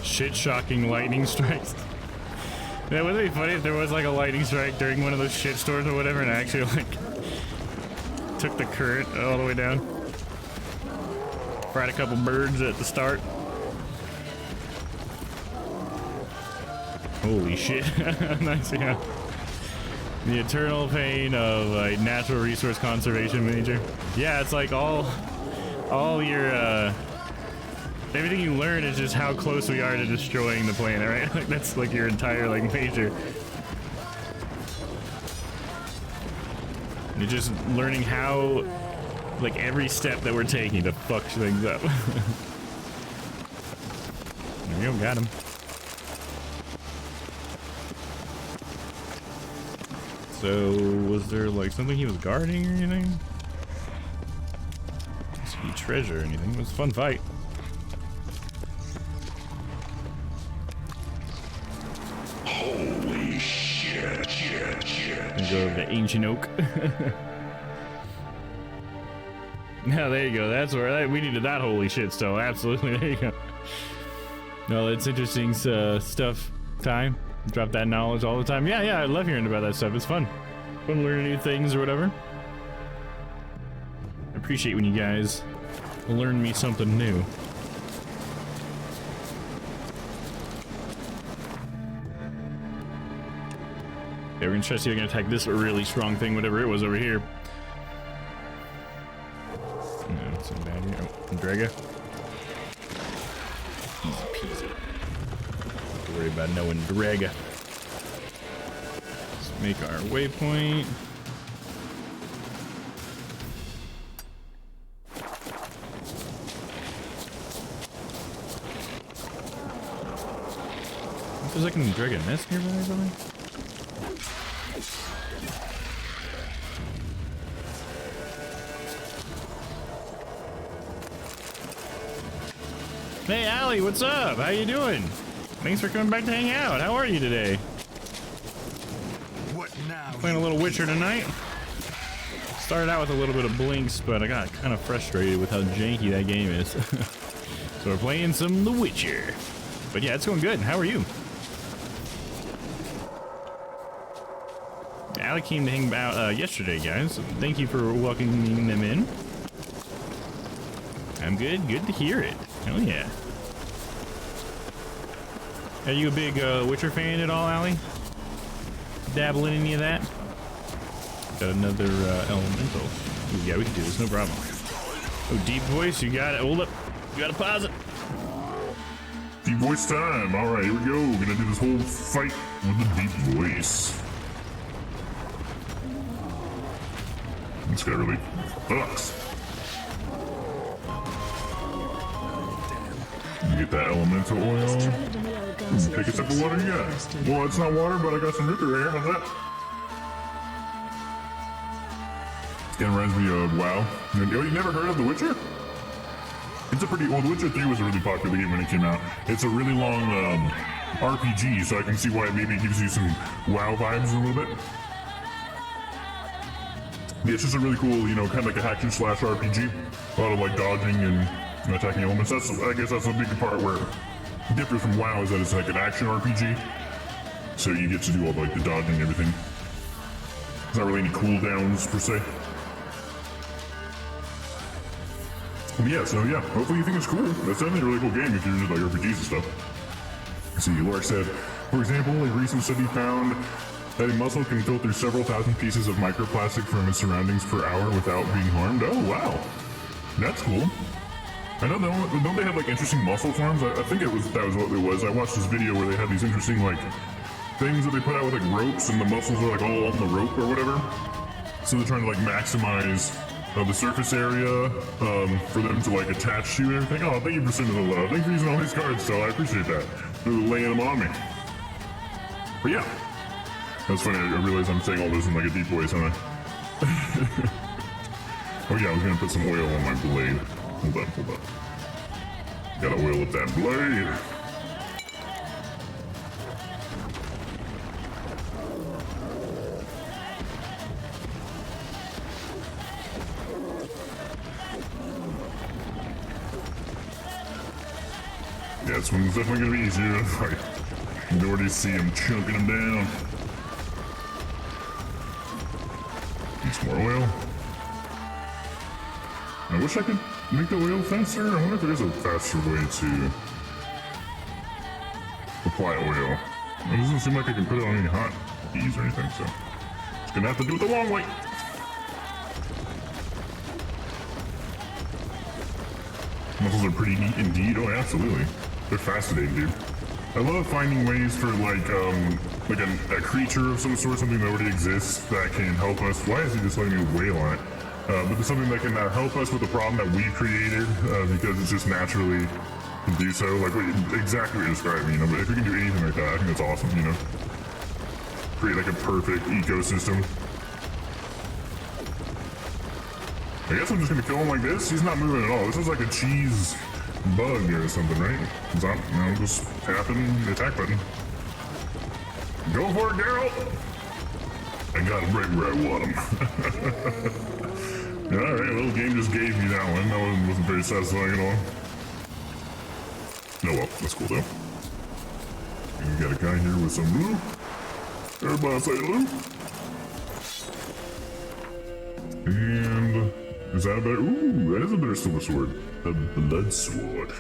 Shit-shocking lightning strikes. Yeah, wouldn't it be funny if there was like a lightning strike during one of those shit storms or whatever and I actually like took the current all the way down? Fried a couple birds at the start. Holy shit. Nice, yeah. The eternal pain of a natural resource conservation major. Yeah, it's like all your, everything you learn is just how close we are to destroying the planet, right? Like that's like your entire like major. You're just learning how, like, every step that we're taking to fuck things up. There you go, got him. So, was there like something he was guarding or anything? See treasure or anything? It was a fun fight. Holy shit, And go over to Ancient Oak. Now there you go. That's where we needed that holy shit still. Absolutely. There you go. No, it's interesting stuff. Time. Drop that knowledge all the time. Yeah, I love hearing about that stuff. It's fun. Fun learning new things or whatever. I appreciate when you guys learn me something new. Yeah, we're gonna try to see if we can attack this really strong thing, whatever it was over here. No, it's not bad here. Oh, Draga. Easy peasy. Don't worry about knowing Draga. Let's make our waypoint. Feels like I can drag a nest nearby or something. Hey, Allie, what's up? How you doing? Thanks for coming back to hang out. How are you today? What now? Playing a little Witcher tonight. Started out with a little bit of Blinks, but I got kind of frustrated with how janky that game is. So we're playing some The Witcher. But yeah, it's going good. How are you? Allie came to hang out yesterday, guys. So thank you for welcoming them in. I'm good. Good to hear it. Hell yeah. Are you a big Witcher fan at all, Allie? Dabble in any of that? Got another elemental. Ooh, yeah, we can do this, no problem. Oh, deep voice, you got it. Hold up. You gotta pause it. Deep voice time. All right, here we go. We're gonna do this whole fight with the deep voice. This guy really sucks. You get that elemental oil. Take a sip of water, you got it. Well, it's not water, but I got some liquor right here. How's that? It reminds me of WoW. Oh, you never heard of The Witcher? It's a pretty... Well, The Witcher 3 was a really popular game when it came out. It's a really long RPG, so I can see why maybe it gives you some WoW vibes a little bit. Yeah, it's just a really cool, you know, kind of like a hack and slash RPG. A lot of like dodging and attacking elements. I guess that's a big part where it differs from WoW is that it's like an action RPG. So you get to do all like the dodging and everything. There's not really any cooldowns per se. But yeah, so yeah, hopefully you think it's cool. That's definitely a really cool game if you're into like RPGs and stuff. Let's see, Lark said, for example, a recent study found that a mussel can filter several thousand pieces of microplastic from its surroundings per hour without being harmed. Oh, wow. That's cool. I know, don't they have like interesting mussel forms? I think that was what it was. I watched this video where they had these interesting like things that they put out with like ropes and the mussels are like all on the rope or whatever. So they're trying to like maximize the surface area for them to like attach to and everything. Oh, thank you for sending the love. Thank you for using all these cards, so I appreciate that. For laying them on me. But yeah. That's funny, I realize I'm saying all this in like a deep voice, huh? Oh yeah, I was gonna put some oil on my blade. Hold up. Gotta oil up that blade. Yeah, this one's definitely gonna be easier. You can already see him chunking them down. Need some more oil. I wish I could make the oil faster. I wonder if there is a faster way to apply oil. It doesn't seem like I can put it on any hot keys or anything, so just gonna have to do it the long way. Muscles are pretty neat indeed. Oh, absolutely. They're fascinating, dude. I love finding ways for like a creature of some sort, something that already exists that can help us. Why is he just letting me wail on it? But there's something that can help us with the problem that we created because it's just naturally can do so. Like exactly what you're describing, you know. But if we can do anything like that, I think that's awesome, you know. Create like a perfect ecosystem. I guess I'm just gonna kill him like this. He's not moving at all. This is like a cheese bug or something, right? It's not, you know, just tapping the attack button. Go for it, Geralt! I got him right where I want him. Alright, well, the game just gave me that one. That one wasn't very satisfying at all. Oh well, that's cool though. And we got a guy here with some loot. Everybody say loot. And is that a better? Ooh, that is a better silver sword. The blood sword.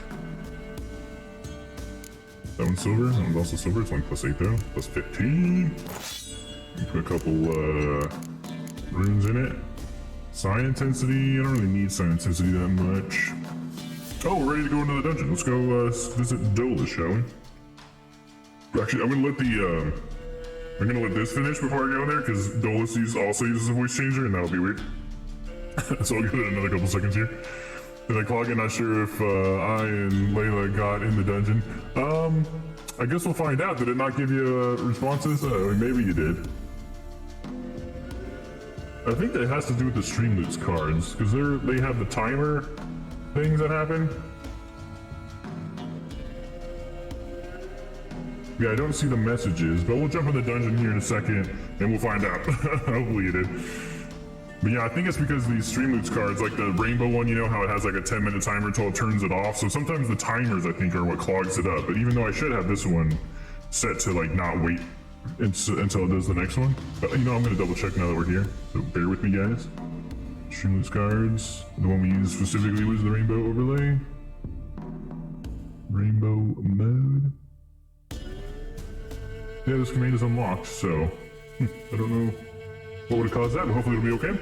That one's silver. That one's also silver. It's only +8 though. +15. You put a couple runes in it. Psi intensity. I don't really need psi intensity that much. Oh, we're ready to go into the dungeon. Let's go visit Dolus, shall we? Actually, I'm gonna let this finish before I go there because Dolus also uses a voice changer, and that'll be weird. So I'll give it another couple seconds here. Did I clog it? Not sure if I and Layla got in the dungeon. I guess we'll find out. Did it not give you responses? Maybe you did. I think that has to do with the Streamloots cards because they have the timer things that happen. Yeah, I don't see the messages, but we'll jump in the dungeon here in a second and we'll find out. Hopefully you did. But yeah, I think it's because these Streamloots cards, like the rainbow one, you know how it has like a 10-minute timer until it turns it off. So sometimes the timers, I think, are what clogs it up. But even though I should have this one set to like not wait until it does the next one. But you know, I'm gonna double check now that we're here. So bear with me, guys. Streamloots cards. The one we used specifically was the rainbow overlay. Rainbow mode. Yeah, this command is unlocked, so I don't know what would have caused that, but hopefully it'll be okay.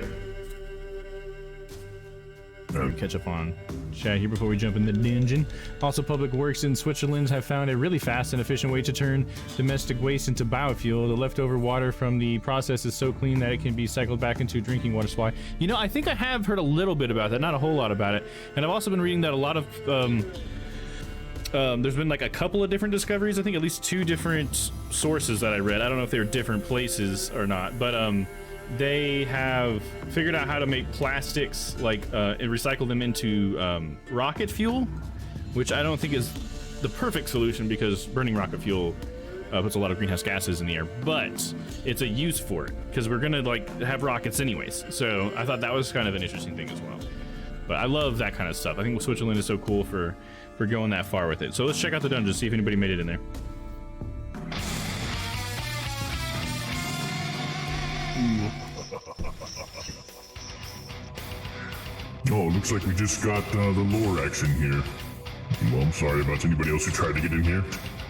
Catch up on chat here before we jump in the dungeon. Also, Public Works in Switzerland have found a really fast and efficient way to turn domestic waste into biofuel. The leftover water from the process is so clean that it can be cycled back into a drinking water supply. You know, I think I have heard a little bit about that, not a whole lot about it. And I've also been reading that a lot of there's been like a couple of different discoveries. I think at least 2 different sources that I read. I don't know if they're different places or not, but they have figured out how to make plastics like and recycle them into rocket fuel, which I don't think is the perfect solution because burning rocket fuel puts a lot of greenhouse gases in the air, but it's a use for it because we're gonna like have rockets anyways. So I thought that was kind of an interesting thing as well. But I love that kind of stuff. I think Switzerland is so cool for going that far with it. So let's check out the dungeon, see if anybody made it in there. Oh, looks like we just got the lore action here. Well, I'm sorry about anybody else who tried to get in here.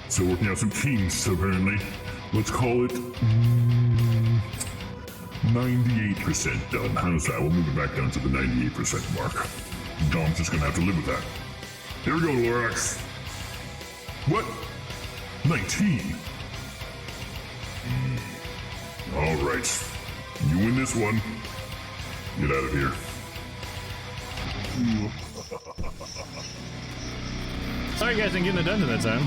Still working out some kinks, apparently. Let's call it 98% done. How's that? We'll move it back down to the 98% mark. Dom's just gonna have to live with that. Here we go, Lorax. What? 19? All right. You win this one. Get out of here. Sorry guys, didn't get in the dungeon that time.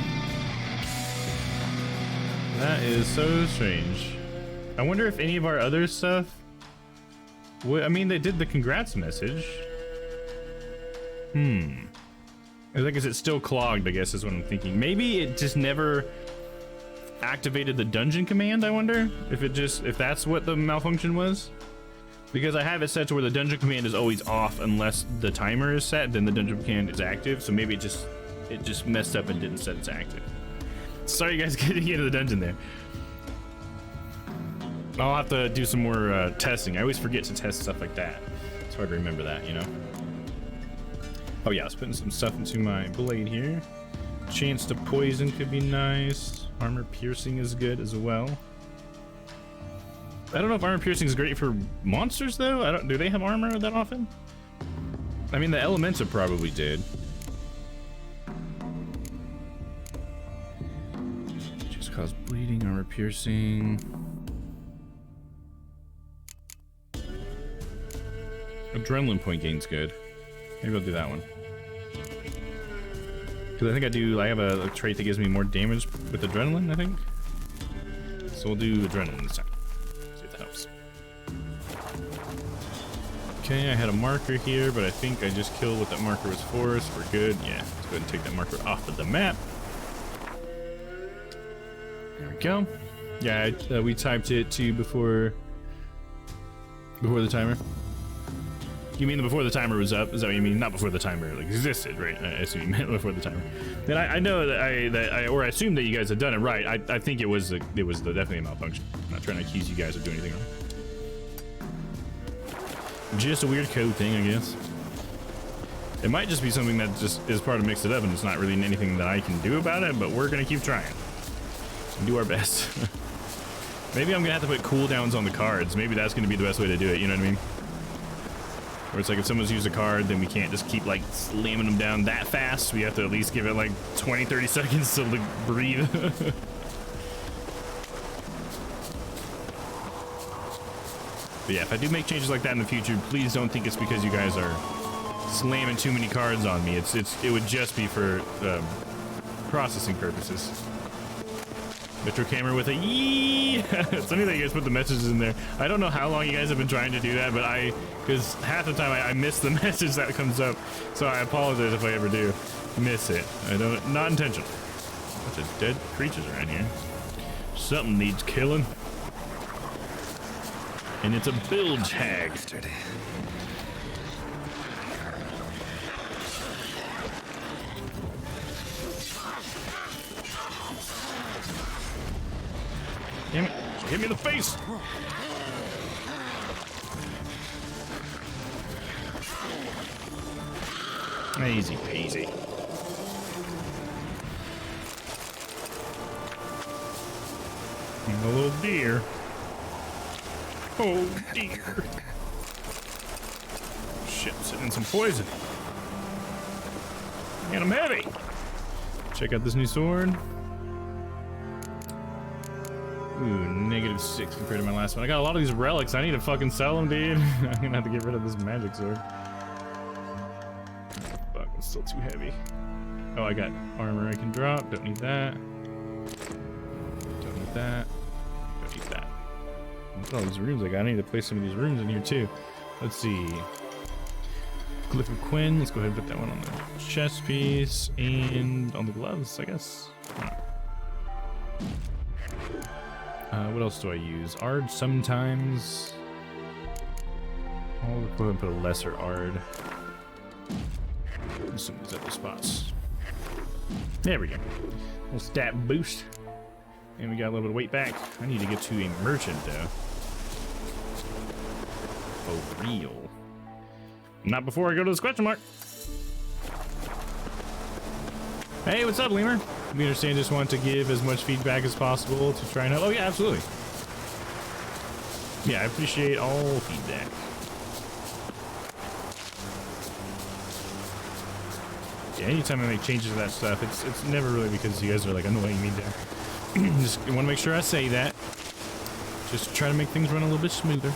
That is so strange. I wonder if any of our other stuff... I mean, they did the congrats message. I think it's still clogged, I guess is what I'm thinking. Maybe it just never activated the dungeon command, I wonder? If that's what the malfunction was? Because I have it set to where the dungeon command is always off unless the timer is set, then the dungeon command is active. So maybe it just messed up and didn't set it to active. Sorry you guys getting into the dungeon there. I'll have to do some more testing. I always forget to test stuff like that. It's hard to remember that, you know? Oh yeah, I was putting some stuff into my blade here. Chance to poison could be nice. Armor piercing is good as well. I don't know if armor piercing is great for monsters though. Do they have armor that often? I mean, the Elementor probably did. cause bleeding, armor piercing. Adrenaline point gain's good. Maybe I'll do that one. Because I have a trait that gives me more damage with adrenaline, I think. So we'll do adrenaline this time. See if that helps. Okay, I had a marker here, but I think I just killed what that marker was for, so we're good. Yeah, let's go ahead and take that marker off of the map. There we go. Yeah, we typed it to before the timer. You mean before the timer was up? Is that what you mean? Not before the timer like existed, right? I assume you meant before the timer. Then I know that I assume that you guys had done it right. I think it was definitely a malfunction. I'm not trying to accuse you guys of doing anything wrong. Just a weird code thing, I guess. It might just be something that just is part of Mix It Up, and it's not really anything that I can do about it. But we're gonna keep trying and do our best. Maybe I'm gonna have to put cooldowns on the cards. Maybe that's gonna be the best way to do it. You know what I mean? Where it's like if someone's used a card, then we can't just keep like slamming them down that fast. We have to at least give it like 20-30 seconds to like breathe. But yeah, if I do make changes like that in the future, please don't think it's because you guys are slamming too many cards on me. It would just be for processing purposes. Metro camera with a yee. It's funny that you guys put the messages in there. I don't know how long you guys have been trying to do that, but because half the time I miss the message that comes up, so I apologize if I ever do miss it. Not intentional. Bunch of dead creatures around here. Something needs killing, and it's a bilge hag. Damn it, she hit me in the face! Easy peasy. And a little deer. Oh dear. Shit, I'm sitting in some poison. And I'm heavy. Check out this new sword. Ooh, -6 compared to my last one. I got a lot of these relics. I need to fucking sell them, dude. I'm gonna have to get rid of this magic sword. Fuck, it's still too heavy. Oh, I got armor I can drop. Don't need that. Don't need that. Don't need that. Look at all these rooms I got. I need to place some of these rooms in here too. Let's see. Glyph of Quinn. Let's go ahead and put that one on the chest piece and on the gloves, I guess. What else do I use? Ard sometimes. I'll go ahead and put a lesser Ard. Some of these other spots. There we go. Little stat boost. And we got a little bit of weight back. I need to get to a merchant though. For real. Not before I go to this question mark. Hey, what's up, Lemur? We understand, just want to give as much feedback as possible to try and help. Oh yeah, absolutely. Yeah, I appreciate all feedback. Yeah, anytime I make changes to that stuff, it's never really because you guys are like annoying me there. Just want to make sure I say that. Just to try to make things run a little bit smoother.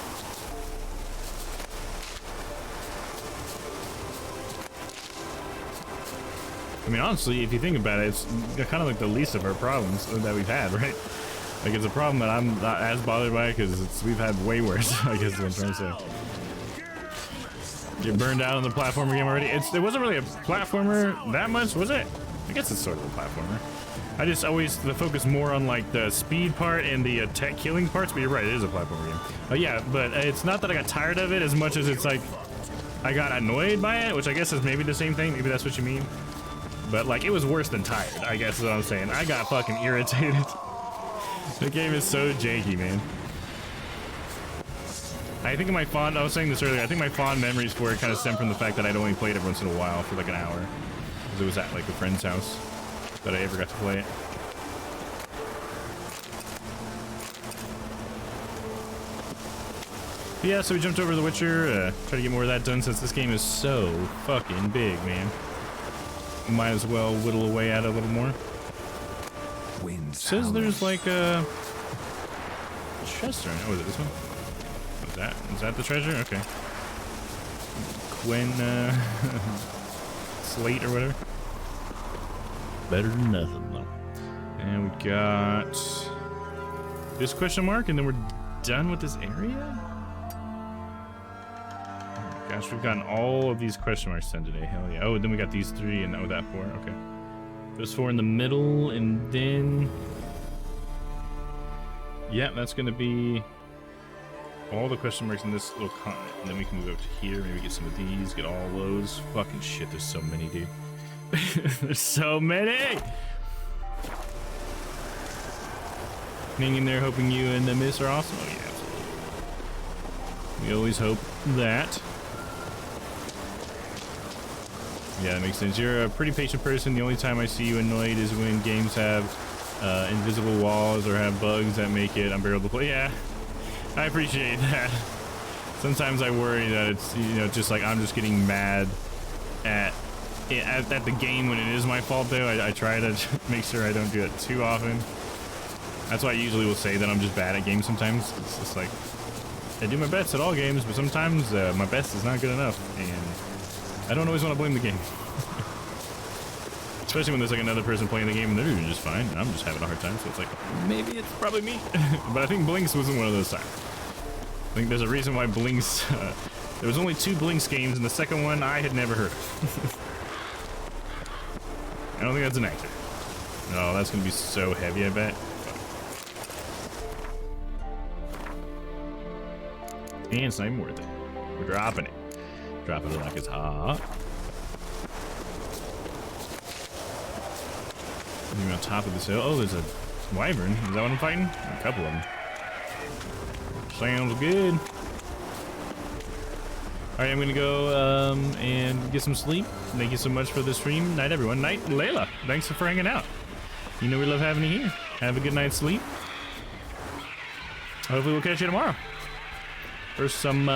I mean, honestly, if you think about it, it's kind of like the least of our problems that we've had, right? Like, it's a problem that I'm not as bothered by because we've had way worse, I guess is what I'm trying to say. Get burned out on the platformer game already? It wasn't really a platformer that much, was it? I guess it's sort of a platformer. I just always focus more on like the speed part and the tech killing parts, but you're right, it is a platformer game. Yeah, but it's not that I got tired of it as much as it's like I got annoyed by it, which I guess is maybe the same thing. Maybe that's what you mean. But like, it was worse than tired, I guess is what I'm saying. I got fucking irritated. The game is so janky, man. I think I was saying this earlier, I think my fond memories for it kind of stem from the fact that I'd only played it once in a while for like an hour. Because it was at like a friend's house that I ever got to play it. But yeah, so we jumped over The Witcher, try to get more of that done since this game is so fucking big, man. Might as well whittle away at it a little more. Wind says there's like a chest right now. Oh, is it this one? What's that? Is that the treasure? Okay. Quinn slate or whatever. Better than nothing though. And we got this question mark, and then we're done with this area. Oh gosh, we've gotten all of these question marks done today. Hell yeah! Oh, then we got these 3, and oh, that 4. Okay, there's 4 in the middle, and then yeah, that's gonna be all the question marks in this little continent. And then we can move up to here, maybe get some of these, get all those. Fucking shit, there's so many, dude. There's so many! Hanging there hoping you and the miss are awesome. Oh yeah, absolutely. We always hope that. Yeah, that makes sense. You're a pretty patient person. The only time I see you annoyed is when games have invisible walls or have bugs that make it unbearable to play. Yeah, I appreciate that. Sometimes I worry that it's, you know, just like I'm just getting mad at the game when it is my fault, though. I try to make sure I don't do it too often. That's why I usually will say that I'm just bad at games sometimes. It's just like, I do my best at all games, but sometimes my best is not good enough, and I don't always want to blame the game. Especially when there's like another person playing the game and they're doing just fine, and I'm just having a hard time, so it's like, maybe it's probably me. But I think Blix wasn't one of those times. I think there's a reason why Blix, there was only 2 Blix games, and the second one I had never heard of. I don't think that's an actor. Oh, that's gonna be so heavy, I bet. And it's not even worth it. We're dropping it. Dropping it like it's hot. Maybe on top of this hill. Oh, there's a wyvern. Is that what I'm fighting? A couple of them. Sounds good. Alright, I'm gonna go and get some sleep. Thank you so much for the stream. Night, everyone. Night, Layla. Thanks for hanging out. You know we love having you here. Have a good night's sleep. Hopefully we'll catch you tomorrow. Or some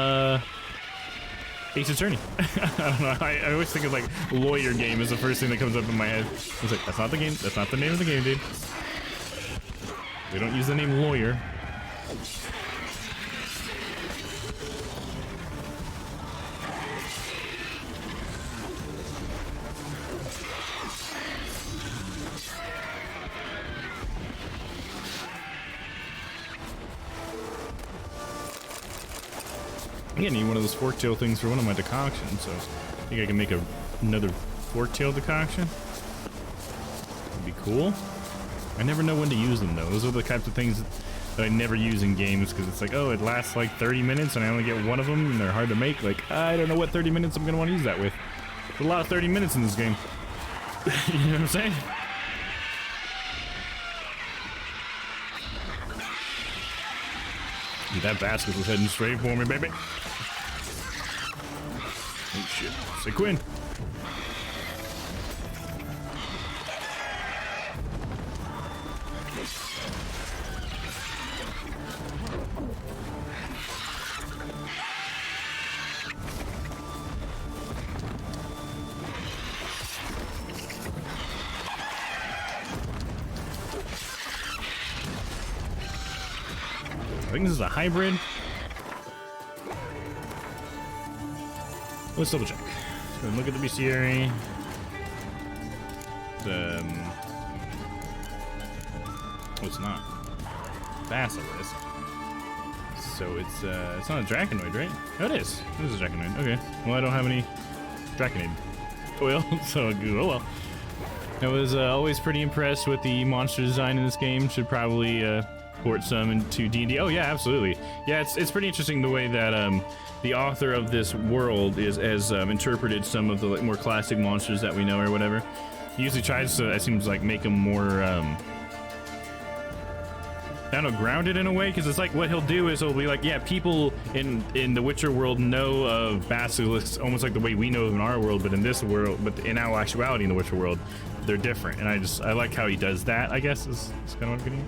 Ace Attorney. I don't know. I always think of like lawyer game is the first thing that comes up in my head. It's like, that's not the game. That's not the name of the game, dude. We don't use the name lawyer. I need one of those fork-tail things for one of my decoctions, so I think I can make another fork-tail decoction. That'd be cool. I never know when to use them, though. Those are the types of things that I never use in games, because it's like, oh, it lasts like 30 minutes, and I only get one of them, and they're hard to make. Like, I don't know what 30 minutes I'm going to want to use that with. There's a lot of 30 minutes in this game. You know what I'm saying? Dude, that basket was heading straight for me, baby. Oh shit. Say Quinn. I think this is a hybrid. Let's double check. Let's go and look at the bestiary. Oh, it's not. Basilisk. So it's not a Draconoid, right? Oh, it is. It is a Draconoid. Okay. Well, I don't have any Draconoid oil, so oh well. I was always pretty impressed with the monster design in this game. Should probably port some into D&D. Oh yeah, absolutely. Yeah, it's pretty interesting the way that the author of this world has interpreted some of the like, more classic monsters that we know or whatever. He usually tries to, it seems like, make them more I don't know, grounded in a way, because it's like what he'll do is he'll be like, yeah, people in the Witcher world know of basilisks almost like the way we know of in our world, but in this world, but in our actuality in the Witcher world, they're different. And I like how he does that, I guess, is kind of what I'm getting at.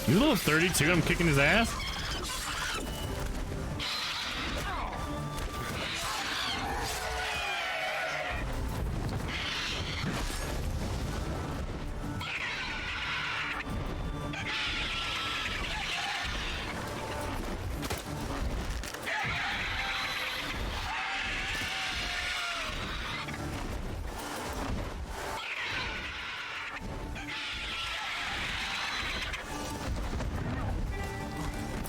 He's a little 32. I'm kicking his ass.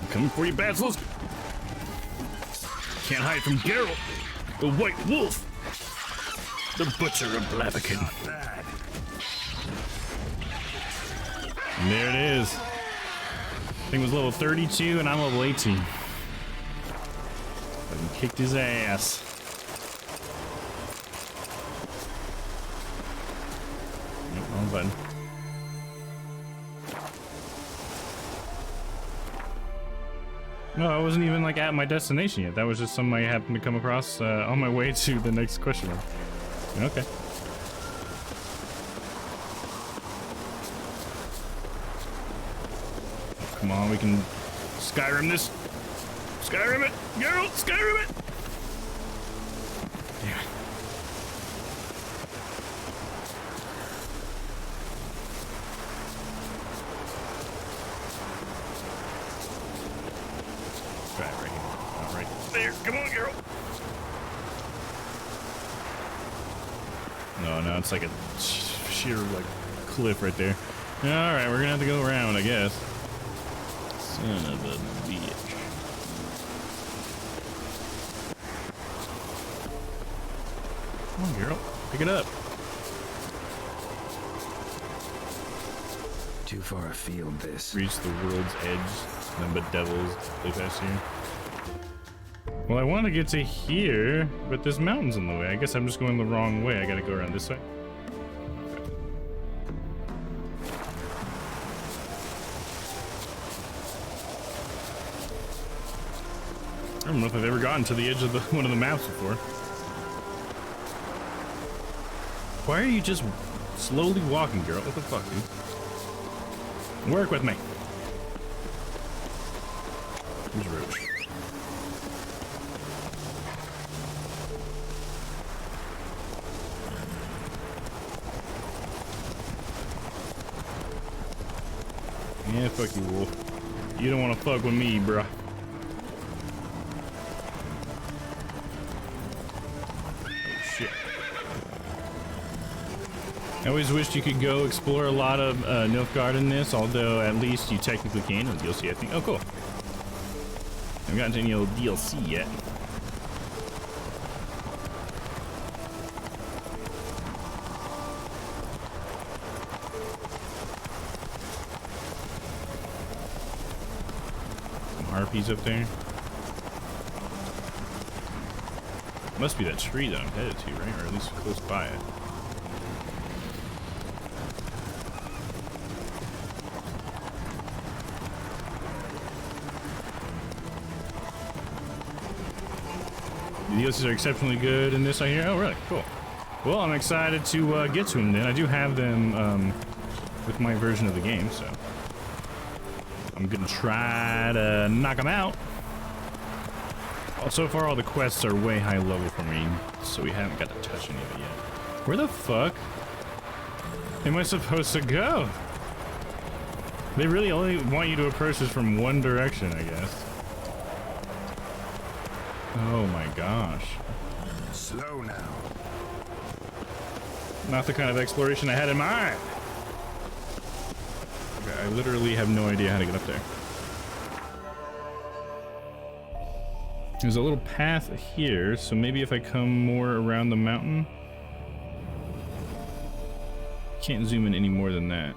Coming for you, Badslos. Can't hide from Geralt, the White Wolf, the Butcher of Blaviken. And there it is. Thing was level 32, and I'm level 18. I kicked his ass. Nope, wrong button. No, I wasn't even like at my destination yet. That was just something I happened to come across on my way to the next question mark. Okay. Come on, we can Skyrim this. Skyrim it! Geralt, Skyrim it! Damn it. There, come on, girl. No, it's like a sheer like cliff right there. All right, we're gonna have to go around, I guess. Son of a bitch. Come on, girl, pick it up. Too far afield, this. Reach the world's edge. None but devils play past here. Well, I want to get to here, but this mountain's in the way. I guess I'm just going the wrong way. I gotta go around this way. I don't know if I've ever gotten to the edge of one of the maps before. Why are you just slowly walking, girl? What the fuck, dude? Work with me. Who's Roach? Yeah, fuck you, Wolf. You don't want to fuck with me, bruh. Oh, shit. I always wished you could go explore a lot of Nilfgaard in this, although at least you technically can in the DLC, I think. Oh, cool. I haven't gotten to any old DLC yet. Harpies up there. Must be that tree that I'm headed to, right? Or at least close by it. The DLCs are exceptionally good in this, I hear. Oh, really? Cool. Well, I'm excited to get to them then. I do have them with my version of the game, so I'm gonna try to knock them out. So far, all the quests are way high level for me, so we haven't got to touch any of it yet. Where the fuck am I supposed to go? They really only want you to approach this from one direction, I guess. Oh my gosh. Slow now. Not the kind of exploration I had in mind. Okay, I literally have no idea how to get up there. There's a little path here, so maybe if I come more around the mountain. Can't zoom in any more than that.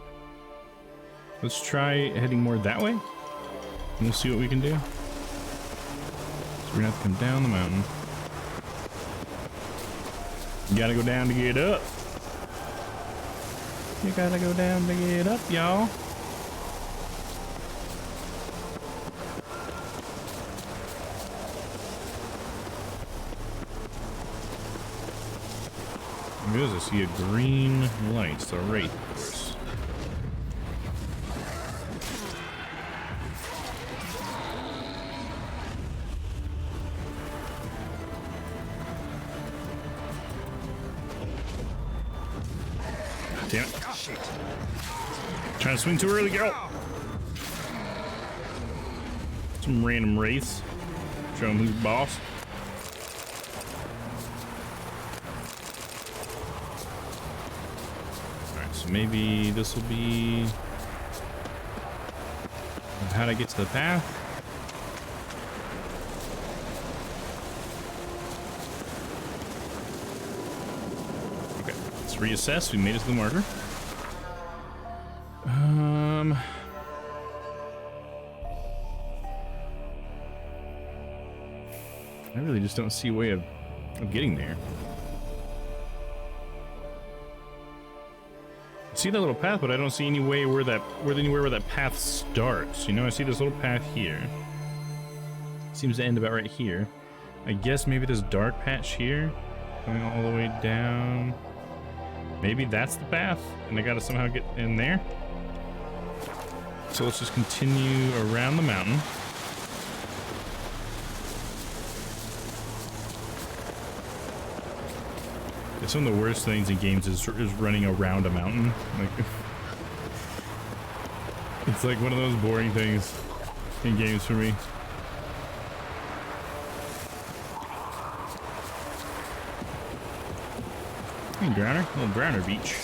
Let's try heading more that way, and we'll see what we can do. So we're gonna have to come down the mountain. You gotta go down to get up. You gotta go down to get up, y'all. I see a green light, so right course. Damn it. Trying to swing too early, girl. Some random wraiths. Show him who's boss. Alright, so maybe this will be how to get to the path. Okay, let's reassess. We made it to the marker. I really just don't see a way of getting there. I see that little path, but I don't see any way where that path starts. You know, I see this little path here. Seems to end about right here. I guess maybe this dark patch here, going all the way down. Maybe that's the path, and I gotta somehow get in there. So let's just continue around the mountain. It's one of the worst things in games is running around a mountain. Like, it's like one of those boring things in games for me. Hey, Drowner, little Drowner beach.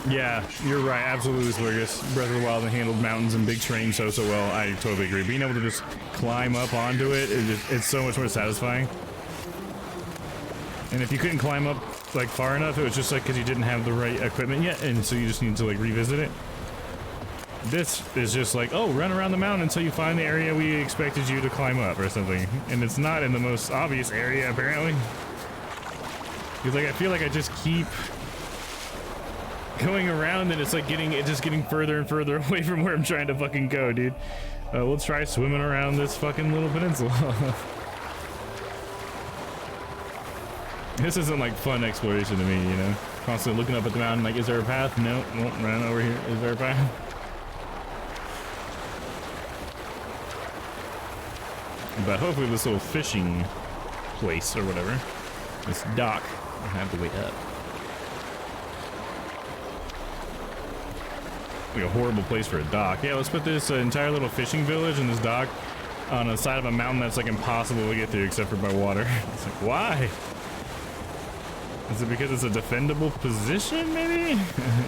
Yeah, you're right. Absolutely, Slurgus. Breath of the Wild handled mountains and big terrain so well. I totally agree. Being able to just climb up onto it, it's so much more satisfying. And if you couldn't climb up like far enough, it was just like because you didn't have the right equipment yet, and so you just need to like revisit it. This is just like, oh, run around the mountain until you find the area we expected you to climb up or something. And it's not in the most obvious area apparently. Because like I feel like I just keep going around and it's like just getting further and further away from where I'm trying to fucking go, dude. We'll try swimming around this fucking little peninsula. This isn't like fun exploration to me, you know? Constantly looking up at the mountain like, is there a path? No, won't run over here. Is there a path? But hopefully this little fishing place or whatever, this dock, will have the way up. Like a horrible place for a dock. Yeah, let's put this entire little fishing village and this dock on the side of a mountain that's like impossible to get through except for by water. It's like, why? Is it because it's a defendable position, maybe?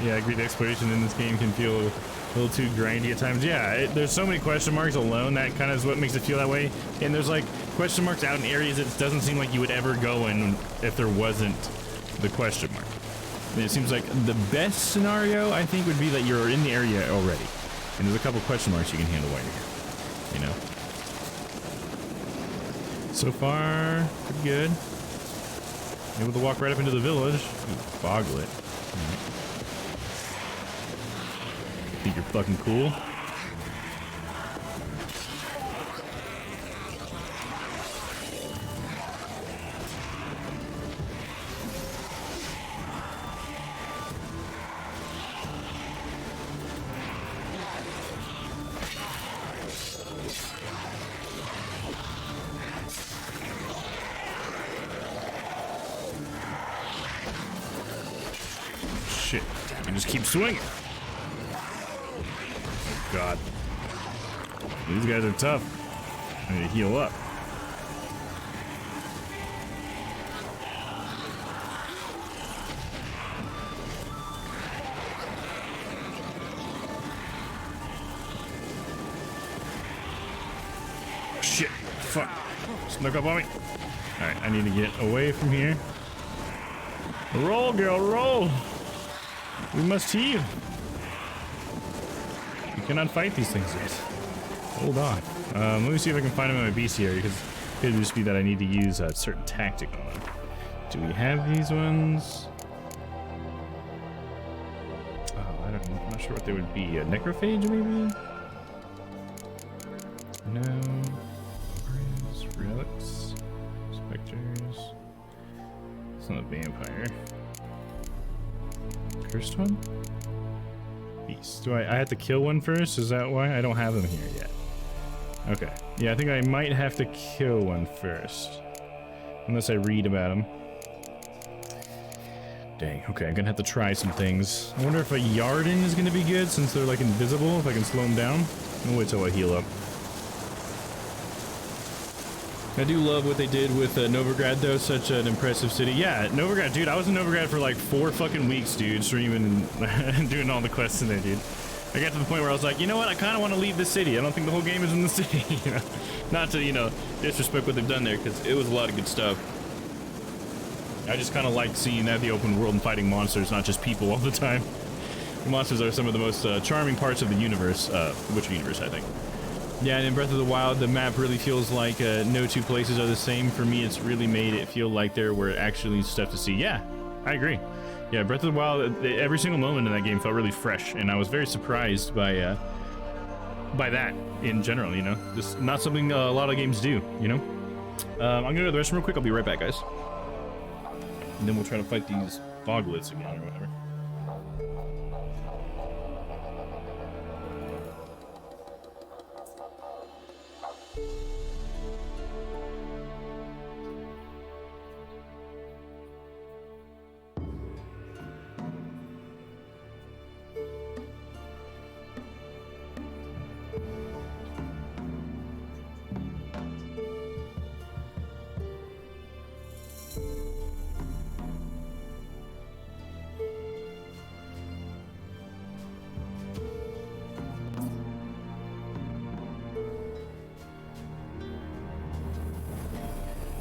Yeah, I agree. The exploration in this game can feel a little too grindy at times. Yeah, there's so many question marks alone. That kind of is what makes it feel that way. And there's like question marks out in areas that it doesn't seem like you would ever go in if there wasn't the question mark. And it seems like the best scenario, I think, would be that you're in the area already. And there's a couple question marks you can handle while you're here. You know? So far, pretty good. Able to walk right up into the village. Boggle it. Think you're fucking cool? Shit. I just keep swinging. Oh, God. These guys are tough. I need to heal up. Shit. Fuck. Snuck up on me. Alright, I need to get away from here. Roll, girl, roll! We must heal. You cannot fight these things yet. Hold on. Let me see if I can find them in my bestiary, because it could just be that I need to use a certain tactic on them. Do we have these ones? Oh, I don't know. I'm not sure what they would be. A necrophage, maybe? No. Relics. Specters. It's not a vampire. Cursed one? Beast. Do I have to kill one first? Is that why? I don't have them here yet. Okay. Yeah, I think I might have to kill one first. Unless I read about them. Dang, okay, I'm gonna have to try some things. I wonder if a Yarden is gonna be good since they're like invisible, if I can slow them down. I'll wait till I heal up. I do love what they did with Novigrad though, such an impressive city. Yeah, Novigrad, dude, I was in Novigrad for like 4 fucking weeks, dude, streaming and doing all the quests in there, dude. I got to the point where I was like, you know what, I kind of want to leave the city. I don't think the whole game is in the city, you know? Not to, you know, disrespect what they've done there, because it was a lot of good stuff. I just kind of like seeing that the open world and fighting monsters, not just people all the time. The monsters are some of the most charming parts of the universe, Witcher universe, I think. Yeah, and in Breath of the Wild, the map really feels like no two places are the same. For me, it's really made it feel like there were actually stuff to see. Yeah, I agree. Yeah, Breath of the Wild, every single moment in that game felt really fresh, and I was very surprised by that in general, you know? Just not something a lot of games do, you know? I'm gonna go to the restroom real quick. I'll be right back, guys. And then we'll try to fight these foglets again or whatever.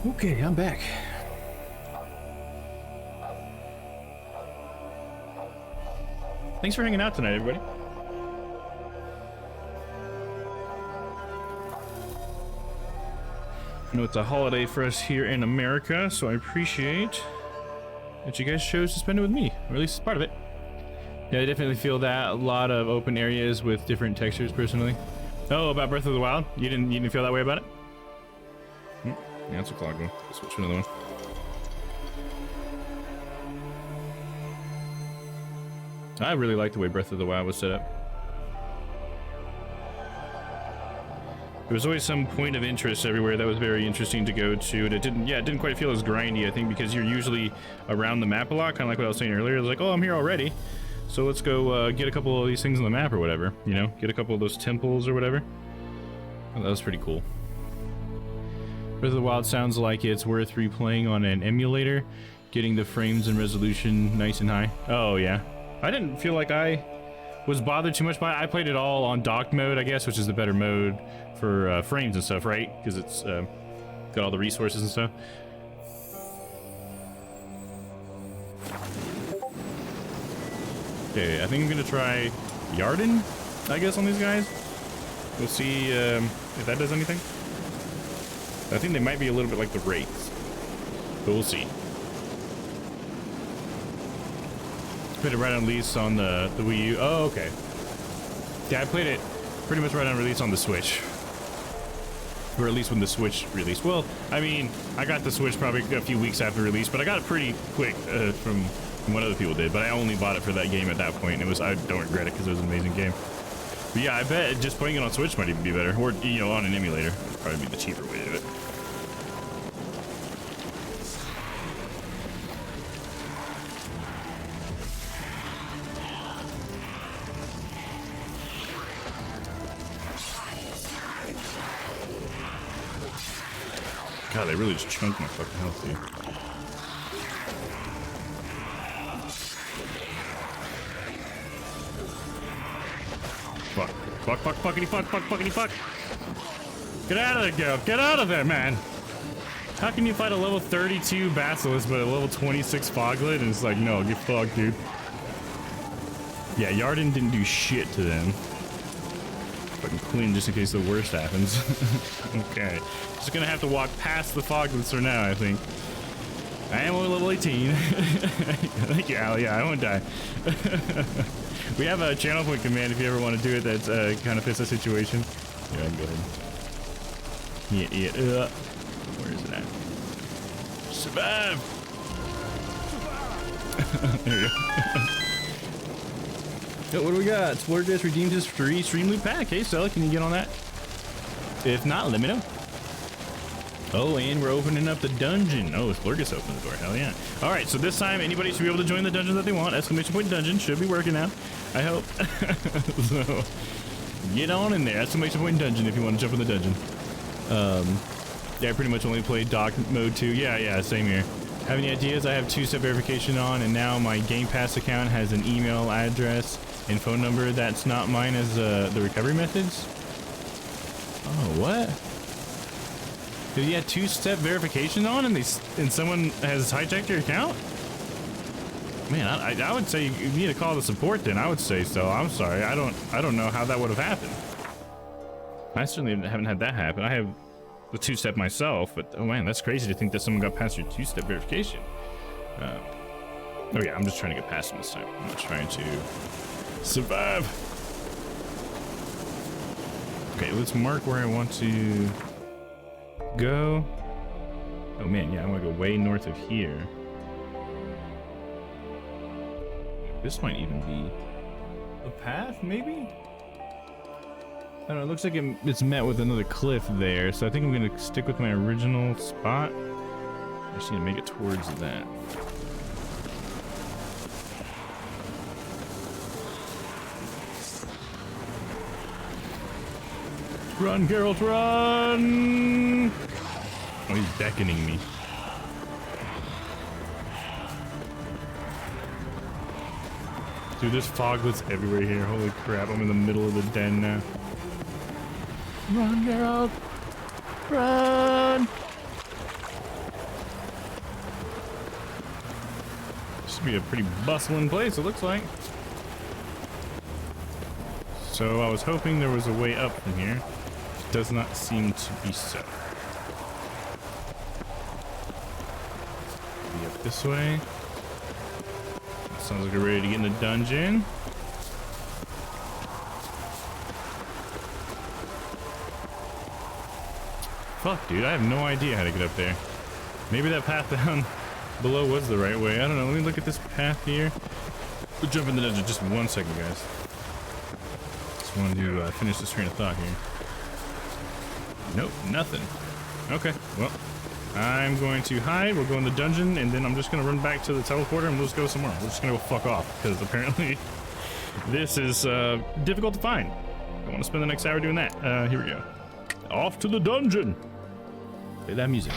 Okay, I'm back. Thanks for hanging out tonight, everybody. I know it's a holiday for us here in America, so I appreciate that you guys chose to spend it with me, or at least part of it. Yeah, I definitely feel that. A lot of open areas with different textures, personally. Oh, about Breath of the Wild? You didn't feel that way about it? Yeah, it's a clock one. Switch to another one. I really like the way Breath of the Wild was set up. There was always some point of interest everywhere that was very interesting to go to, and it didn't quite feel as grindy, I think, because you're usually around the map a lot, kind of like what I was saying earlier. It was like, oh, I'm here already, so let's go get a couple of these things on the map or whatever, you know? Get a couple of those temples or whatever. Oh, that was pretty cool. Breath of the Wild sounds like it's worth replaying on an emulator, getting the frames and resolution nice and high. Oh, yeah. I didn't feel like I was bothered too much by it. I played it all on docked mode, I guess, which is the better mode for frames and stuff, right? Because it's got all the resources and stuff. Okay, I think I'm gonna try Yarden, I guess, on these guys. We'll see if that does anything. I think they might be a little bit like the Wraiths, but we'll see. Put it right on release on the Wii U. Oh, okay. Yeah, I played it pretty much right on release on the Switch. Or at least when the Switch released. Well, I mean, I got the Switch probably a few weeks after release, but I got it pretty quick from what other people did. But I only bought it for that game at that point. And I don't regret it because it was an amazing game. But yeah, I bet just playing it on Switch might even be better. Or, you know, on an emulator. Would probably be the cheaper way to do it. God, they really just chunked my fucking health, dude. Fuck. Fuck, fuck, fuckity fuck, fuck, fuckity fuck. Get out of there, girl. Get out of there, man. How can you fight a level 32 Basilisk but a level 26 Foglet? And it's like, no, get fucked, dude. Yeah, Yarden didn't do shit to them. Fucking clean just in case the worst happens. Okay. Just gonna have to walk past the foglets for now, I think. I am only level 18. Thank you, Al. Yeah, I won't die. We have a channel point command if you ever want to do it that kind of fits the situation. Yeah, go ahead. Yeah. Where is it at? Survive! There we go. Yo, what do we got? Splurgess redeemed his free stream loot pack. Hey, Stella, can you get on that? If not, let me know. Oh, and we're opening up the dungeon. Oh, Splurgus opened the door. Hell yeah. All right, so this time anybody should be able to join the dungeon that they want. Exclamation point dungeon should be working now. I hope. So get on in there. Exclamation point dungeon if you want to jump in the dungeon. Yeah, I pretty much only play dock mode 2. Yeah, same here. Have any ideas? I have 2-step verification on, and now my Game Pass account has an email address and phone number that's not mine as the recovery methods. Oh, what? Did you have 2-step verification on, and someone has hijacked your account? Man, I would say you need to call the support. Then I would say so. I'm sorry. I don't know how that would have happened. I certainly haven't had that happen. I have the 2-step myself, but oh man, that's crazy to think that someone got past your 2-step verification. Oh yeah, I'm just trying to get past them this time. I'm not trying to survive. Okay, let's mark where I want to go. Oh man, yeah, I want to go way north of here. This might even be a path, maybe? I don't know, it looks like it's met with another cliff there, so I think I'm gonna stick with my original spot. I just need to make it towards that. Run, Geralt, run! Oh, he's beckoning me. Dude, there's foglets everywhere here. Holy crap, I'm in the middle of the den now. Run, Geralt! Run! This should be a pretty bustling place, it looks like. So I was hoping there was a way up from here. Does not seem to be so. Be up this way. Sounds like we're ready to get in the dungeon. Fuck, dude, I have no idea how to get up there. Maybe that path down below was the right way. I don't know. Let me look at this path here. We'll jump in the dungeon just 1 second, guys. Just wanted to finish this train of thought here. Nope, nothing. Okay, well, I'm going to hide. We'll go in the dungeon, and then I'm just going to run back to the teleporter, and we'll just go somewhere. We're just going to go fuck off, because apparently this is difficult to find. I want to spend the next hour doing that. Here we go. Off to the dungeon. Play that music.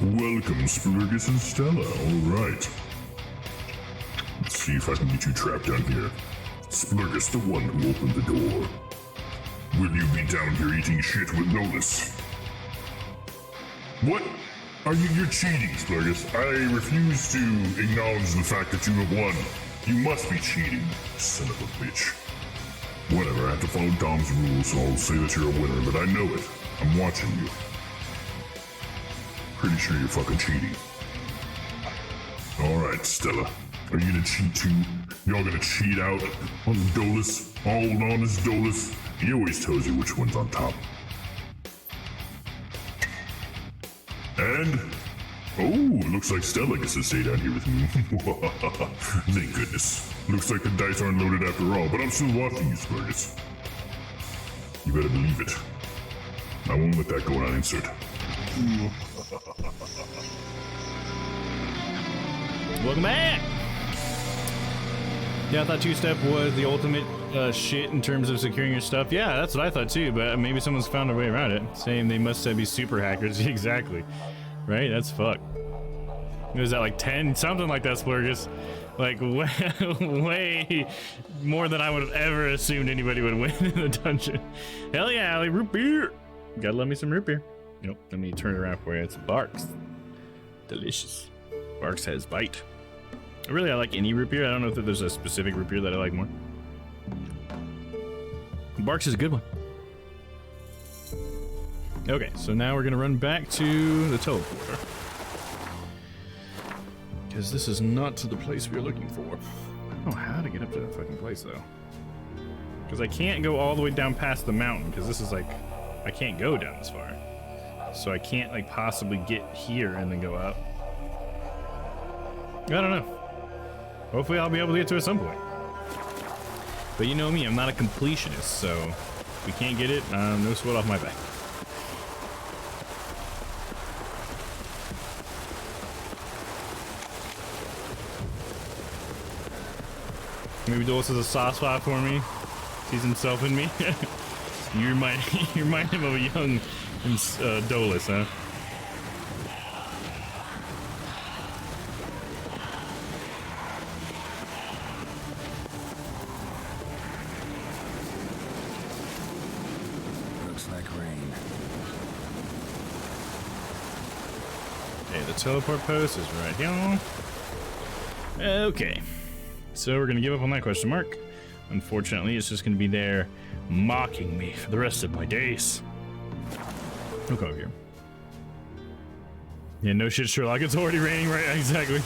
Welcome, Splurgus and Stella. All right. Let's see if I can get you trapped down here. Splurgus, the one who opened the door. Will you be down here eating shit with Nolus? What? You're cheating, Splurgus. I refuse to acknowledge the fact that you have won. You must be cheating, son of a bitch. Whatever, I have to follow Dom's rules, so I'll say that you're a winner, but I know it. I'm watching you. Pretty sure you're fucking cheating. Alright, Stella. Are you gonna cheat too? Y'all gonna cheat out on Dolus? All on his Dolus? He always tells you which one's on top. And... oh, it looks like Stella gets to stay down here with me. Thank goodness. Looks like the dice aren't loaded after all, but I'm still watching you, Splurgus. You better believe it. I won't let that go unanswered. Welcome back! Yeah, I thought 2-step was the ultimate shit in terms of securing your stuff. Yeah, that's what I thought too, but maybe someone's found a way around it. Saying they must be super hackers. Exactly. Right? That's fucked. Was that like 10? Something like that, Splurgus. Like way more than I would have ever assumed anybody would win in the dungeon. Hell yeah, Ali, root beer. Gotta love me some root beer. Nope, let me turn it around for you. It's Barks. Delicious. Barks has bite. I like any root beer. I don't know if there's a specific root beer that I like more. Barks is a good one. Okay, so now we're gonna run back to the teleporter. Because this is not the place we are looking for. I don't know how to get up to that fucking place though. Because I can't go all the way down past the mountain, because this is like, I can't go down this far. So I can't like possibly get here and then go up. I don't know. Hopefully I'll be able to get to it at some point. But you know me, I'm not a completionist, so if we can't get it, no sweat off my back. Maybe Dolus is a soft spot for me. Sees himself in me. you remind him of a young Dolus, huh? Looks like rain. Okay, the teleport post is right here. Okay. So we're gonna give up on that question mark. Unfortunately, it's just gonna be there mocking me for the rest of my days. We'll go over here. Yeah, no shit, Sherlock. It's already raining, right? Exactly.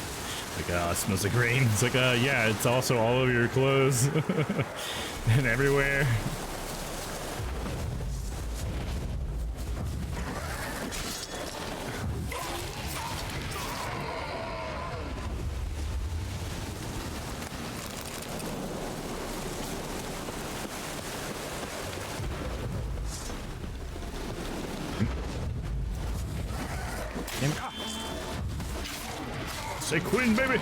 Like, it smells like rain. It's like, yeah, it's also all over your clothes and everywhere. Say Queen, baby!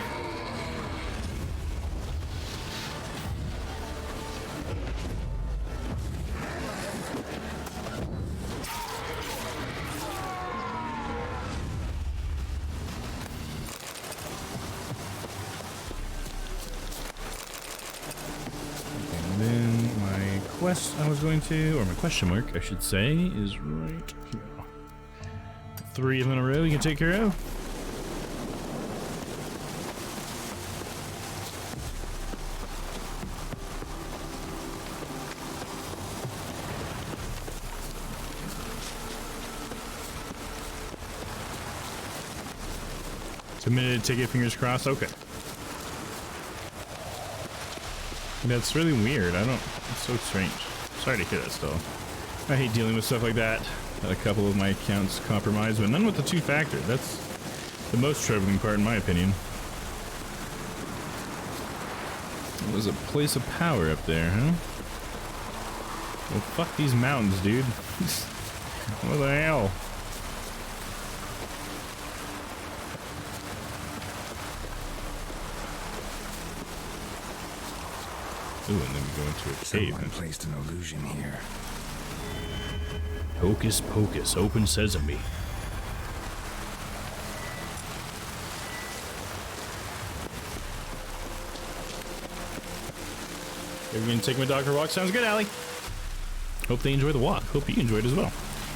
And then my quest I was going to, or my question mark, I should say, is right here. 3 of them in a row you can take care of. Submitted ticket, fingers crossed. Okay. That's really weird. It's so strange. Sorry to hear that still. I hate dealing with stuff like that. Had a couple of my accounts compromised, but none with the 2-factor. That's the most troubling part in my opinion. It was a place of power up there, huh? Well, fuck these mountains, dude. What the hell? Ooh, and then we go into a cave. Someone placed an illusion here. Hocus pocus, open sesame. You're gonna take my dog for a walk? Sounds good, Allie. Hope they enjoy the walk. Hope you enjoyed as well.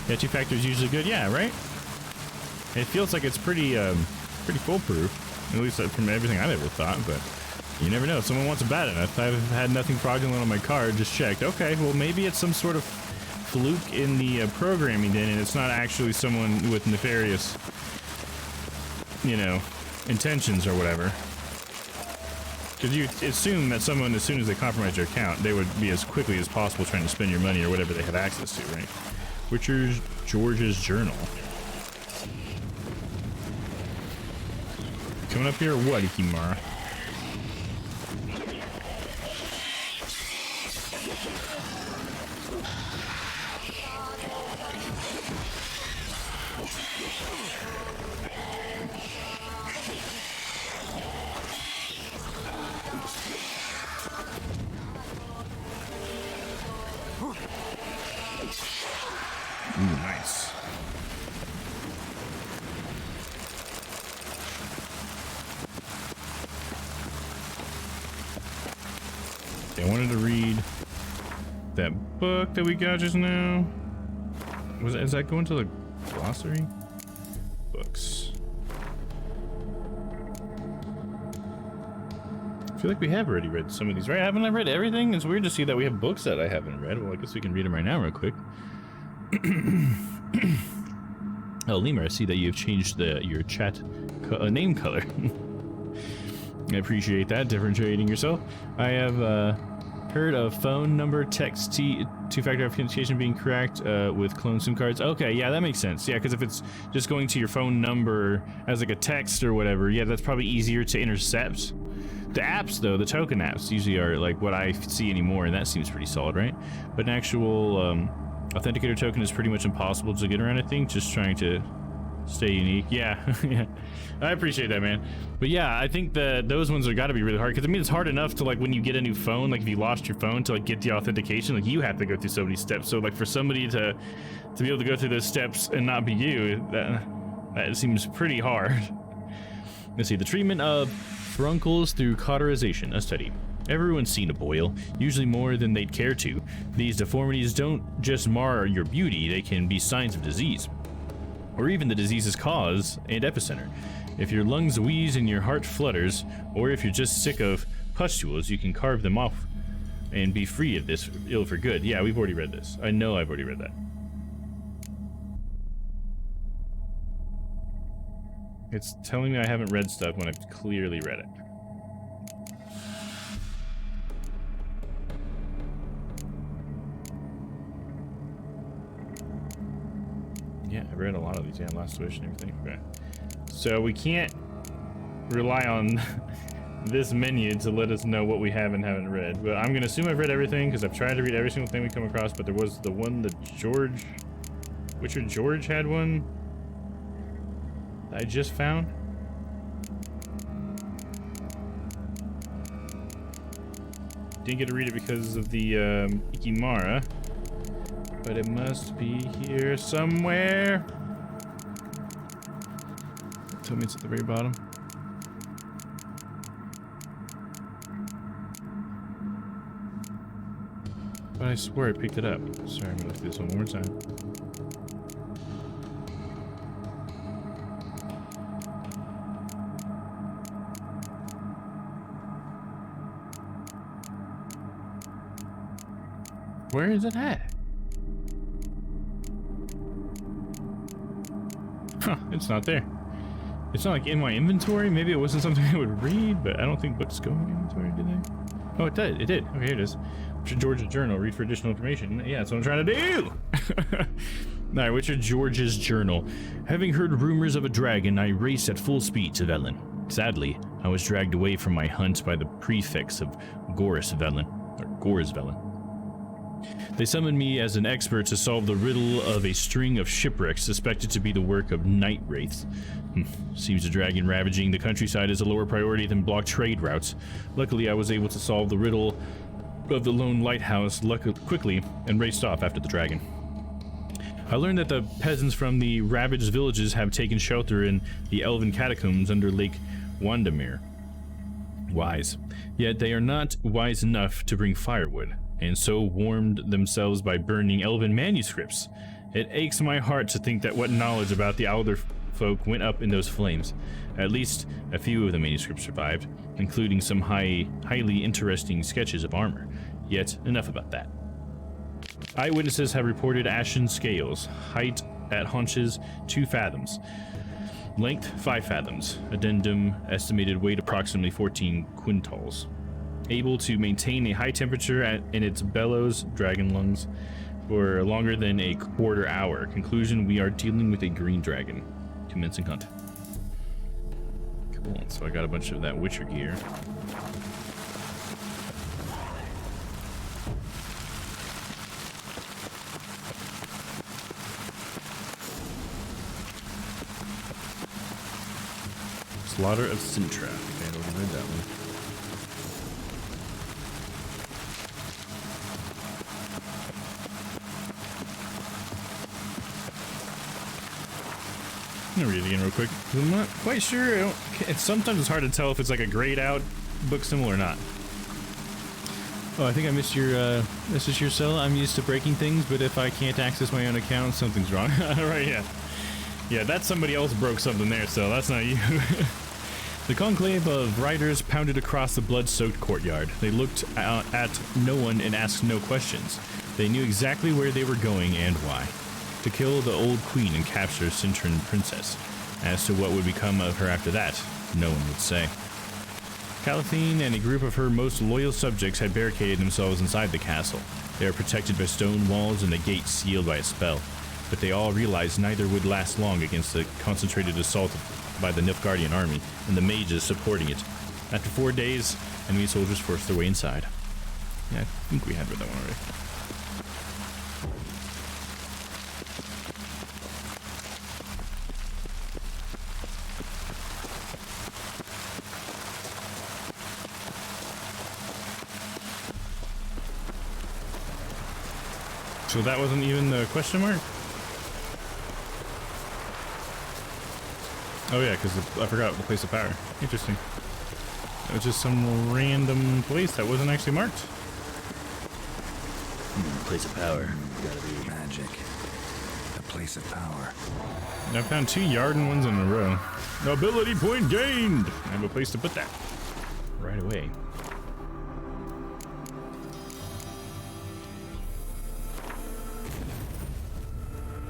Yeah, 2-factor is usually good. Yeah, right? It feels like it's pretty foolproof. At least from everything I've ever thought, but you never know. Someone wants a bad enough. I've had nothing fraudulent on my card. Just checked. Okay, well maybe it's some sort of fluke in the programming then, and it's not actually someone with nefarious, intentions or whatever. Because you assume that someone, as soon as they compromise your account, they would be as quickly as possible trying to spend your money or whatever they have access to, right? Richard George's journal. Coming up here or what, Ikimara? Ooh, nice. Okay, I wanted to read that book that we got just now. Is that going to the glossary? Books. I feel like we have already read some of these, right? Haven't I read everything? It's weird to see that we have books that I haven't read. Well, I guess we can read them right now real quick. Oh, Lemur, I see that you've changed your chat name color. I appreciate that, differentiating yourself. I have heard of phone number text 2-factor authentication being cracked with clone SIM cards. Okay, yeah, that makes sense. Yeah, because if it's just going to your phone number as like a text or whatever, yeah, that's probably easier to intercept The apps, though, the token apps usually are like what I see anymore, and that seems pretty solid, right? But an actual authenticator token is pretty much impossible to get around, I think, just trying to stay unique. Yeah, yeah. I appreciate that, man. But yeah, I think that those ones are got to be really hard, because I mean, it's hard enough to, like, when you get a new phone, like if you lost your phone, to like get the authentication, like you have to go through so many steps. So like for somebody to be able to go through those steps and not be you, that seems pretty hard. Let's see, the treatment of furuncles through cauterization, a study. Everyone's seen a boil, usually more than they'd care to. These deformities don't just mar your beauty, they can be signs of disease, or even the disease's cause and epicenter. If your lungs wheeze and your heart flutters, or if you're just sick of pustules, you can carve them off and be free of this ill for good. Yeah, we've already read this. I know I've already read that. It's telling me I haven't read stuff when I've clearly read it. Yeah, I read a lot of these. Yeah, Last Wish and everything. Okay. So we can't rely on this menu to let us know what we have and haven't read. But I'm gonna assume I've read everything, because I've tried to read every single thing we come across, but there was the one that Witcher George had one that I just found. Didn't get to read it because of the Ikimara, but it must be here somewhere. Tell me it's at the very bottom. But I swear I picked it up. Sorry, I'm gonna look through this one more time. Where is it at? Huh, it's not there. It's not like in my inventory. Maybe it wasn't something I would read, but I don't think books go in my inventory, do they? Oh, it did. It did. Okay, here it is. Richard George's journal. Read for additional information. Yeah, that's what I'm trying to do. Alright, Richard George's journal. Having heard rumors of a dragon, I raced at full speed to Velen. Sadly, I was dragged away from my hunt by the prefects of Goris Velen. They summoned me as an expert to solve the riddle of a string of shipwrecks suspected to be the work of night wraiths. Seems a dragon ravaging the countryside is a lower priority than blocked trade routes. Luckily, I was able to solve the riddle of the lone lighthouse quickly and raced off after the dragon. I learned that the peasants from the ravaged villages have taken shelter in the elven catacombs under Lake Wandamere. Wise. Yet they are not wise enough to bring firewood, and so warmed themselves by burning elven manuscripts. It aches my heart to think that what knowledge about the Alder folk went up in those flames. At least a few of the manuscripts survived, including some highly interesting sketches of armor. Yet, enough about that. Eyewitnesses have reported ashen scales, height at haunches 2 fathoms, length 5 fathoms, addendum estimated weight approximately 14 quintals. Able to maintain a high temperature in its bellows, dragon lungs, for longer than a quarter hour. Conclusion, we are dealing with a green dragon. Commencing hunt. Cool, so I got a bunch of that Witcher gear. Slaughter of Sintra. Okay, I don't read that one. I'm gonna read it again real quick. I'm not quite sure. Sometimes it's hard to tell if it's like a grayed out book symbol or not. Oh, I think I missed your message here, Cell. I'm used to breaking things, but if I can't access my own account, something's wrong. Right, yeah. Yeah, that's somebody else broke something there, Cell. That's not you. The conclave of riders pounded across the blood-soaked courtyard. They looked at no one and asked no questions. They knew exactly where they were going and why. To kill the old queen and capture Cintran princess. As to what would become of her after that, no one would say. Calathine and a group of her most loyal subjects had barricaded themselves inside the castle. They are protected by stone walls and a gate sealed by a spell. But they all realized neither would last long against the concentrated assault by the Nilfgaardian army and the mages supporting it. After 4 days, enemy soldiers forced their way inside. Yeah, I think we had read that one already. So that wasn't even the question mark? Oh yeah, because I forgot the place of power. Interesting. It was just some random place that wasn't actually marked. Place of power. Gotta be magic. The place of power. I found 2 Yarden ones in a row. Ability point gained! I have a place to put that. Right away.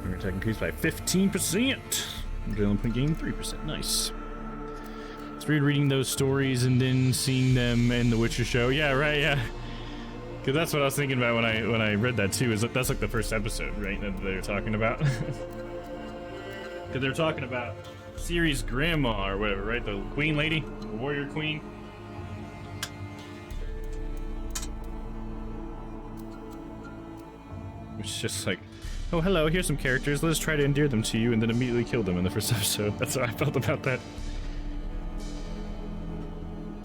Our attack increased by 15%. Adrenaline point gain 3%. Nice. It's weird reading those stories and then seeing them in the Witcher show. Yeah, right, yeah. Cause that's what I was thinking about when I read that too, is that that's like the first episode, right? That they're talking about. Cause they're talking about Ciri's grandma or whatever, right? The queen lady, the warrior queen. It's just like, oh, hello, here's some characters. Let's try to endear them to you and then immediately kill them in the first episode. That's how I felt about that.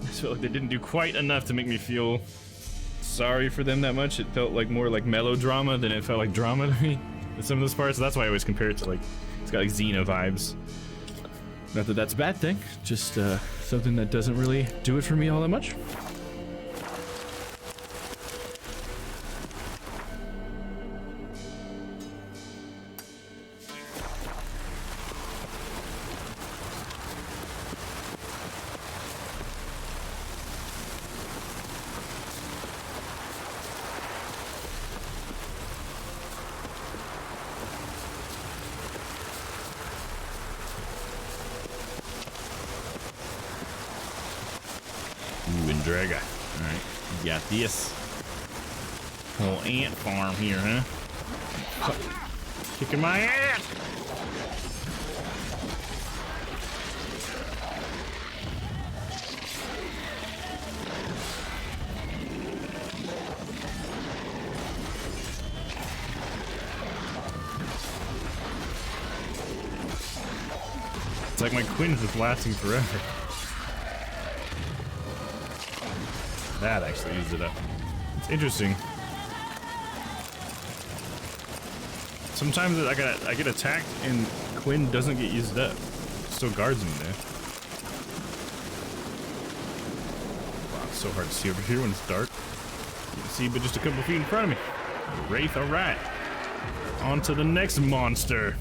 I just felt like they didn't do quite enough to make me feel sorry for them that much. It felt like more like melodrama than it felt like drama to me in some of those parts. So that's why I always compare it to like, it's got like Xena vibes. Not that that's a bad thing, just something that doesn't really do it for me all that much. Draga. Alright, you got this. Whole ant farm here, huh? Kicking my ass! It's like my Quinn's just lasting forever. That actually used it up. It's interesting. Sometimes I get attacked and Quinn doesn't get used up. Still guards me there. Wow, it's so hard to see over here when it's dark. You can see but just a couple feet in front of me. Wraith, alright. On to the next monster.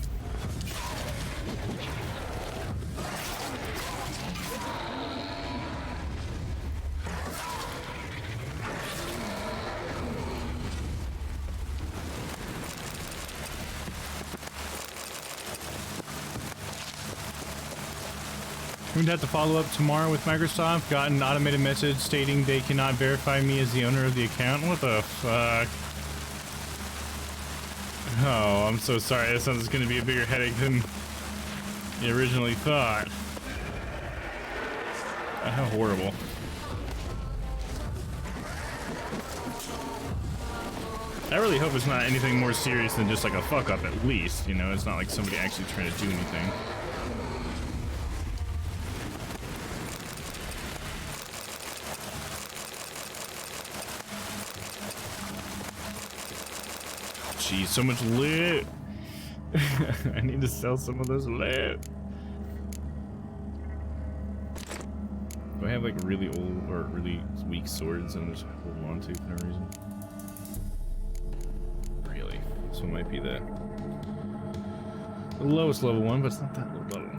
We'd have to follow up tomorrow with Microsoft. Got an automated message stating they cannot verify me as the owner of the account. What the fuck? Oh, I'm so sorry. That sounds like it's gonna be a bigger headache than you originally thought. How horrible. I really hope it's not anything more serious than just like a fuck up at least, you know? It's not like somebody actually trying to do anything. Jeez, so much loot. I need to sell some of those loot. Do I have like really old or really weak swords I'm just holding on to for no reason? Really? This one might be the lowest level one, but it's not that low level.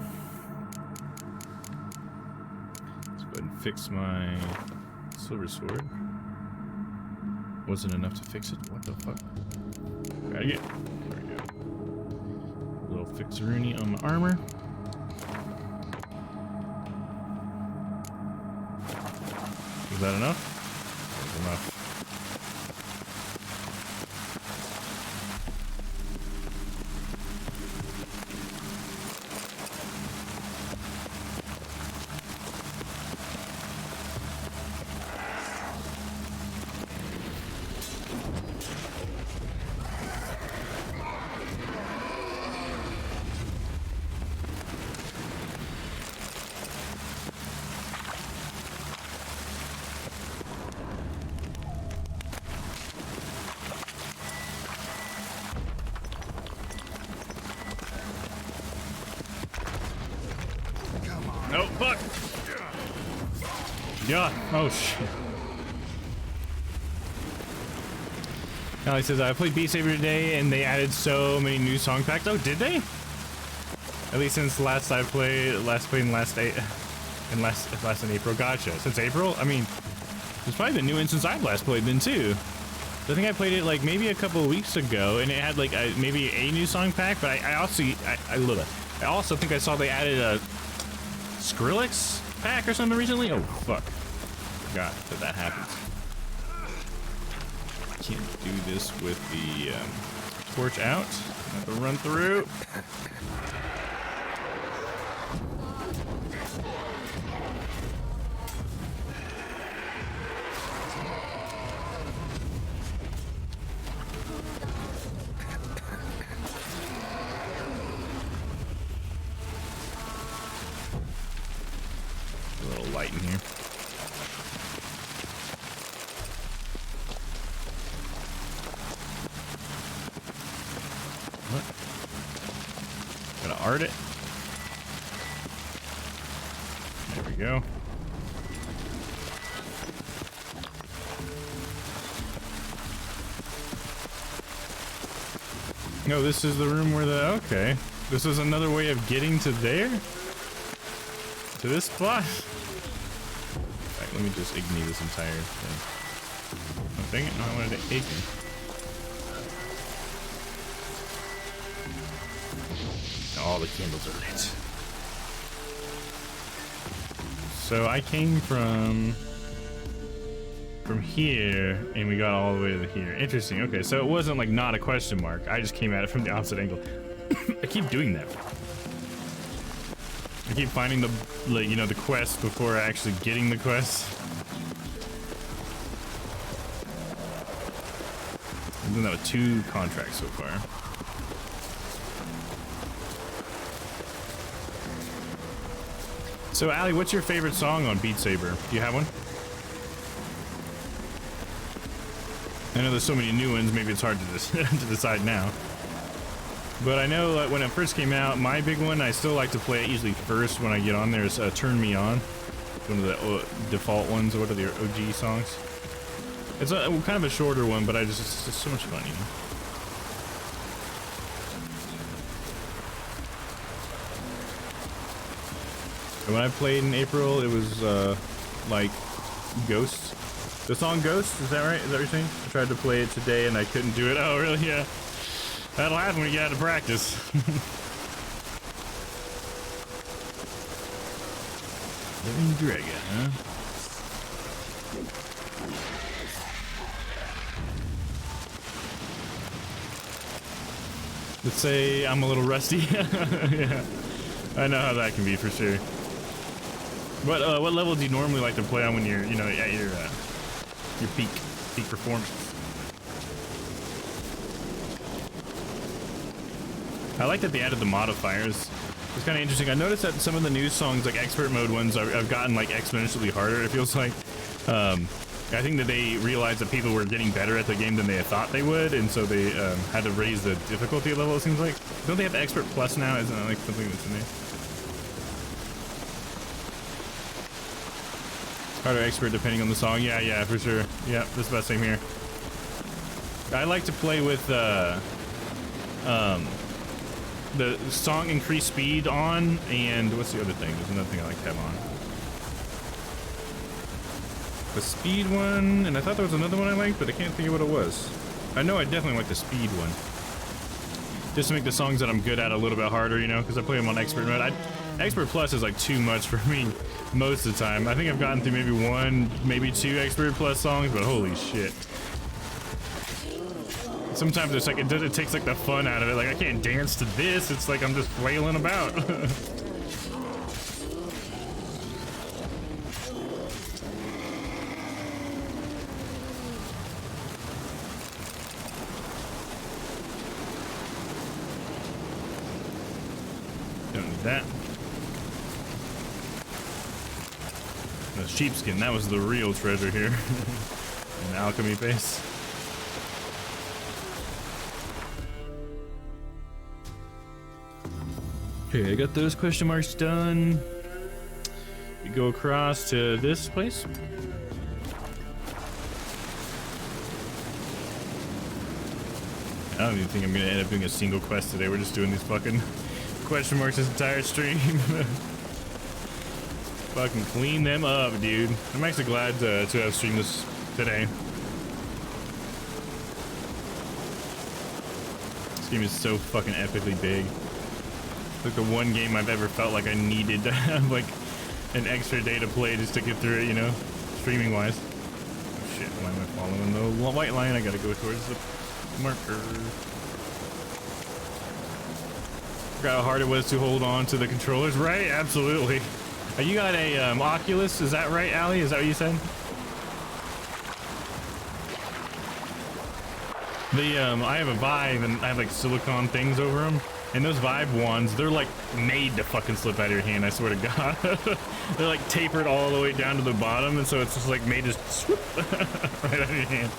Let's go ahead and fix my silver sword. Wasn't enough to fix it. What the fuck? Gotta get. There we go. A little fixeroonie on the armor. Is that enough? That's enough. fuck! Yeah. Oh shit. Alex says I played Beat Saber today, and they added so many new song packs. Oh, did they? At least since last played in last in April. Gotcha. Since April? I mean, it's probably been new in since I last played then too. I think I played it like maybe a couple of weeks ago, and it had like maybe a new song pack. But I also think I saw they added a Skrillex pack or something recently. Oh fuck! Forgot that happens. Can't do this with the torch out. Have to run through. A little light in here. What? Gotta art it. There we go. No, this is the room where the, okay. This is another way of getting to there? To this spot? Alright, let me just ignite this entire thing. Oh, dang it, no, I wanted to ignite. All the candles are lit. So I came from here, and we got all the way to here. Interesting. Okay, so it wasn't like not a question mark. I just came at it from the opposite angle. I keep doing that. I keep finding the, like, you know, the quest before actually getting the quest. I've done that with 2 contracts so far. So, Allie, what's your favorite song on Beat Saber? Do you have one? I know there's so many new ones, maybe it's hard to, to decide now. But I know when it first came out, my big one, I still like to play it usually first when I get on there, is Turn Me On. One of the default ones, or what are the OG songs? It's kind of a shorter one, but it's so much fun, you know? And when I played in April, it was like Ghost. The song Ghost, is that right? Is that what you're saying? I tried to play it today and I couldn't do it. Oh, really? Yeah. That'll happen when you get out of practice. Living Dragon, huh? Let's say I'm a little rusty. Yeah. I know how that can be for sure. What level do you normally like to play on when you're, you know, at your peak performance? I like that they added the modifiers. It's kind of interesting. I noticed that some of the new songs, like expert mode ones, have gotten like exponentially harder. It feels like. I think that they realized that people were getting better at the game than they had thought they would, and so they had to raise the difficulty level. It seems like. Don't they have Expert Plus now? Isn't that like something that's in there? Harder expert depending on the song. Yeah, for sure. Yeah, that's about the same here. I like to play with the song increase speed on, and what's the other thing? There's another thing I like to have on. The speed one, and I thought there was another one I liked, but I can't think of what it was. I know I definitely like the speed one. Just to make the songs that I'm good at a little bit harder, you know, because I play them on expert mode. Expert Plus is like too much for me most of the time. I think I've gotten through maybe 1, maybe 2 Expert Plus songs, but holy shit. Sometimes it's like, it takes like the fun out of it. Like, I can't dance to this. It's like I'm just flailing about. Don't need that. The sheepskin, that was the real treasure here. An alchemy base. Okay, I got those question marks done. go across to this place. I don't even think I'm gonna end up doing a single quest today. We're just doing these fucking question marks this entire stream. Fucking clean them up, dude. I'm actually glad to have streamed this today. This game is so fucking epically big. It's like the one game I've ever felt like I needed to have like an extra day to play just to get through it, you know, streaming wise. Oh shit, why am I following the white line? I gotta go towards the marker. Forgot how hard it was to hold on to the controllers, right? Absolutely. You got a Oculus, is that right, Allie? Is that what you said? I have a Vive and I have like silicone things over them, and those Vive ones, they're like made to fucking slip out of your hand. I swear to God, they're like tapered all the way down to the bottom, and so it's just like made to swoop right out of your hand.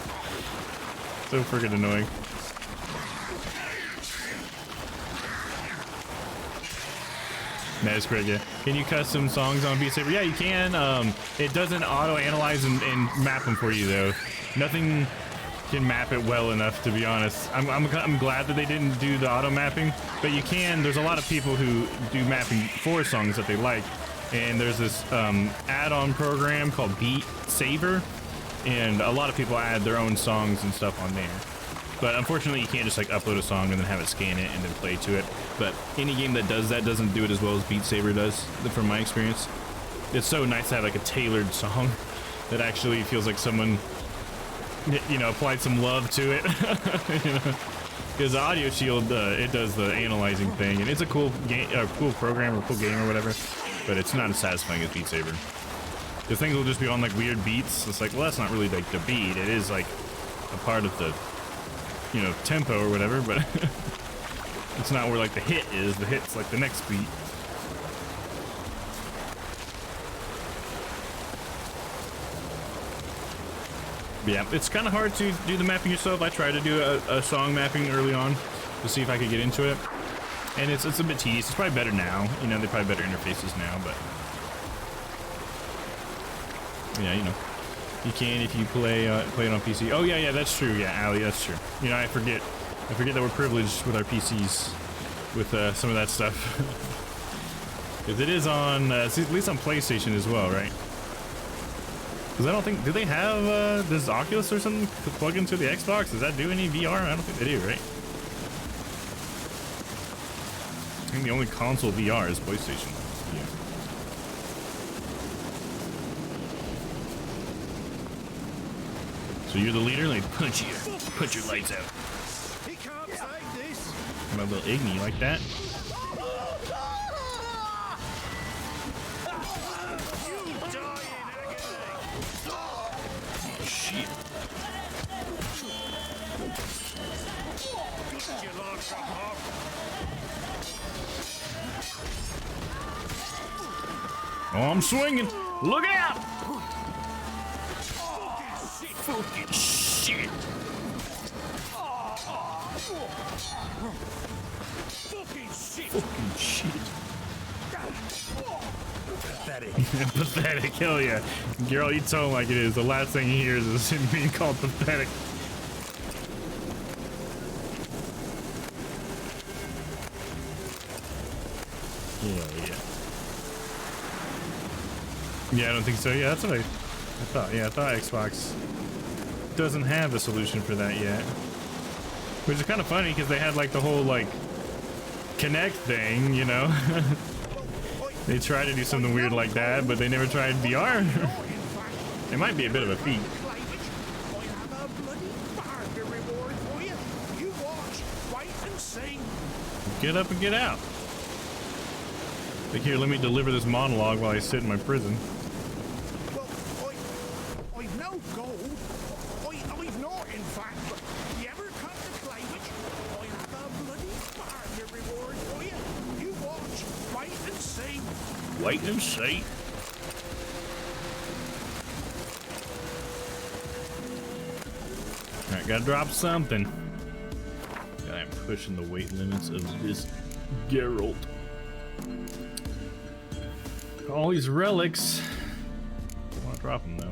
So freaking annoying. That is correct, yeah. Can you custom songs on Beat Saber? Yeah, you can. It doesn't auto-analyze and map them for you, though. Nothing can map it well enough, to be honest. I'm glad that they didn't do the auto-mapping, but you can. There's a lot of people who do mapping for songs that they like, and there's this add-on program called Beat Saber, and a lot of people add their own songs and stuff on there. But unfortunately, you can't just like upload a song and then have it scan it and then play to it. But any game that does that doesn't do it as well as Beat Saber does, from my experience. It's so nice to have like a tailored song that actually feels like someone, you know, applied some love to it. You know? Because Audio Shield, it does the analyzing thing, and it's a cool game, cool program or cool game or whatever. But it's not as satisfying as Beat Saber. The things will just be on like weird beats. It's like, well, that's not really like the beat. It is like a part of the, you know, tempo or whatever, but it's not where like the hit is. The hit's like the next beat. Yeah, it's kind of hard to do the mapping yourself. I tried to do a song mapping early on to see if I could get into it, and it's a bit tedious. It's probably better now. You know, they probably better interfaces now, but yeah, you know. You can if you play it on PC. Oh yeah, that's true. Yeah, Allie, that's true. You know, I forget that we're privileged with our PCs with some of that stuff. Because it is on, at least on PlayStation as well, right? Because I don't think, do they have this Oculus or something to plug into the Xbox? Does that do any VR? I don't think they do, right? I think the only console VR is PlayStation. Yeah. So you're the leader? Like, punch your lights out. He can't take this. My little Iggy, like that? You die in agony. Oh, shit. Did you like from home? Oh, I'm swinging. Look out! Fucking shit. Fucking shit. Fucking shit. Pathetic. Pathetic, hell yeah. Girl, you tell him like it is. The last thing he hears is him being called pathetic. Yeah. Yeah, I don't think so. Yeah, that's what I thought. Yeah, I thought Xbox doesn't have a solution for that yet. Which is kind of funny because they had like the whole like Kinect thing, you know? They tried to do something weird like that, but they never tried VR. It might be a bit of a feat. Get up and get out. Like, here, let me deliver this monologue while I sit in my prison. Well, I've no gold. I've not, in fact, but you ever come to play which I have a bloody bargain reward for you. You watch, wait and see. Wait and see. Alright, gotta drop something. I'm pushing the weight limits of this Geralt. All these relics. I want to drop them though.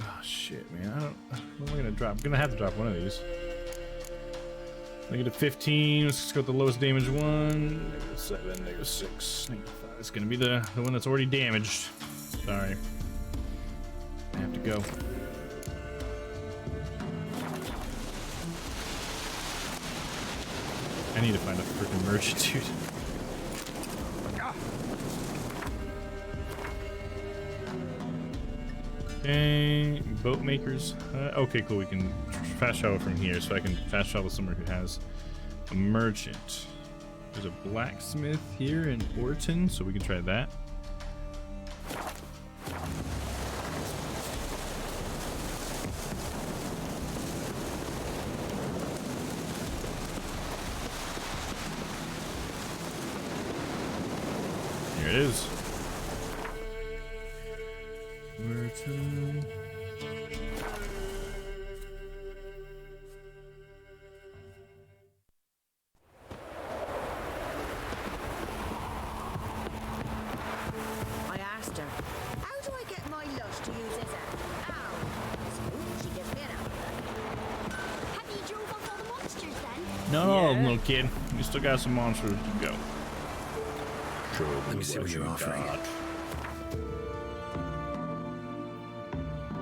Oh shit, man! What am I gonna drop? I'm gonna have to drop one of these. -15. Let's just go with the lowest damage one. -7, -6, -5. It's gonna be the one that's already damaged. Sorry. I have to go. I need to find a freaking merchant, dude. Okay, boat makers. Okay, cool. We can fast travel from here, so I can fast travel somewhere who has a merchant. There's a blacksmith here in Orton, so we can try that. Here it is. Merchant. I asked her, how do I get my lush to use this app? Ow. So she gives me an app. Have you drove off all the monsters then? No, Yeah. little kid. We still got some monsters to go. Let me see what you're offering.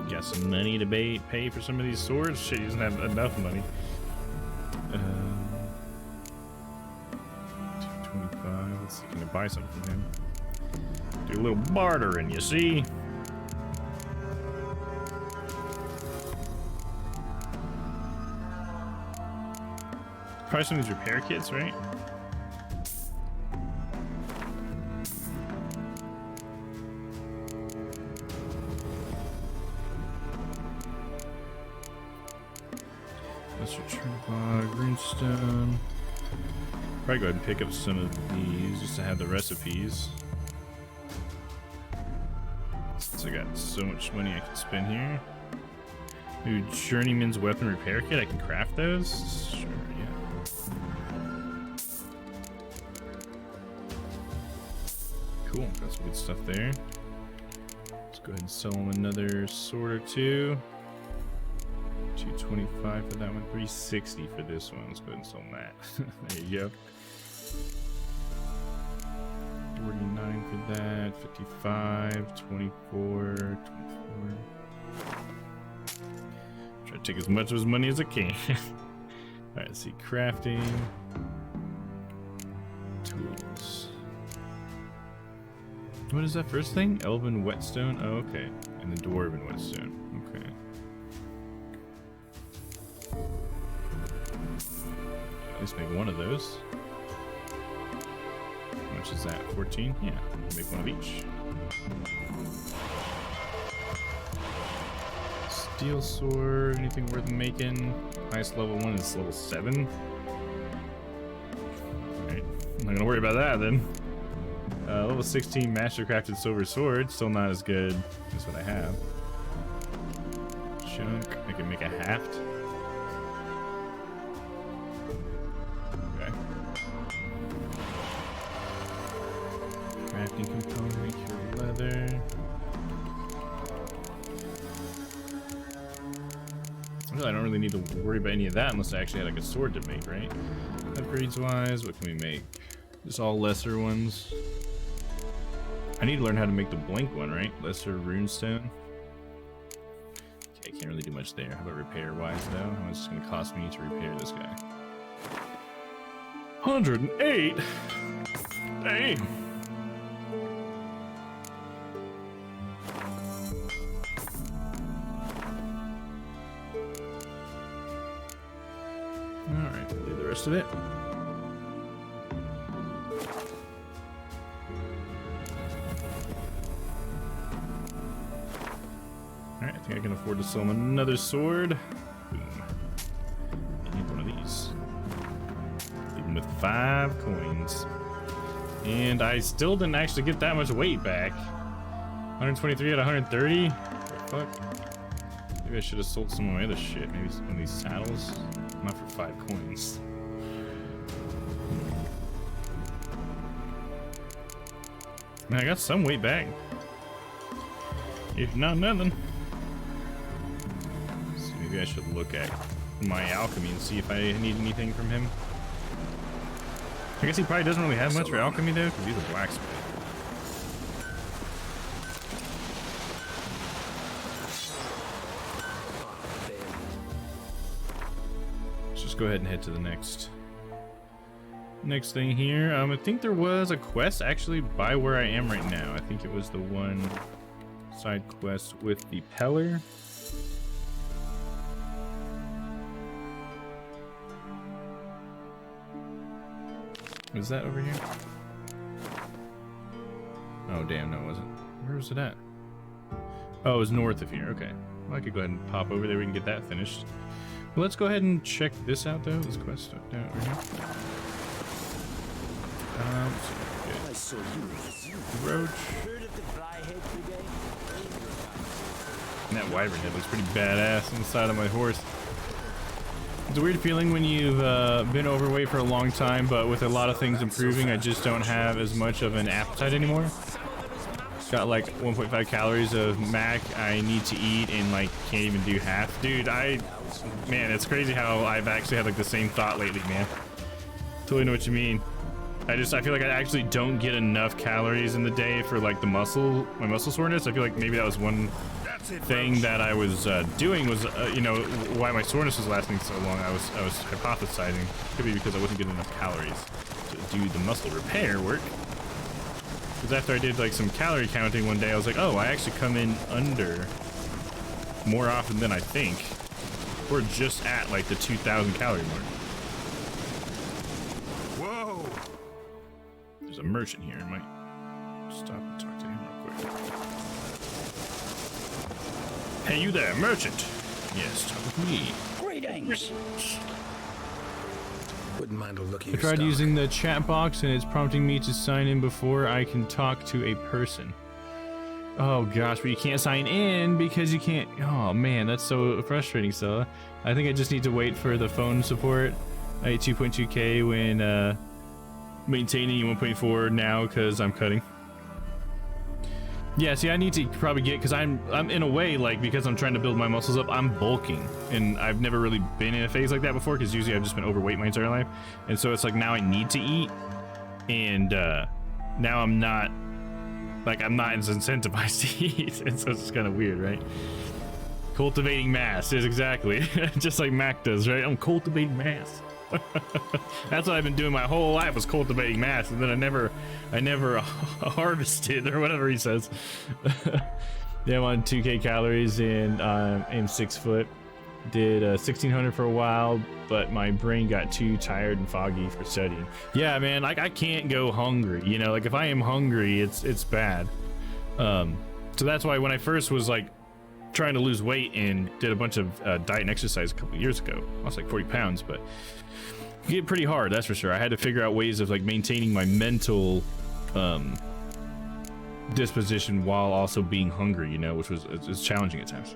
Got some money to pay for some of these swords? Shit, he doesn't have enough money. 225. Let's see, can I buy something from him? Do a little bartering, you see? Probably some of these repair kits, right? Let's return Greenstone. Probably go ahead and pick up some of these just to have the recipes. Since I got so much money I can spend here. Ooh, Journeyman's Weapon Repair Kit. I can craft those? Sure, yeah. Cool, got some good stuff there. Let's go ahead and sell him another sword or two. 225 for that one, 360 for this one. Let's go ahead and sell that. There you go. 49 for that, 55, 24, 24. Try to take as much of his money as I can. Alright, let's see. Crafting. Tools. What is that first thing? Elven Whetstone? Oh, okay. And the Dwarven Whetstone. Okay. At least make one of those. How much is that? 14? Yeah, make one of each. Steel sword, anything worth making? Highest level one is level 7. Alright, I'm not gonna worry about that then. Level 16 mastercrafted silver sword, still not as good as what I have. Chunk, I can make a haft. Okay. Crafting component, cured leather. I don't really need to worry about any of that unless I actually had like a sword to make, right? Upgrades wise, what can we make? Just all lesser ones. I need to learn how to make the blank one, right? Lesser runestone. Okay, can't really do much there. How about repair wise though? How much is it gonna cost me to repair this guy? 108? Dang. Alright, we'll do the rest of it. Alright, I think I can afford to sell him another sword. Boom. I need one of these. Leave him with 5 coins. And I still didn't actually get that much weight back. 123 out of 130. fuck? Maybe I should have sold some of my other shit. Maybe some of these saddles. Not for 5 coins. Man, I got some weight back. If not nothing. So maybe I should look at my alchemy and see if I need anything from him. I guess he probably doesn't really have much for alchemy though, because he's a blacksmith. Let's just go ahead and head to the next thing here. I think there was a quest actually by where I am right now. I think it was the one side quest with the Peller. Was that over here? Oh damn, no it wasn't. Where was it at? Oh, it was north of here. Okay. Well, I could go ahead and pop over there. We can get that finished. Well, let's go ahead and check this out though. This quest down over here. So roach. And that wyvern head looks pretty badass on the side of my horse. It's a weird feeling when you've been overweight for a long time, but with a lot of things improving, I just don't have as much of an appetite anymore. Got like 1.5 calories of mac I need to eat and like can't even do half. Dude, man, it's crazy how I've actually had like the same thought lately, man. Totally know what you mean. I feel like I actually don't get enough calories in the day for like my muscle soreness. I feel like maybe that was one thing that I was doing was, you know, why my soreness was lasting so long. I was hypothesizing. Could be because I wasn't getting enough calories to do the muscle repair work. Because after I did like some calorie counting one day, I was like, oh, I actually come in under more often than I think. We're just at like the 2,000 calorie mark. Whoa! There's a merchant here. I might stop and talk to him real quick. Hey, you there, merchant? Yes, talk with me. Greetings. Wouldn't mind a look at I your tried stock. using the chat box and it's prompting me to sign in before I can talk to a person. Oh gosh, but you can't sign in because you can't. Oh man, that's so frustrating, Stella. I think I just need to wait for the phone support. I hit 2.2k when maintaining 1.4 now because I'm cutting. Yeah, see, I need to probably get, because I'm in a way, like, because I'm trying to build my muscles up, I'm bulking, and I've never really been in a phase like that before, because usually I've just been overweight my entire life, and so it's like now I need to eat, and now I'm not as incentivized to eat, and so it's just kind of weird, right? Cultivating mass is exactly just like Mac does, right? I'm cultivating mass. That's what I've been doing my whole life, was cultivating mass, and then I never harvested, or whatever he says. Yeah, I'm on 2k calories and 6 foot. Did 1600 for a while, but my brain got too tired and foggy for studying. Yeah, man, like I can't go hungry, you know, like if I am hungry, it's bad. So that's why when I first was like trying to lose weight and did a bunch of diet and exercise a couple years ago, I was like 40 pounds, but it get pretty hard, that's for sure. I had to figure out ways of like maintaining my mental disposition while also being hungry, you know, which was challenging at times.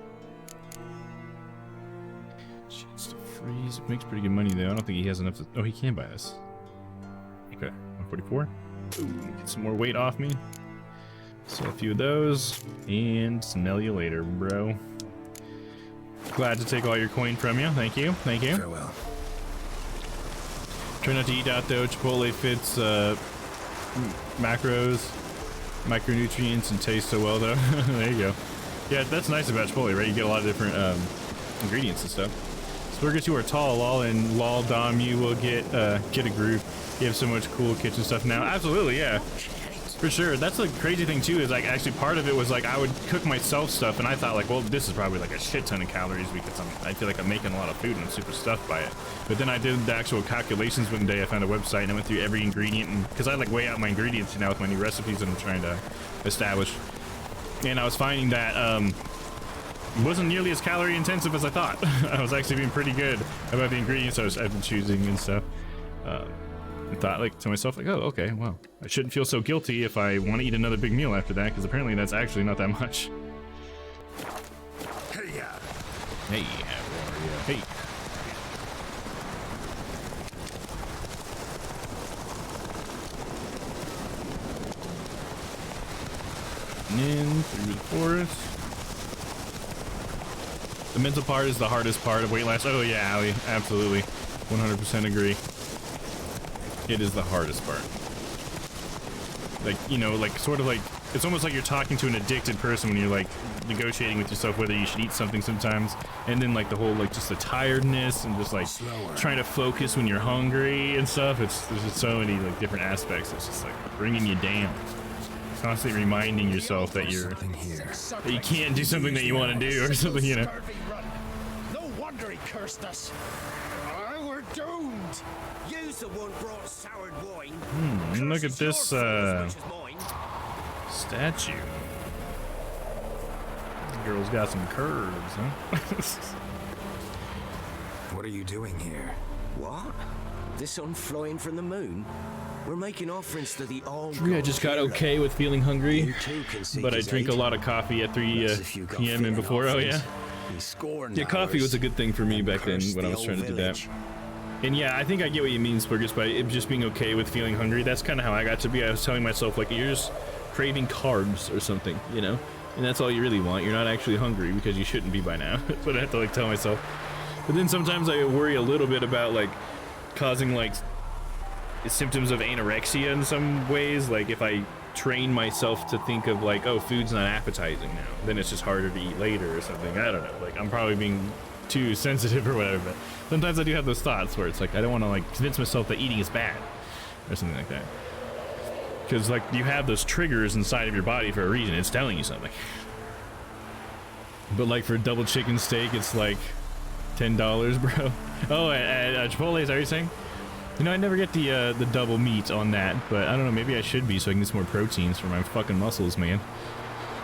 Chance to freeze, makes pretty good money though. I don't think he has enough to, oh, he can buy this. Okay, 144. Ooh, get some more weight off me. Sell a few of those and smell you later, bro. Glad to take all your coin from you. Thank you. Thank you. Farewell. Try not to eat out though. Chipotle fits macros, micronutrients, and tastes so well though. There you go. Yeah, that's nice about Chipotle, right? You get a lot of different ingredients and stuff. Spurgus, you are tall, lol, and lol, Dom, you will get a groove. You have so much cool kitchen stuff now. Absolutely, yeah. For sure. That's the crazy thing too, is like actually part of it was like I would cook myself stuff, and I thought like, well, this is probably like a shit ton of calories because I feel like I'm making a lot of food and I'm super stuffed by it. But then I did the actual calculations one day. I found a website and I went through every ingredient, and because I like weigh out my ingredients now with my new recipes that I'm trying to establish, and I was finding that it wasn't nearly as calorie intensive as I thought. I was actually being pretty good about the ingredients I've been choosing and stuff. I thought like to myself like, oh, okay, well, I shouldn't feel so guilty if I want to eat another big meal after that, because apparently that's actually not that much. Hey, how are you? Hey. In through the forest. The mental part is the hardest part of weight loss. Oh yeah, Allie, absolutely. 100% agree. It is the hardest part. Like, you know, like sort of like, it's almost like you're talking to an addicted person when you're like negotiating with yourself whether you should eat something sometimes. And then like the whole, like just the tiredness and just like trying to focus when you're hungry and stuff. There's just so many like different aspects. It's just like bringing you down. Constantly reminding yourself that that you can't do something that you want to do or something, you know. No wonder he cursed us. We're doomed. Use the one brought soured wine. Look at this statue. The girl's got some curves, huh? What are you doing here? What? The sun flying from the moon? We're making offerings to the all. I just got okay with feeling hungry, but I drink a lot of coffee at 3 p.m. and before. Oh yeah. Yeah, coffee was a good thing for me back then when I was trying to do that. And yeah, I think I get what you mean, Splurgus, by it just being okay with feeling hungry. That's kind of how I got to be. I was telling myself, like, you're just craving carbs or something, you know? And that's all you really want. You're not actually hungry because you shouldn't be by now. That's what I have to, like, tell myself. But then sometimes I worry a little bit about, like, causing, like, symptoms of anorexia in some ways. Like, if I train myself to think of, like, oh, food's not appetizing now, then it's just harder to eat later or something. I don't know. Like, I'm probably being too sensitive or whatever, but sometimes I do have those thoughts where it's like I don't want to like convince myself that eating is bad or something like that, because like you have those triggers inside of your body for a reason. It's telling you something. But like for a double chicken steak, it's like $10, bro. Oh, at Chipotle, is that what you're saying? You know, I never get the double meat on that, but I don't know, maybe I should be so I can get some more proteins for my fucking muscles, man.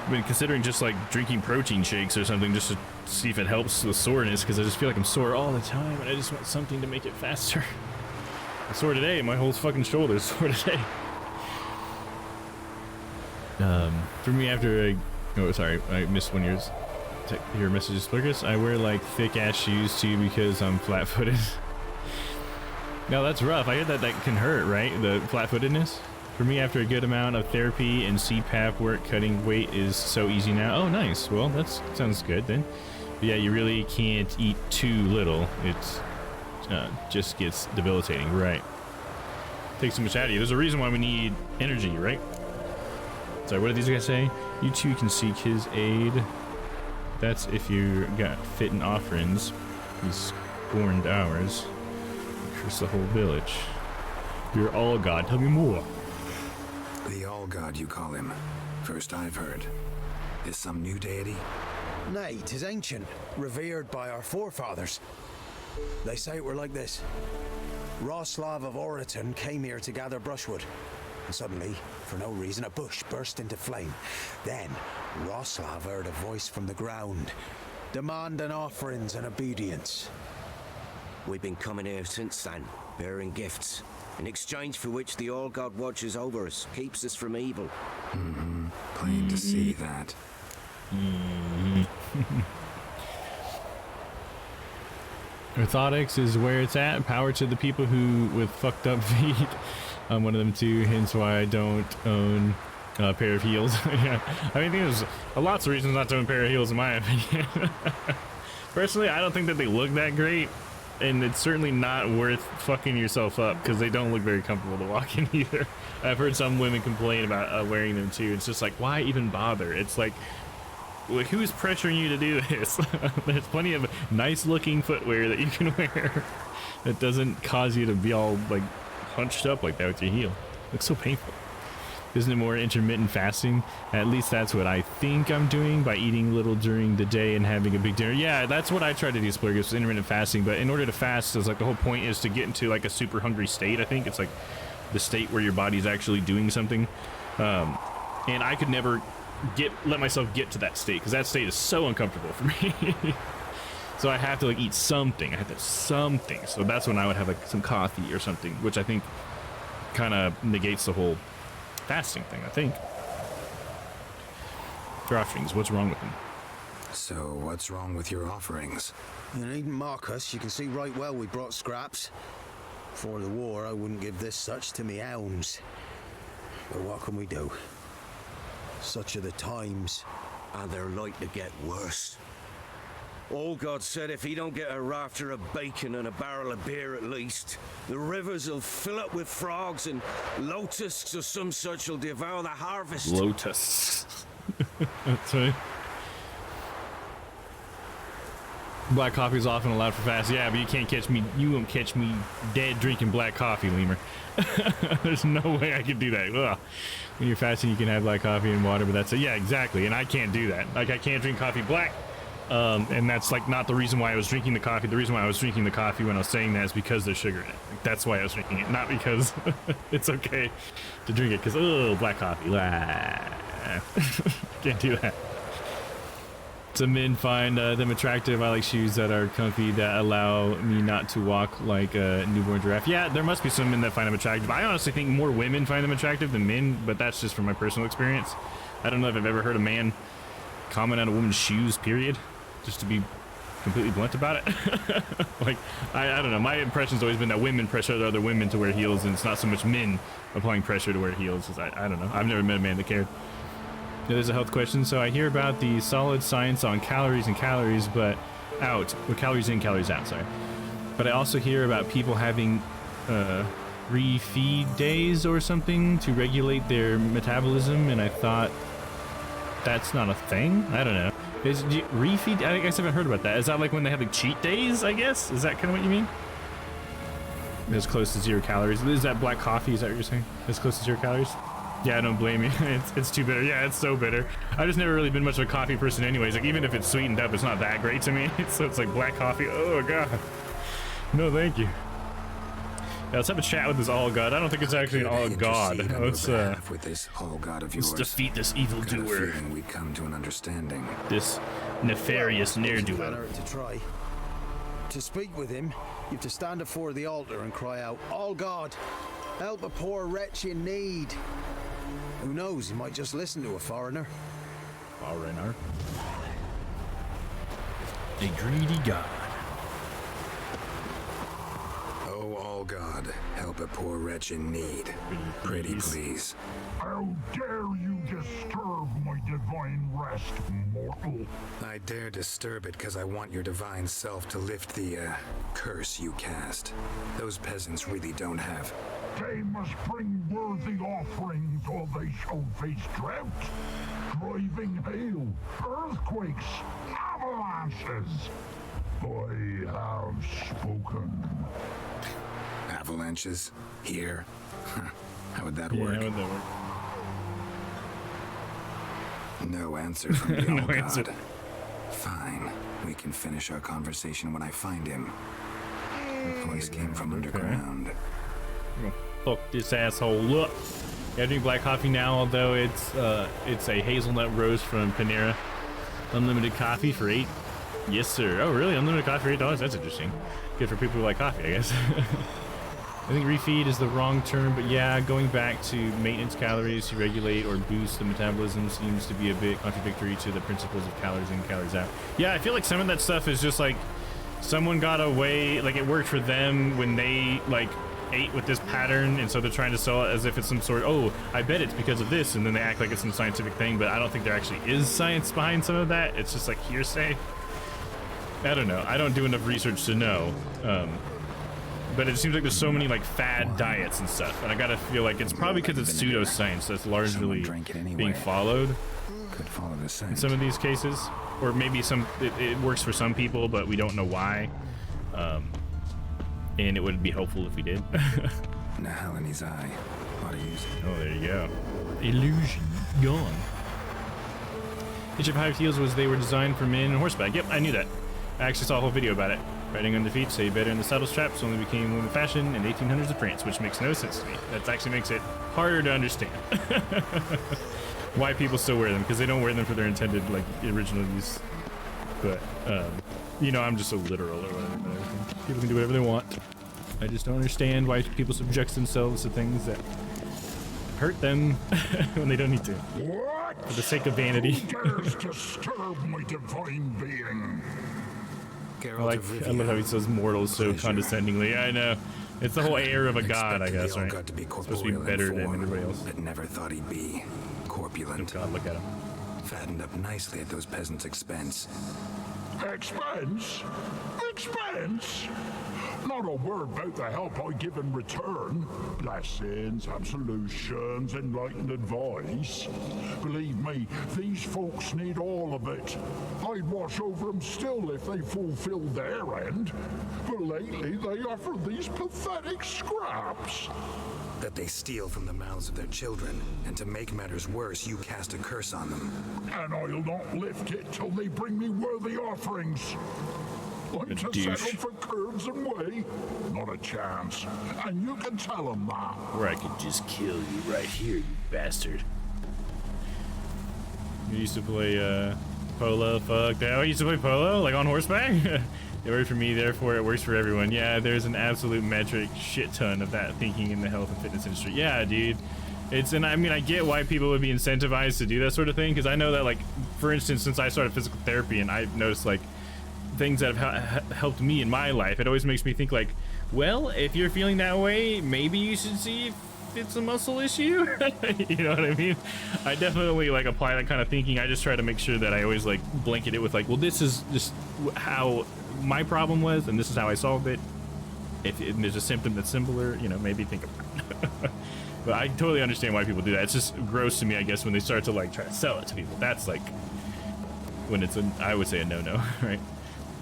I've been considering just like drinking protein shakes or something just to see if it helps the soreness, because I just feel like I'm sore all the time and I just want something to make it faster. I'm sore today, my whole fucking shoulder's sore today. For me, after oh sorry, I missed one of your messages, Splurgus. I wear like thick ass shoes too because I'm flat-footed. Now that's rough. I heard that can hurt, right? The flat-footedness. For me, after a good amount of therapy and CPAP work, cutting weight is so easy now. Oh, nice. Well, that sounds good then. But yeah, you really can't eat too little. It's just gets debilitating, right? Takes so much out of you. There's a reason why we need energy, right? Sorry, what did these guys say? You too can seek his aid. That's if you got fit in offerings. He's scorned ours. Curse the whole village. You're all God. Tell me more. The All God, you call him. First I've heard. Is some new deity? Nay, 'tis ancient, revered by our forefathers. They say it were like this. Roslav of Oriton came here to gather brushwood, and suddenly, for no reason, a bush burst into flame. Then, Roslav heard a voice from the ground, demanding offerings and obedience. We've been coming here since then, bearing gifts, in exchange for which the All God watches over us, keeps us from evil. Plain to see that. Orthotics is where it's at. Power to the people who with fucked up feet. I'm one of them too, hence why I don't own a pair of heels. Yeah, I mean, there's lots of reasons not to own a pair of heels in my opinion. Personally, I don't think that they look that great, and it's certainly not worth fucking yourself up because they don't look very comfortable to walk in either. I've heard some women complain about wearing them too. It's just like, why even bother? It's like who's pressuring you to do this? There's plenty of nice looking footwear that you can wear that doesn't cause you to be all like hunched up like that with your heel. Looks so painful. Isn't it more intermittent fasting? At least that's what I think I'm doing by eating little during the day and having a big dinner. Yeah, that's what I try to do, Splurgus, intermittent fasting. But in order to fast, is like the whole point is to get into like a super hungry state. I think it's like the state where your body's actually doing something. And I could never let myself get to that state because that state is so uncomfortable for me. So I have to like eat something. I have to have something. So that's when I would have like some coffee or something, which I think kind of negates the whole fasting thing, I think. Drawstrings, what's wrong with them? So what's wrong with your offerings? You needn't mock us. You can see right well we brought scraps. Before the war, I wouldn't give this such to me hounds. But what can we do? Such are the times. And they're like to get worse. Old God said if he don't get a rafter of bacon and a barrel of beer at least, the rivers will fill up with frogs and locusts or some such will devour the harvest. Lotusts. That's right. Black coffee is often allowed for fast. Yeah, but you can't catch me. You won't catch me dead drinking black coffee, lemur. There's no way I can do that. Ugh. When you're fasting, you can have black coffee and water, but that's it. Yeah, exactly. And I can't do that. Like, I can't drink coffee black. And that's like not the reason why I was drinking the coffee. The reason why I was drinking the coffee when I was saying that is because there's sugar in it. Like, that's why I was drinking it, not because it's okay to drink it. Because black coffee. Can't do that. Some men find them attractive. I like shoes that are comfy that allow me not to walk like a newborn giraffe. Yeah, there must be some men that find them attractive. I honestly think more women find them attractive than men, but that's just from my personal experience. I don't know if I've ever heard a man comment on a woman's shoes, period. Just to be completely blunt about it. Like, I don't know. My impression's always been that women pressure other women to wear heels, and it's not so much men applying pressure to wear heels. I don't know. I've never met a man that cared. There's a health question. So I hear about the solid science on calories and calories, but calories in, calories out, sorry. But I also hear about people having refeed days or something to regulate their metabolism, and I thought that's not a thing. I don't know. Is refeed? I guess I haven't heard about that. Is that like when they have like cheat days, I guess? Is that kind of what you mean? As close to 0 calories. Is that black coffee? Is that what you're saying? As close to 0 calories? Yeah, I don't blame you. It's too bitter. Yeah, it's so bitter. I've just never really been much of a coffee person anyways. Like, even if it's sweetened up, it's not that great to me. So it's like black coffee. Oh, God. No, thank you. Yeah, let's have a chat with this all god. I don't think it's actually an all god. Let's with this all god of yours. Let's defeat this evildoer. We come to an understanding. This nefarious ne'er-do-well. To try. To speak with him, you have to stand before the altar and cry out, "All God, help a poor wretch in need." Who knows? He might just listen to a foreigner. Foreigner. A greedy god. Oh, all God, help a poor wretch in need. Pretty please. How dare you disturb my divine rest, mortal? I dare disturb it because I want your divine self to lift the, curse you cast. Those peasants really don't have. They must bring worthy offerings or they shall face drought, driving hail, earthquakes, avalanches. I have spoken. Avalanches? Here? How would that work? How would that work? No answer from the No all answer. God. Fine. We can finish our conversation when I find him. The voice came from underground. Fuck this asshole up. Yeah, I drink black coffee now, although it's a hazelnut roast from Panera. Unlimited coffee for $8. Yes, sir. Oh, really? Unlimited coffee for $8? That's interesting. Good for people who like coffee, I guess. I think refeed is the wrong term, but yeah, going back to maintenance calories to regulate or boost the metabolism seems to be a bit contradictory to the principles of calories in, calories out. Yeah, I feel like some of that stuff is just like someone got away, like it worked for them when they like ate with this pattern, and so they're trying to sell it as if it's some sort, oh, I bet it's because of this, and then they act like it's some scientific thing, but I don't think there actually is science behind some of that. It's just like hearsay. I don't know. I don't do enough research to know. But it seems like there's so many like fad diets and stuff, and I gotta feel like it's probably because it's pseudoscience that's largely being followed Could follow the same. in some of these cases, or maybe it works for some people, but we don't know why. And it would be helpful if we did. Nahalani's eye. Ought to use it. Oh, there you go. Illusion gone. Hitch of Hive Heels was they were designed for men and horseback. Yep, I knew that. I actually saw a whole video about it. Riding on the feet, say better in the saddle straps only became women fashion in the 1800s of France, which makes no sense to me. That actually makes it harder to understand why people still wear them, because they don't wear them for their intended like original use. But you know, I'm just so literal or whatever. People can do whatever they want. I just don't understand why people subject themselves to things that hurt them when they don't need to. What? For the sake of vanity. Who dares disturb my divine being? I love how he says mortals so condescendingly. I know. It's the whole air of a god, I guess, right? To be supposed to be better than everybody else. But never thought he'd be corpulent. God, look at him. Fattened up nicely at those peasants' expense. Expense? Expense? Not a word about the help I give in return. Blessings, absolutions, enlightened advice. Believe me, these folks need all of it. I'd watch over them still if they fulfilled their end. But lately they offer these pathetic scraps. That they steal from the mouths of their children, and to make matters worse, you cast a curse on them. And I'll not lift it till they bring me worthy offerings. I'm to douche. settle for curves and whey? Not a chance. And you can tell them that. Or I could just kill you right here, you bastard. You used to play polo, fuck that. Oh, you used to play polo? Like on horseback? It worked for me, therefore it works for everyone. Yeah, there's an absolute metric shit ton of that thinking in the health and fitness industry. Yeah, dude. And I mean, I get why people would be incentivized to do that sort of thing, because I know that, like, for instance, since I started physical therapy and I've noticed, like, things that have helped me in my life, it always makes me think, like, well, if you're feeling that way, maybe you should see if it's a muscle issue. You know what I mean? I definitely, like, apply that kind of thinking. I just try to make sure that I always, like, blanket it with, like, well, this is just how my problem was, and this is how I solved it. If there's a symptom that's similar, you know, maybe think about it. But I totally understand why people do that. It's just gross to me, I guess, when they start to, like, try to sell it to people. That's, like, when it's I would say a no-no, right?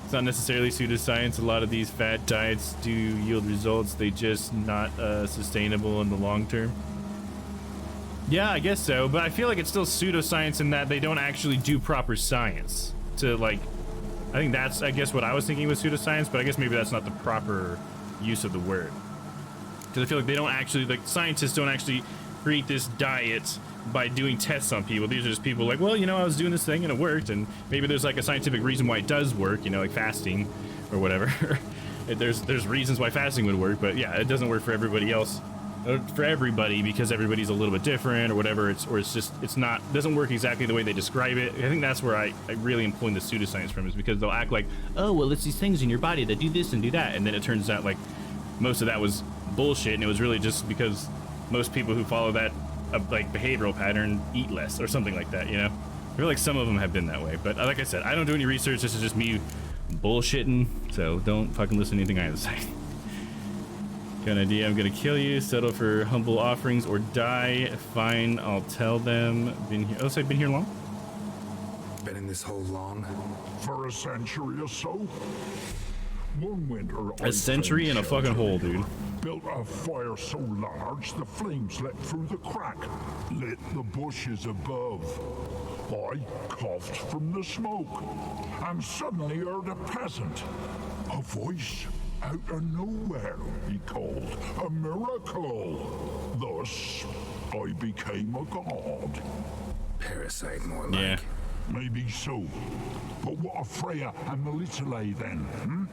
It's not necessarily pseudoscience. A lot of these fad diets do yield results. They just not sustainable in the long term. Yeah, I guess so. But I feel like it's still pseudoscience in that they don't actually do proper science to, like, I think that's, I guess, what I was thinking was pseudoscience, but I guess maybe that's not the proper use of the word. Because I feel like they don't actually, like, scientists don't actually create this diet by doing tests on people. These are just people like, well, you know, I was doing this thing and it worked, and maybe there's, like, a scientific reason why it does work, you know, like fasting or whatever. There's reasons why fasting would work, but yeah, it doesn't work for everybody else. For everybody, because everybody's a little bit different or whatever. It's doesn't work exactly the way they describe it. I think that's where I really am pulling the pseudoscience from, is because they'll act like, oh, well, it's these things in your body that do this and do that, and then it turns out like most of that was bullshit, and it was really just because most people who follow that like behavioral pattern eat less or something like that, you know? I feel like some of them have been that way, but like I said, I don't do any research. This is just me bullshitting, so don't fucking listen to anything I have to say. Got an idea, I'm gonna kill you, settle for humble offerings, or die. Fine, I'll tell them. Been here, oh, so I've been here long? Been in this hole long? For a century or so. One winter, a century in a fucking hole, dude. Built a fire so large the flames leapt through the crack, lit the bushes above. I coughed from the smoke, and suddenly heard a peasant. A voice out of nowhere, he called. A miracle. Thus, I became a god. Parasite, more like. Yeah. Maybe so. But what of Freya and the Little then?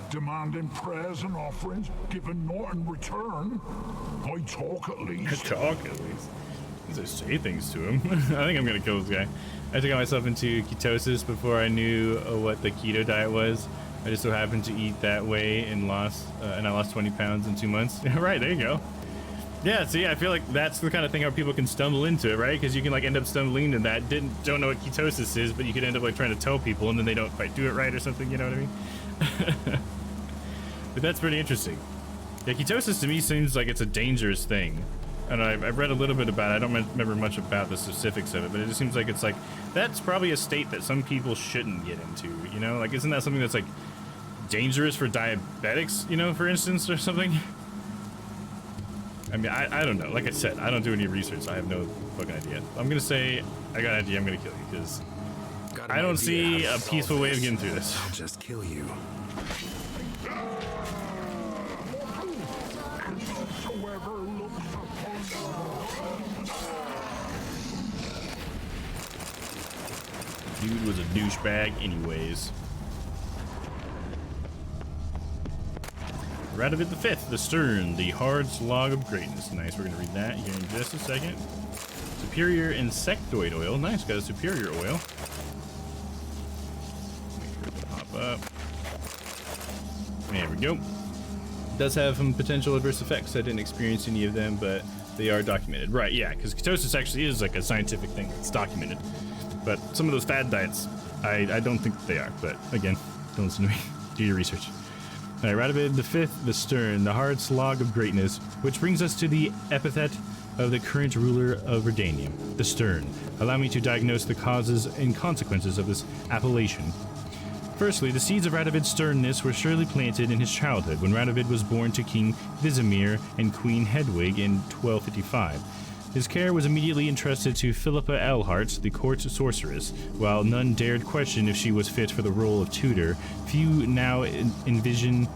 Demanding prayers and offerings, giving naught in return? I talk at least. Talk at least. Just say things to him. I think I'm gonna kill this guy. I took myself into ketosis before I knew what the keto diet was. I just so happened to eat that way and I lost 20 pounds in 2 months. Right, there you go. Yeah, see, I feel like that's the kind of thing how people can stumble into it, right? Because you can like end up stumbling into that. Don't know what ketosis is, but you could end up like trying to tell people and then they don't quite do it right or something, you know what I mean? But that's pretty interesting. Yeah, ketosis to me seems like it's a dangerous thing. And I've read a little bit about it. I don't remember much about the specifics of it, but it just seems like it's like, that's probably a state that some people shouldn't get into, you know? Like, isn't that something that's like dangerous for diabetics, you know, for instance, or something? I mean, I don't know. Like I said, I don't do any research. So I have no fucking idea. I'm gonna say, I got an idea, I'm gonna kill you, because I don't see a peaceful way of getting through this. I'll just kill you. Dude was a douchebag anyways. Radovid the Fifth, the Stern, the Hard Slog of Greatness. Nice, we're gonna read that here in just a second. So superior insectoid oil. Nice, got a superior oil. Make sure to pop up. There we go. Does have some potential adverse effects. I didn't experience any of them, but they are documented. Right, yeah, because ketosis actually is like a scientific thing. It's documented. But some of those fad diets, I don't think they are. But again, don't listen to me. Do your research. All right, Radovid V, the Stern, the hard slog of greatness, which brings us to the epithet of the current ruler of Redania, the Stern. Allow me to diagnose the causes and consequences of this appellation. Firstly, the seeds of Radovid's sternness were surely planted in his childhood when Radovid was born to King Vizimir and Queen Hedwig in 1255. His care was immediately entrusted to Philippa Elhart, the court sorceress. While none dared question if she was fit for the role of tutor, few now envisage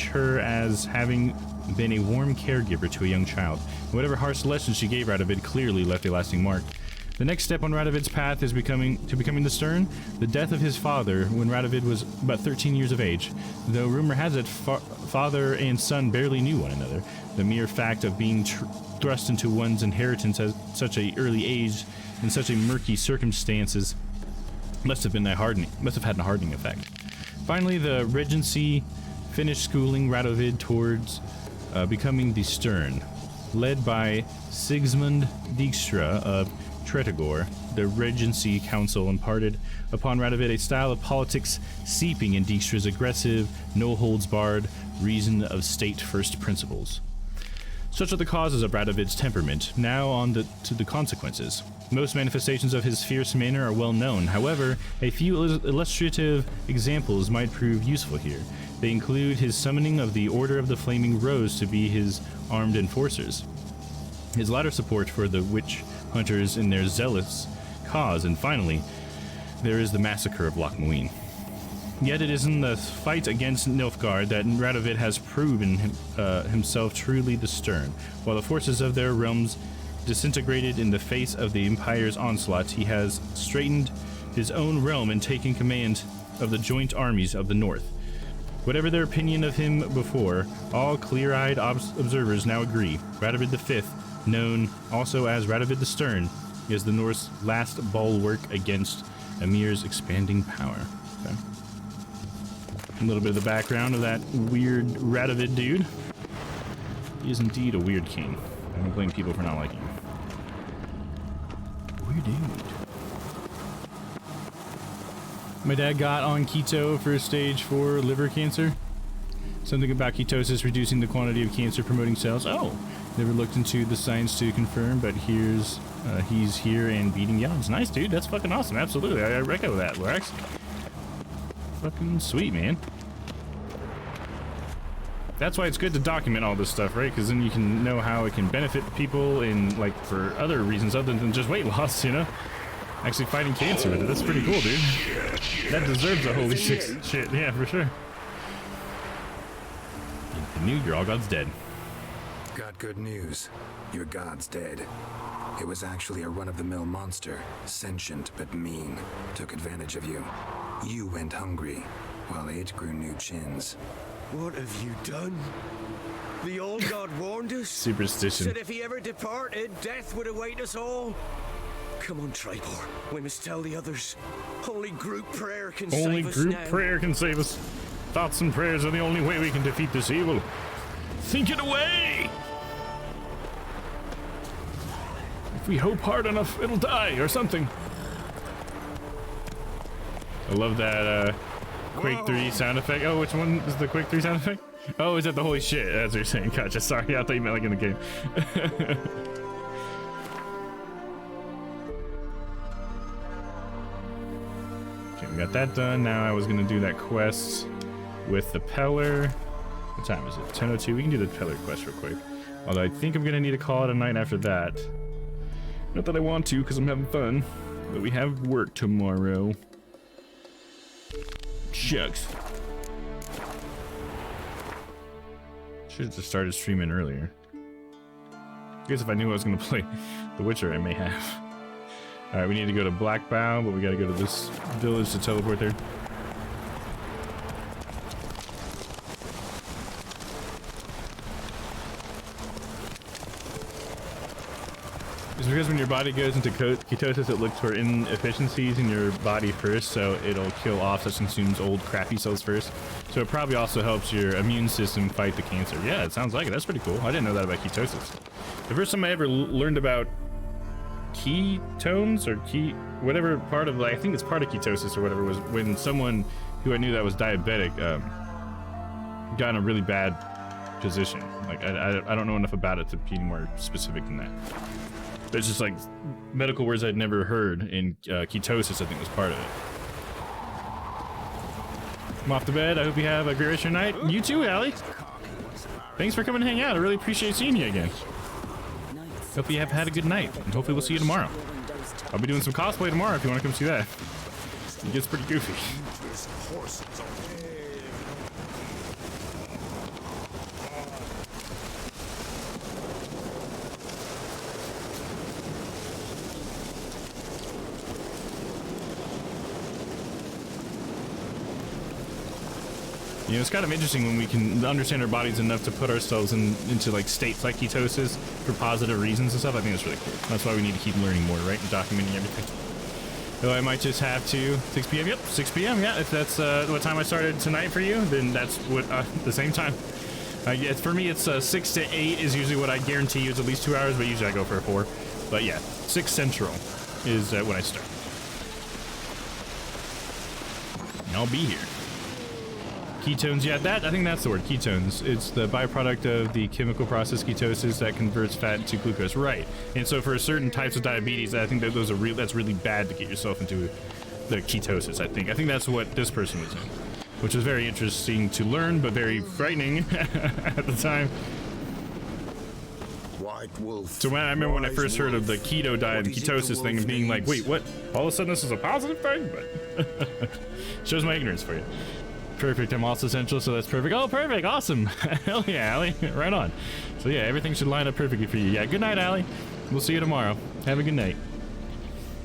her as having been a warm caregiver to a young child. Whatever harsh lessons she gave Radovid clearly left a lasting mark. The next step on Radovid's path is becoming the Stern. The death of his father when Radovid was about 13 years of age. Though rumor has it father and son barely knew one another. The mere fact of being thrust into one's inheritance at such an early age in such a murky circumstances must have had a hardening effect. Finally, the regency finished schooling Radovid towards becoming the Stern, led by Sigismund Dijkstra of Tretogor. The Regency Council imparted upon Radovid a style of politics seeping in Dijkstra's aggressive, no-holds-barred reason of state-first principles. Such are the causes of Radovid's temperament. Now on to the consequences. Most manifestations of his fierce manner are well known. However, a few illustrative examples might prove useful here. They include his summoning of the Order of the Flaming Rose to be his armed enforcers, his latter support for the witch hunters in their zealous cause, and finally, there is the massacre of Loch Muin. Yet it is in the fight against Nilfgaard that Radovid has proven himself truly the Stern. While the forces of their realms disintegrated in the face of the Empire's onslaught, he has straightened his own realm and taken command of the joint armies of the North. Whatever their opinion of him before, all clear-eyed observers now agree. Radovid V, known also as Radovid the Stern, is the North's last bulwark against Emir's expanding power. Okay. A little bit of the background of that weird Radovid dude. He is indeed a weird king. I don't blame people for not liking him. Weird dude. My dad got on keto for stage 4 liver cancer. Something about ketosis reducing the quantity of cancer-promoting cells. Oh, never looked into the science to confirm, but he's here and beating the odds. Nice, dude. That's fucking awesome. Absolutely. I reckon that, Lorax. Fucking sweet, man. That's why it's good to document all this stuff, right? Because then you can know how it can benefit people in, like, for other reasons other than just weight loss, you know? Actually fighting cancer with it. That's pretty cool, dude. That deserves a holy shit. Yeah, for sure. The new Your All God's dead. Got good news. Your god's dead. It was actually a run-of-the-mill monster, sentient but mean. Took advantage of you. You went hungry, while it grew new chins. What have you done? The old god warned us. Superstition. Said if he ever departed, death would await us all. Come on, Tribor. We must tell the others. Only group prayer can save us now. Only group prayer can save us. Thoughts and prayers are the only way we can defeat this evil. Think it away! If we hope hard enough, it'll die or something. I love that Quake 3 sound effect. Oh, which one is the Quake 3 sound effect? Oh, is that the holy shit? That's what you're saying. Gotcha. Sorry, I thought you meant like in the game. Okay, we got that done. Now I was gonna do that quest with the Peller. What time is it? 10:02. We can do the Peller quest real quick. Although I think I'm gonna need to call it a night after that. Not that I want to, because I'm having fun. But we have work tomorrow. Shucks. Should have just started streaming earlier. I guess if I knew I was gonna play The Witcher, I may have. Alright, we need to go to Black Bow, but we gotta go to this village to teleport there. It's because when your body goes into ketosis, it looks for inefficiencies in your body first, so it'll kill off such consumes old crappy cells first. So it probably also helps your immune system fight the cancer. Yeah, it sounds like it. That's pretty cool. I didn't know that about ketosis. The first time I ever learned about ketones or whatever part of, like, I think it's part of ketosis or whatever, was when someone who I knew that was diabetic got in a really bad position. Like, I don't know enough about it to be more specific than that. But it's just like medical words I'd never heard, and ketosis, I think, was part of it. I'm off to bed. I hope you have a great rest of your night. You too, Allie. Thanks for coming to hang out. I really appreciate seeing you again. Hope you have had a good night, and hopefully we'll see you tomorrow. I'll be doing some cosplay tomorrow if you want to come see that. It gets pretty goofy. You know, it's kind of interesting when we can understand our bodies enough to put ourselves into like states like ketosis for positive reasons and stuff. I think that's really cool. That's why we need to keep learning more, right? And documenting everything. Though I might just have to 6 p.m. Yep, 6 p.m. Yeah, if that's what time I started tonight for you, then that's what the same time. For me, it's 6 to 8 is usually what I guarantee you is at least 2 hours, but usually I go for 4. But yeah, 6 Central is when I start. And I'll be here. Ketones, yeah, I think that's the word, ketones. It's the byproduct of the chemical process ketosis that converts fat into glucose, right? And so for certain types of diabetes, I think that that's really bad to get yourself into the ketosis. I think that's what this person was in, which was very interesting to learn, but very frightening at the time. White wolf. So I remember when I first heard of the keto diet and ketosis thing and being like, wait, what? All of a sudden this is a positive thing? But shows my ignorance for you. Perfect. I'm also central, so that's perfect. Oh, perfect. Awesome. Hell yeah, Allie. Right on. So yeah, everything should line up perfectly for you. Yeah, good night, Allie. We'll see you tomorrow. Have a good night.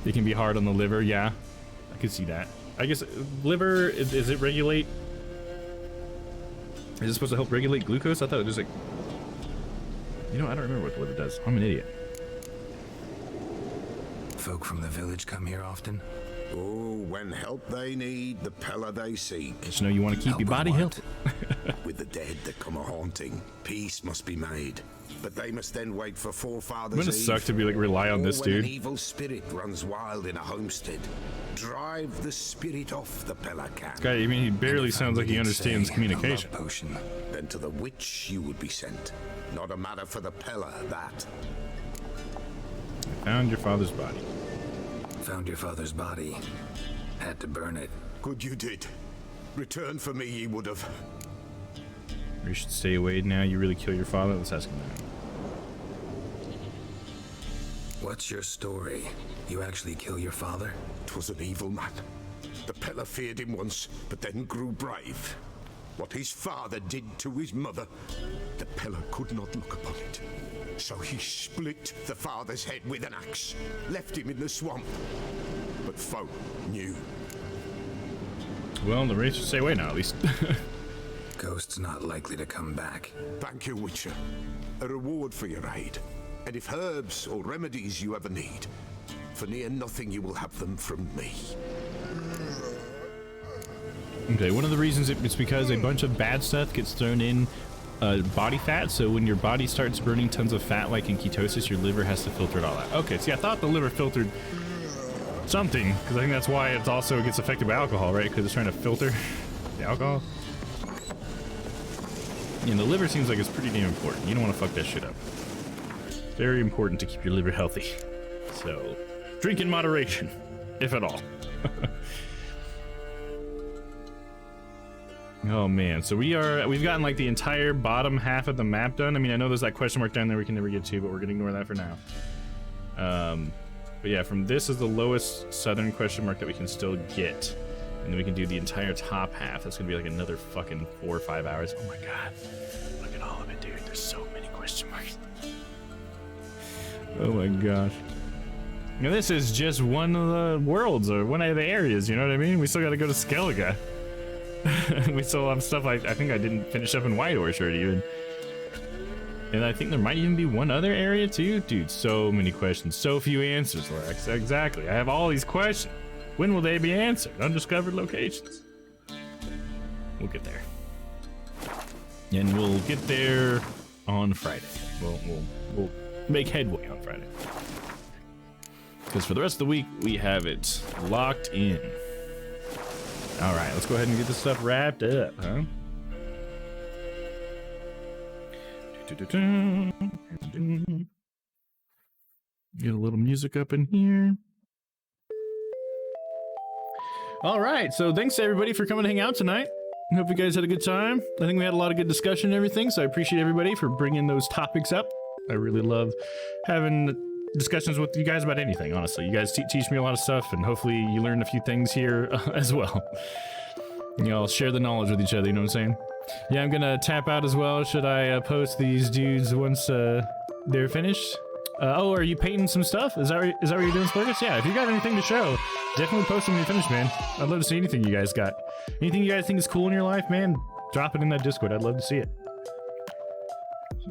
It can be hard on the liver. Yeah, I could see that. I guess liver, is it regulate? Is it supposed to help regulate glucose? I thought it was like, you know, I don't remember what the liver does. I'm an idiot. Folk from the village come here often? Oh, when help they need, the Pella they seek. Just know you want to keep your body healthy. With the dead that come a-haunting, peace must be made. But they must then wait for forefathers' Wouldn't it suck to be like rely on this dude? When an evil spirit runs wild in a homestead, drive the spirit off the Pella can. Guy, I mean, he barely sounds like he understands communication. Potion. Then to the witch you would be sent. Not a matter for the Pella, that. I found your father's body. Found your father's body. Had to burn it. Good you did. Return for me ye would have. You should stay away now. You really kill your father? Let's ask him that. What's your story? You actually kill your father? 'Twas an evil man. The Pella feared him once, but then grew brave. What his father did to his mother, the Pella could not look upon it. So he split the father's head with an axe, left him in the swamp. But folk knew. Well, the race should stay away now, at least. Ghost's not likely to come back. Thank you, Witcher. A reward for your aid. And if herbs or remedies you ever need, for near nothing you will have them from me. Okay, one of the reasons it's because a bunch of bad stuff gets thrown in body fat, so when your body starts burning tons of fat like in ketosis, your liver has to filter it all out. Okay, see, I thought the liver filtered something, because I think that's why it also gets affected by alcohol, right? Because it's trying to filter the alcohol. And the liver seems like it's pretty damn important. You don't want to fuck that shit up. Very important to keep your liver healthy. So, drink in moderation, if at all. Oh man, so we've gotten like the entire bottom half of the map done. I mean, I know there's that question mark down there we can never get to, but we're gonna ignore that for now. But yeah, from this is the lowest southern question mark that we can still get. And then we can do the entire top half. That's gonna be like another fucking 4 or 5 hours. Oh my god. Look at all of it, dude. There's so many question marks. Oh my gosh. Now this is just one of the worlds or one of the areas, you know what I mean? We still gotta go to Skellige. We still have stuff I think I didn't finish up in White Orchard even. And I think there might even be one other area too. Dude, so many questions, so few answers, Lex. Exactly. I have all these questions. When will they be answered? Undiscovered locations. We'll get there. And we'll get there on Friday. We'll make headway on Friday. Because for the rest of the week, we have it locked in. All right, let's go ahead and get this stuff wrapped up, huh? Get a little music up in here. All right, so thanks everybody for coming to hang out tonight. I hope you guys had a good time. I think we had a lot of good discussion and everything, so I appreciate everybody for bringing those topics up. I really love having discussions with you guys about anything, honestly. You guys teach me a lot of stuff, and hopefully you learn a few things here as well. You know, share the knowledge with each other, you know what I'm saying? Yeah, I'm gonna tap out as well. Should I post these dudes once they're finished? Oh, are you painting some stuff? Is that what you're doing, Splurgus? Yeah, if you got anything to show, definitely post them when you finish, man. I'd love to see anything you guys got. Anything you guys think is cool in your life, man, drop it in that Discord. I'd love to see it.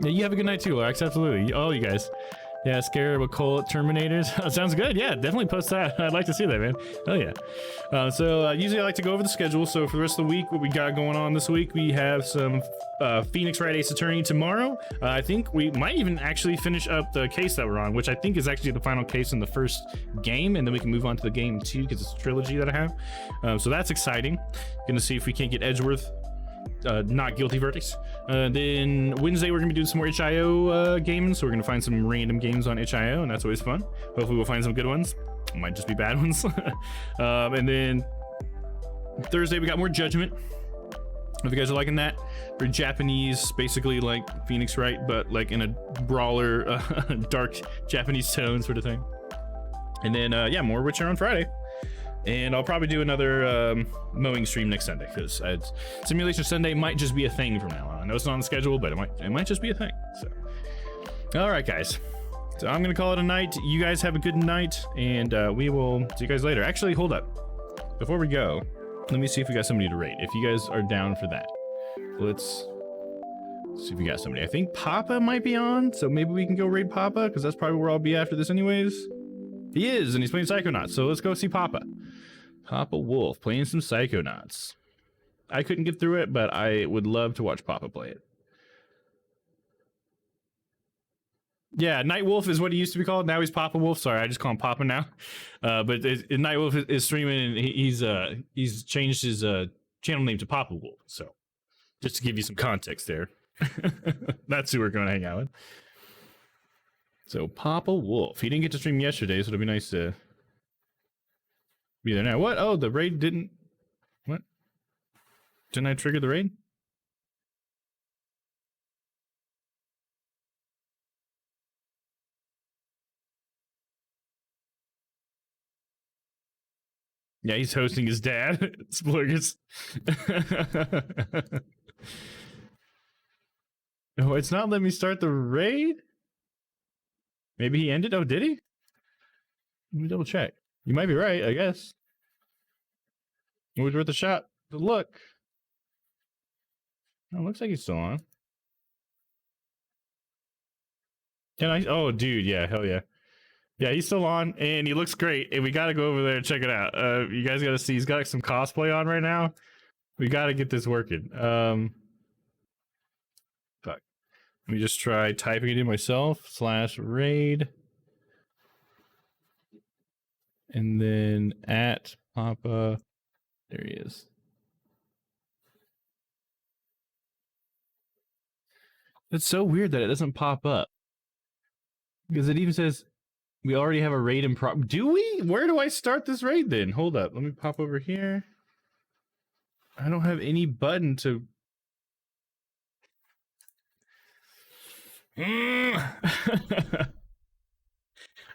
Yeah, you have a good night too, Lex. Absolutely. Oh, you guys. Yeah, Scarab, Colt, Terminators. Sounds good. Yeah, definitely post that. I'd like to see that, man. Oh yeah. Usually I like to go over the schedule. So for the rest of the week, what we got going on this week, we have some Phoenix Wright Ace Attorney tomorrow. I think we might even actually finish up the case that we're on, which I think is actually the final case in the first game, and then we can move on to the game 2 because it's a trilogy that I have. So that's exciting. Gonna see if we can't get Edgeworth not guilty verdicts. Then Wednesday we're gonna be doing some more itch.io games, so we're gonna find some random games on itch.io, and that's always fun. Hopefully we'll find some good ones. Might just be bad ones. And then Thursday we got more Judgment. If you guys are liking that, we're Japanese, basically like Phoenix Wright, but like in a brawler, dark Japanese tone sort of thing. And then yeah, more Witcher on Friday. And I'll probably do another mowing stream next Sunday, because Simulation Sunday might just be a thing from now on. I know it's not on the schedule, but it might just be a thing. So, all right, guys. So I'm gonna call it a night. You guys have a good night, and we will see you guys later. Actually, hold up. Before we go, let me see if we got somebody to rate. If you guys are down for that, let's see if we got somebody. I think Papa might be on, so maybe we can go raid Papa, because that's probably where I'll be after this anyways. He is, and he's playing Psychonauts, so let's go see Papa. Papa Wolf playing some Psychonauts. I couldn't get through it, but I would love to watch Papa play it. Yeah, Night Wolf is what he used to be called. Now he's Papa Wolf. Sorry, I just call him Papa now. But Night Wolf is streaming, and he's changed his channel name to Papa Wolf. So just to give you some context there, that's who we're going to hang out with. So Papa Wolf. He didn't get to stream yesterday, so it'll be nice to be there now. What? Oh, the raid didn't. What? Didn't I trigger the raid? Yeah, he's hosting his dad. Splurgus. Oh, it's not letting me start the raid? Maybe he ended? Oh, did he? Let me double check. You might be right, I guess. It was worth a shot to look. Oh, looks like he's still on. Can I? Oh, dude, yeah, hell yeah. Yeah, he's still on, and he looks great, and we gotta go over there and check it out. You guys gotta see, he's got like, some cosplay on right now. We gotta get this working. Fuck. Let me just try typing it in myself, /raid. And then at Papa, there he is. It's so weird that it doesn't pop up. Because it even says, we already have a raid in pro. Do we? Where do I start this raid then? Hold up. Let me pop over here. I don't have any button to.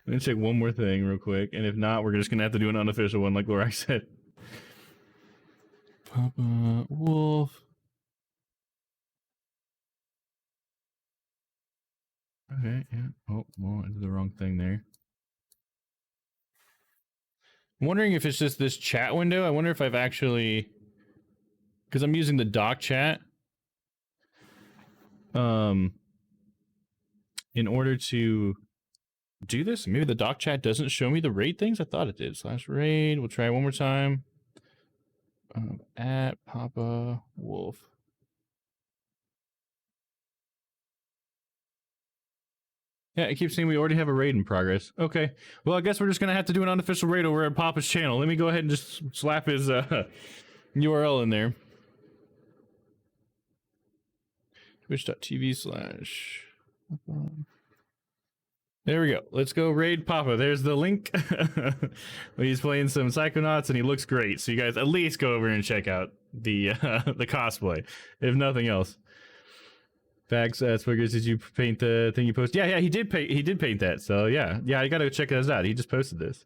Let me check one more thing real quick. And if not, we're just going to have to do an unofficial one like Lorax said. Papa Wolf. Okay, yeah. Oh, well, I did the wrong thing there. I'm wondering if it's just this chat window. I wonder if I've actually, because I'm using the doc chat. in order to do this. Maybe the doc chat doesn't show me the raid things. I thought it did. / raid. We'll try it one more time. At Papa Wolf. Yeah, it keeps saying we already have a raid in progress. Okay. Well, I guess we're just going to have to do an unofficial raid over at Papa's channel. Let me go ahead and just slap his URL in there. Twitch.tv/. There we go. Let's go raid Papa. There's the link. He's playing some Psychonauts and he looks great. So you guys at least go over and check out the cosplay, if nothing else. Facts, Swiggers, did you paint the thing you posted? Yeah, he did paint. He did paint that. So yeah, I gotta check this out. He just posted this.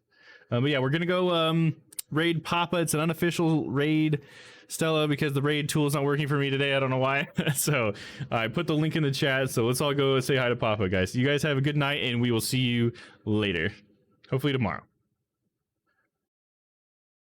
But yeah, we're gonna go raid Papa. It's an unofficial raid, Stella, because the raid tool is not working for me today. I don't know why. So I put the link in the chat. So let's all go say hi to Papa, guys. You guys have a good night, and we will see you later. Hopefully tomorrow.